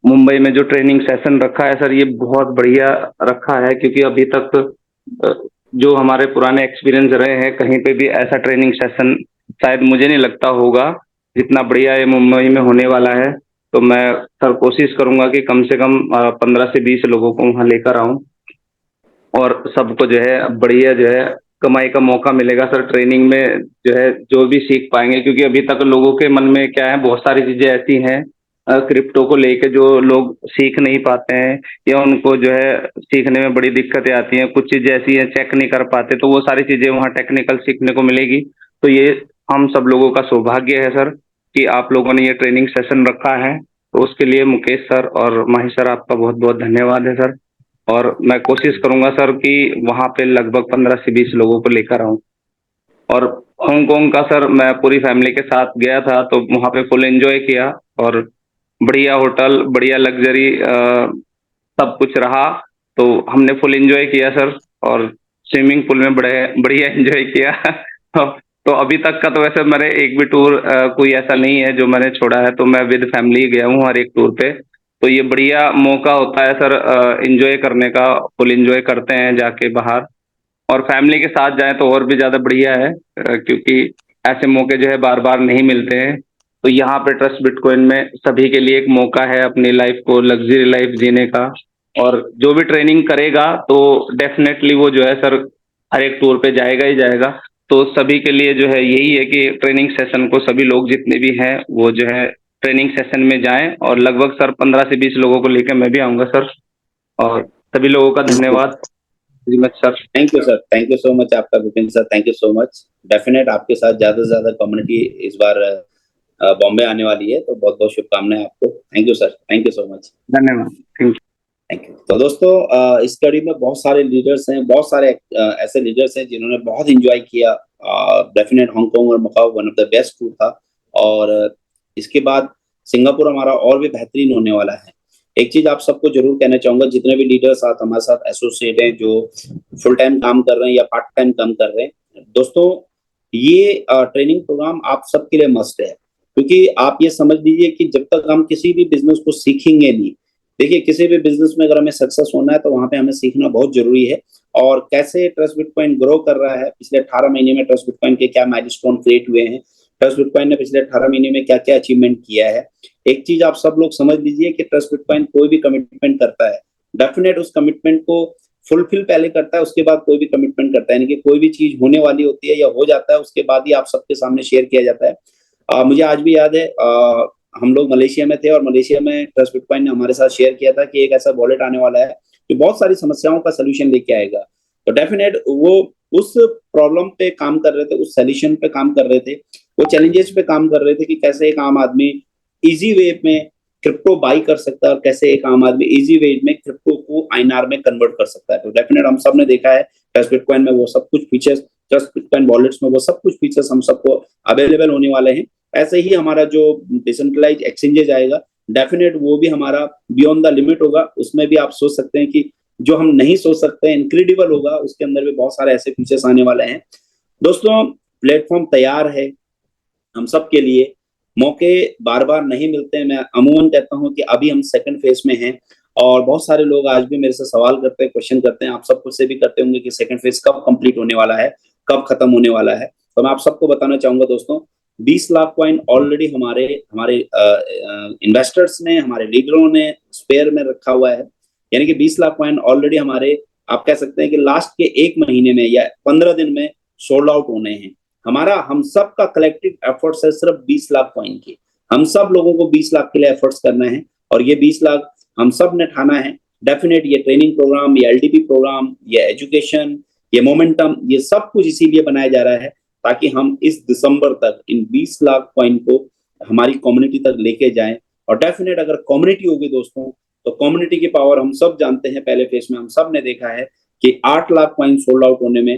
मुंबई में जो ट्रेनिंग सेशन रखा है सर, ये बहुत बढ़िया रखा है, क्योंकि अभी तक जो हमारे पुराने एक्सपीरियंस रहे हैं, कहीं पे भी ऐसा ट्रेनिंग सेशन शायद मुझे नहीं लगता होगा जितना बढ़िया ये मुंबई में होने वाला है। तो मैं सर कोशिश करूंगा कि कम से कम 15 से 20 लोगों को वहाँ लेकर आऊं और सबको जो है बढ़िया जो है कमाई का मौका मिलेगा सर। ट्रेनिंग में जो है जो भी सीख पाएंगे, क्योंकि अभी तक लोगों के मन में क्या है, बहुत सारी चीजें ऐसी हैं क्रिप्टो को लेके जो लोग सीख नहीं पाते हैं, या उनको जो है सीखने में बड़ी दिक्कतें आती हैं। कुछ चीजें ऐसी हैं चेक नहीं कर पाते, तो वो सारी चीजें वहाँ टेक्निकल सीखने को मिलेगी। तो ये हम सब लोगों का सौभाग्य है सर कि आप लोगों ने ये ट्रेनिंग सेशन रखा है। तो उसके लिए मुकेश सर और माही सर, आपका बहुत बहुत धन्यवाद है सर। और मैं कोशिश करूंगा सर कि वहाँ पे लगभग 15 से 20 लोगों को लेकर आऊं। और हांगकांग का सर मैं पूरी फैमिली के साथ गया था, तो वहाँ पे फुल एंजॉय किया और बढ़िया होटल, बढ़िया लग्जरी सब कुछ रहा। तो हमने फुल एंजॉय किया सर, और स्विमिंग पूल में बढ़िया एंजॉय किया। तो अभी तक का तो वैसे मेरे एक भी टूर कोई ऐसा नहीं है जो मैंने छोड़ा है, तो मैं विद फैमिली गया हूँ हर एक टूर पे। तो ये बढ़िया मौका होता है सर एंजॉय करने का, फुल एंजॉय करते हैं जाके बाहर। और फैमिली के साथ जाएं तो और भी ज़्यादा बढ़िया है, क्योंकि ऐसे मौके जो है बार बार नहीं मिलते हैं। तो यहाँ पे ट्रस्ट बिटकॉइन में सभी के लिए एक मौका है अपनी लाइफ को लग्जरी लाइफ जीने का। और जो भी ट्रेनिंग करेगा तो डेफिनेटली वो जो है सर हर एक टूर पे जाएगा ही जाएगा। तो सभी के लिए जो है यही है कि ट्रेनिंग सेशन को सभी लोग जितने भी हैं वो जो है ट्रेनिंग सेशन में जाएं। और लगभग सर 15 से 20 लोगों को लेकर मैं भी आऊँगा सर। और सभी लोगों का धन्यवाद sir. Thank you sir, thank you so much आपका Vipin sir, thank you so much. Definite आपके साथ ज्यादा से ज्यादा कम्युनिटी इस बार बॉम्बे आने वाली है, तो बहुत बहुत शुभकामनाएं आपको। Thank you sir, thank you so much, धन्यवाद, थैंक यू। तो दोस्तों, इस कड़ी में बहुत सारे लीडर्स हैं, बहुत सारे ऐसे लीडर्स हैं जिन्होंने बहुत एंजॉय किया। डेफिनेट हांगकांग और Macao one of the best tour था, और इसके बाद सिंगापुर हमारा और भी बेहतरीन होने वाला है। एक चीज आप सबको जरूर कहना चाहूंगा, जितने भी लीडर्स साथ हमारे साथ एसोसिएट हैं, जो फुल टाइम काम कर रहे हैं या पार्ट टाइम काम कर रहे हैं, दोस्तों ये ट्रेनिंग प्रोग्राम आप सबके लिए मस्ट है। क्योंकि आप ये समझ लीजिए कि जब तक हम किसी भी बिजनेस को सीखेंगे नहीं, देखिए किसी भी बिजनेस में अगर हमें सक्सेस होना है तो वहां पे हमें सीखना बहुत जरूरी है। और कैसे ट्रस्ट बिटकॉइन ग्रो कर रहा है, पिछले 18 महीने में ट्रस्ट बिटकॉइन के क्या माइलस्टोन क्रिएट हुए हैं, ट्रस्ट बिटकॉइन ने पिछले 18 महीने में क्या क्या अचीवमेंट किया है। एक चीज आप सब लोग समझ लीजिए कि ट्रस्ट बिटकॉइन कोई भी कमिटमेंट करता है, डेफिनेट उस कमिटमेंट को फुलफिल पहले करता है, उसके बाद कोई भी कमिटमेंट करता है। यानी कि कोई भी चीज होने वाली होती है या हो जाता है, उसके बाद ही आप सबके सामने शेयर किया जाता है। मुझे आज भी याद है, हम लोग मलेशिया में थे और मलेशिया में ट्रस्ट बिटकॉइन ने हमारे साथ शेयर किया था कि एक ऐसा वॉलेट आने वाला है जो बहुत सारी समस्याओं का सोल्यूशन लेके आएगा। तो डेफिनेट वो उस प्रॉब्लम पे काम कर रहे थे, उस सोल्यूशन पे काम कर रहे थे, वो चैलेंजेस पे काम कर रहे थे कि कैसे एक आम आदमी इजी वे में क्रिप्टो बाई कर सकता है और कैसे एक आम आदमी इजी वे में क्रिप्टो को आईएनआर में कन्वर्ट कर सकता है। तो डेफिनेट हम सब ने देखा है ट्रस्ट बिटकॉइन में वो सब कुछ फीचर्स, ट्रस्ट बिटकॉइन वॉलेट्स में वो सब कुछ फीचर्स हम सबको अवेलेबल होने वाले हैं। ऐसे ही हमारा जो डिसेंट्रलाइज एक्सचेंजेज आएगा, डेफिनेट वो भी हमारा बियॉन्ड द लिमिट होगा। उसमें भी आप सोच सकते हैं कि जो हम नहीं सोच सकते, इनक्रेडिबल होगा, उसके अंदर भी बहुत सारे ऐसे फीचर्स आने वाले हैं। दोस्तों प्लेटफॉर्म तैयार है हम सब के लिए, मौके बार बार नहीं मिलते हैं। मैं अमूमन कहता हूं कि अभी हम सेकंड फेज में हैं और बहुत सारे लोग आज भी मेरे से सवाल करते हैं, क्वेश्चन करते हैं, आप सब कुछ से भी करते होंगे कि सेकंड फेज कब कंप्लीट होने वाला है, कब खत्म होने वाला है। तो मैं आप सबको बताना चाहूंगा दोस्तों, 20 लाख कॉइन ऑलरेडी हमारे इन्वेस्टर्स ने, हमारे लीडरों ने स्पेयर में रखा हुआ है। यानी कि 20 लाख कॉइन ऑलरेडी हमारे, आप कह सकते हैं कि लास्ट के 1 महीने में या 15 दिन में सोल्ड आउट होने हैं। हमारा, हम सब का कलेक्टिव एफर्ट्स है सिर्फ 20 लाख कॉइन की। हम सब लोगों को 20 लाख के लिए एफर्ट्स करना है और ये 20 लाख हम सब ने ठाना है। डेफिनेट ये ट्रेनिंग प्रोग्राम, ये एलडीपी प्रोग्राम, ये एजुकेशन, ये मोमेंटम, ये सब कुछ इसीलिए बनाया जा रहा है ताकि हम इस दिसंबर तक इन 20 लाख कॉइन को हमारी कम्युनिटी तक लेके जाएं। और डेफिनेट अगर कम्युनिटी होगी दोस्तों, तो कम्युनिटी की पावर हम सब जानते हैं। पहले फेज में हम सब ने देखा है कि 8 लाख कॉइन सोल्ड आउट होने में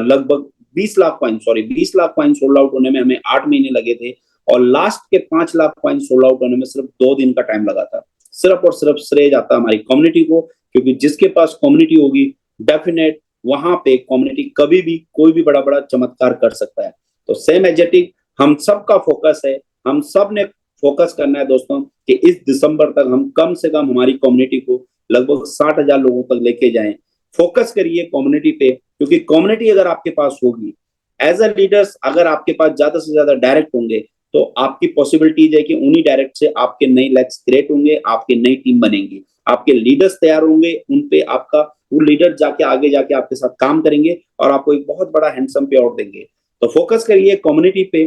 लगभग 20 लाख कॉइन सोल्ड आउट होने में हमें 8 महीने लगे थे और लास्ट के 5 लाख कॉइन सोल्ड आउट होने में सिर्फ 2 दिन का टाइम लगा था। सिर्फ और सिर्फ श्रेय जाता हमारी कम्युनिटी को, क्योंकि जिसके पास कम्युनिटी होगी डेफिनेट वहां पे कम्युनिटी कभी भी कोई भी बड़ा बड़ा चमत्कार कर सकता है। तो सेम एजेटिक हम सबका फोकस है, हम सब ने फोकस करना है दोस्तों कि इस दिसंबर तक हम कम से कम हमारी कम्युनिटी को लगभग 60,000 लोगों तक लेके जाएं। फोकस करिए कम्युनिटी पे, क्योंकि कम्युनिटी अगर आपके पास होगी, एज अ लीडर्स अगर आपके पास ज्यादा से ज्यादा डायरेक्ट होंगे तो आपकी पॉसिबिलिटीज है कि उन्हीं डायरेक्ट से आपके नई लेग्स क्रिएट होंगे, आपकी नई टीम बनेंगी, आपके लीडर्स तैयार होंगे, उन पे आपका वो लीडर जाके आगे जाके आपके साथ काम करेंगे और आपको एक बहुत बड़ा हैंडसम पे आउट देंगे। तो फोकस करिए कम्युनिटी पे,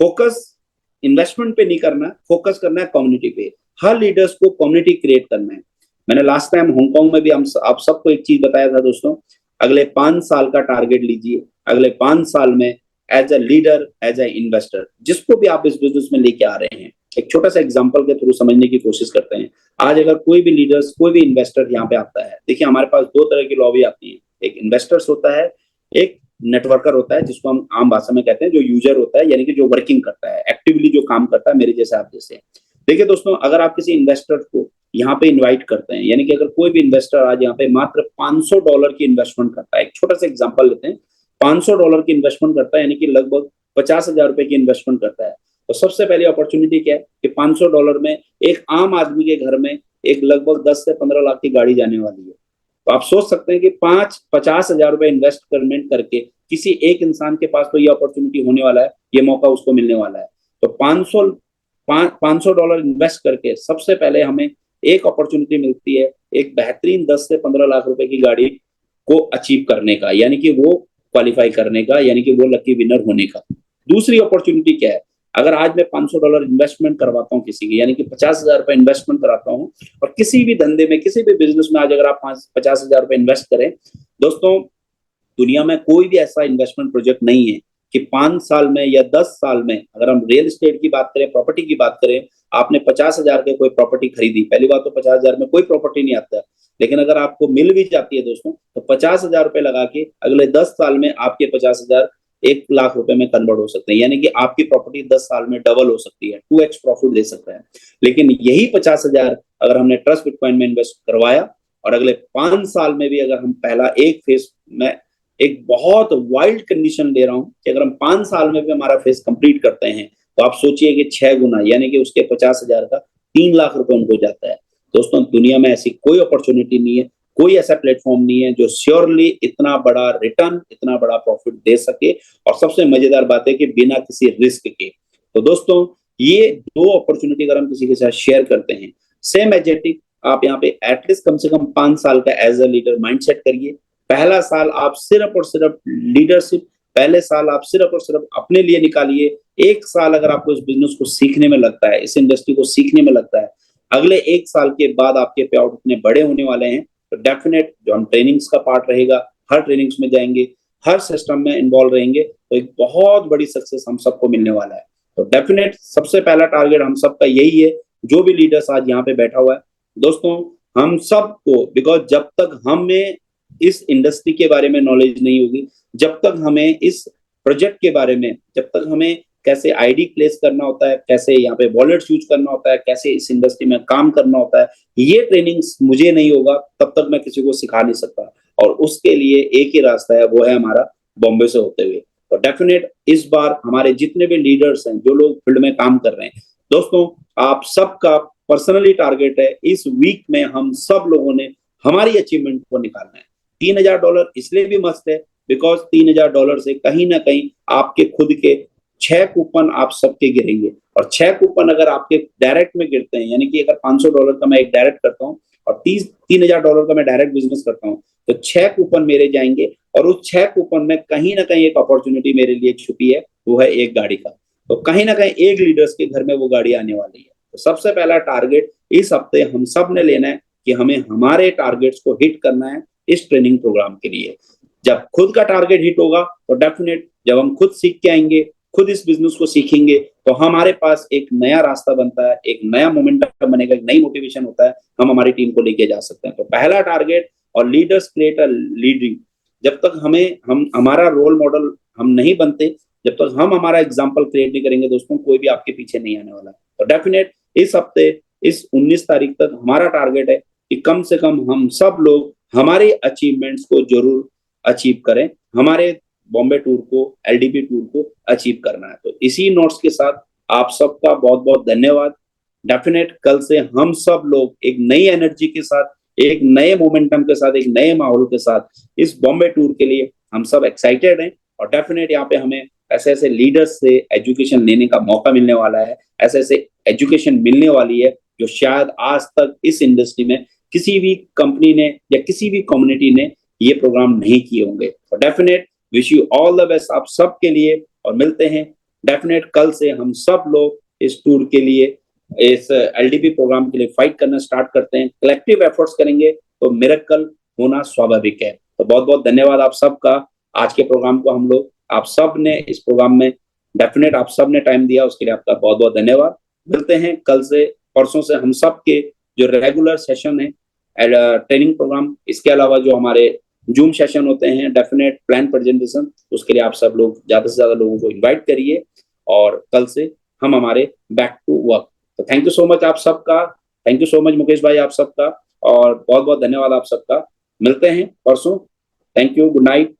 फोकस इन्वेस्टमेंट पे नहीं करना, फोकस करना है कम्युनिटी पे। हर लीडर्स को कम्युनिटी क्रिएट करना है। मैंने लास्ट टाइम हांगकांग में भी आप सबको एक चीज बताया था दोस्तों, अगले 5 साल का टारगेट लीजिए। अगले 5 साल में as a leader, as a investor, जिसको भी आप इस बिजनेस में लेके आ रहे हैं, एक छोटा सा एग्जांपल के थ्रू समझने की कोशिश करते हैं। आज अगर कोई भी लीडर्स, कोई भी इन्वेस्टर यहाँ पे आता है, देखिए हमारे पास 2 तरह की लॉबी आती है। एक इन्वेस्टर्स होता है, एक नेटवर्कर होता है, जिसको हम आम भाषा में कहते हैं जो यूजर होता है, यानी कि जो वर्किंग करता है, एक्टिवली जो काम करता है, मेरे जैसे आप जैसे। देखिए दोस्तों, अगर आप किसी इन्वेस्टर को यहाँ पे इनवाइट करते हैं, यानी कि अगर कोई भी इन्वेस्टर आज यहाँ पे मात्र $500 की इन्वेस्टमेंट करता है, एक छोटा सा एग्जांपल लेते हैं, $500 की इन्वेस्टमेंट करता है, यानी कि लगभग 50,000 रुपए की इन्वेस्टमेंट करता है। तो सबसे पहली अपॉर्चुनिटी क्या है कि $500 में एक आम आदमी के घर में एक लगभग 10 से 15 लाख की गाड़ी जाने वाली है। तो आप सोच सकते हैं कि 50,000 रुपए इन्वेस्टमेंट करके किसी एक इंसान के पास तो ये अपॉर्चुनिटी होने वाला है, ये मौका उसको मिलने वाला है। तो $500 इन्वेस्ट करके सबसे पहले हमें एक अपॉर्चुनिटी मिलती है एक बेहतरीन 10 से 15 लाख रुपए की गाड़ी को अचीव करने का, यानी कि वो क्वालिफाई करने का, यानी कि वो लकी विनर होने का। दूसरी अपॉर्चुनिटी क्या है, अगर आज मैं $500 इन्वेस्टमेंट करवाता हूँ किसी की, यानी कि 50,000 रुपए इन्वेस्टमेंट कराता हूँ, और किसी भी धंधे में, किसी भी बिजनेस में आज अगर आप 50,000 रुपए इन्वेस्ट करें दोस्तों, दुनिया में कोई भी ऐसा इन्वेस्टमेंट प्रोजेक्ट नहीं है कि 5 साल में या 10 साल में, अगर हम रियल एस्टेट की बात करें, प्रॉपर्टी की बात करें, आपने 50,000 के कोई प्रॉपर्टी खरीदी, पहली बात तो 50,000 में कोई प्रॉपर्टी नहीं आता, लेकिन अगर आपको मिल भी जाती है दोस्तों, तो 50,000 रुपए लगा के अगले 10 साल में आपके 50,000 1 लाख रुपए में कन्वर्ट हो सकते हैं, यानी कि आपकी प्रॉपर्टी 10 साल में डबल हो सकती है, 2x प्रॉफिट दे सकता है। लेकिन यही 50,000 अगर हमने ट्रस्ट बिटकॉइन में इन्वेस्ट करवाया और अगले 5 साल में भी अगर हम पहला एक फेज में, एक बहुत वाइल्ड कंडीशन दे रहा हूं कि अगर हम 5 साल में भी हमारा फेज कंप्लीट करते हैं, तो आप सोचिए कि 6 गुना, यानी कि उसके 50,000 का 3 लाख रुपए उनको जाता है। दोस्तों दुनिया में ऐसी कोई अपॉर्चुनिटी नहीं है, कोई ऐसा प्लेटफॉर्म नहीं है जो श्योरली इतना बड़ा रिटर्न, इतना बड़ा प्रॉफिट दे सके, और सबसे मजेदार बात है कि बिना किसी रिस्क के। तो दोस्तों ये 2 अपॉर्चुनिटी अगर हम किसी के साथ शेयर करते हैं, सेम एजेटिक आप यहाँ पे एटलीस्ट कम से कम 5 साल का एज अ लीडर माइंडसेट करिए। पहला साल आप सिर्फ और सिर्फ लीडरशिप, पहले साल आप सिर्फ और सिर्फ अपने लिए निकालिए। 1 साल अगर आपको इस बिजनेस को सीखने में लगता है, इस इंडस्ट्री को सीखने में लगता है, अगले 1 साल के बाद आपके पे आउट इतने बड़े होने वाले हैं, तो डेफिनेट जो हम ट्रेनिंग्स का पार्ट रहेगा, हर ट्रेनिंग्स में जाएंगे, हर सिस्टम में इन्वॉल्व रहेंगे, तो एक बहुत बड़ी सक्सेस हम सबको मिलने वाला है। तो डेफिनेट सबसे पहला टारगेट हम सबका यही है, जो भी लीडर्स आज यहाँ पे बैठा हुआ है दोस्तों, हम सबको, बिकॉज जब तक हमें इस इंडस्ट्री के बारे में नॉलेज नहीं होगी, जब तक हमें इस प्रोजेक्ट के बारे में, जब तक हमें कैसे आईडी प्लेस करना होता है, कैसे यहाँ पे वॉलेट्स यूज करना होता है, कैसे इस इंडस्ट्री में काम करना होता है, ये ट्रेनिंग्स मुझे नहीं होगा तब तक मैं किसी को सिखा नहीं सकता। और उसके लिए एक ही रास्ता है, वो है हमारा बॉम्बे से होते हुए। तो डेफिनेट इस बार हमारे जितने भी लीडर्स हैं, जो लोग फील्ड में काम कर रहे हैं, दोस्तों आप सबका पर्सनली टारगेट है इस वीक में हम सब लोगों ने हमारी अचीवमेंट को निकालना है। $3000 इसलिए भी मस्त है बिकॉज $3000 से कहीं ना कहीं आपके खुद के 6 कूपन आप सबके गिरेंगे, और 6 कूपन अगर आपके डायरेक्ट में गिरते हैं, यानी कि अगर $500 का मैं एक डायरेक्ट करता हूँ और $3000 का मैं डायरेक्ट बिजनेस करता हूँ, तो 6 कूपन मेरे जाएंगे, और उस 6 कूपन में कहीं ना कहीं एक अपॉर्चुनिटी मेरे लिए छुपी है, वो है एक गाड़ी का। तो कहीं ना कहीं एक लीडर्स के घर में वो गाड़ी आने वाली है। तो सबसे पहला टारगेट इस हफ्ते हम सब ने लेना है कि हमें हमारे टारगेट्स को हिट करना है इस ट्रेनिंग प्रोग्राम के लिए। जब खुद का टारगेट हिट होगा तो डेफिनेट जब हम खुद सीख के आएंगे, खुद इस बिजनेस को सीखेंगे, तो हमारे पास एक नया रास्ता बनता है, एक नया मोमेंटम बनेगा, एक नई मोटिवेशन होता है, हम हमारी टीम को लेके जा सकते हैं। तो पहला टारगेट, और लीडर्स क्रिएट अ लीडिंग। जब तक हम हमारा रोल मॉडल हम नहीं बनते, जब तक हम हमारा एग्जाम्पल क्रिएट नहीं करेंगे दोस्तों, कोई भी आपके पीछे नहीं आने वाला। तो डेफिनेट इस हफ्ते इस 19 तारीख तक हमारा टारगेट है कि कम से कम हम सब लोग हमारे अचीवमेंट्स को जरूर अचीव करें, हमारे बॉम्बे टूर को, एलडीपी टूर को अचीव करना है। तो इसी नोट्स के साथ आप सबका बहुत बहुत धन्यवाद। डेफिनेट कल से हम सब लोग एक नई एनर्जी के साथ, एक नए मोमेंटम के साथ, एक नए माहौल के साथ इस बॉम्बे टूर के लिए हम सब एक्साइटेड हैं। और डेफिनेट यहाँ पे हमें ऐसे ऐसे लीडर्स से एजुकेशन लेने का मौका मिलने वाला है, ऐसे ऐसे एजुकेशन मिलने वाली है जो शायद आज तक इस इंडस्ट्री में किसी भी कंपनी ने या किसी भी कम्युनिटी ने ये प्रोग्राम नहीं किए होंगे। तो definite wish you all the best आप सब के लिए, और मिलते हैं डेफिनेट कल से हम सब लोग इस टूर के लिए, इस एलडीपी प्रोग्राम के लिए फाइट करना स्टार्ट करते हैं। कलेक्टिव एफर्ट्स करेंगे तो मिरेकल होना स्वाभाविक है। तो बहुत बहुत धन्यवाद आप सबका। आज के प्रोग्राम को हम लोग, आप सब ने इस प्रोग्राम में डेफिनेट आप सब ने टाइम दिया, उसके लिए आपका बहुत बहुत धन्यवाद। मिलते हैं कल से, परसों से हम सब के जो रेगुलर सेशन है ट्रेनिंग प्रोग्राम, इसके अलावा जो हमारे जूम सेशन होते हैं डेफिनेट प्लान प्रेजेंटेशन, उसके लिए आप सब लोग ज्यादा से ज्यादा लोगों को इन्वाइट करिए, और कल से हम हमारे बैक टू वर्क। तो थैंक यू सो मच आप सबका, thank you so much Mukesh भाई आप सबका, और बहुत बहुत धन्यवाद आप सबका। मिलते हैं परसों। Thank you, good night.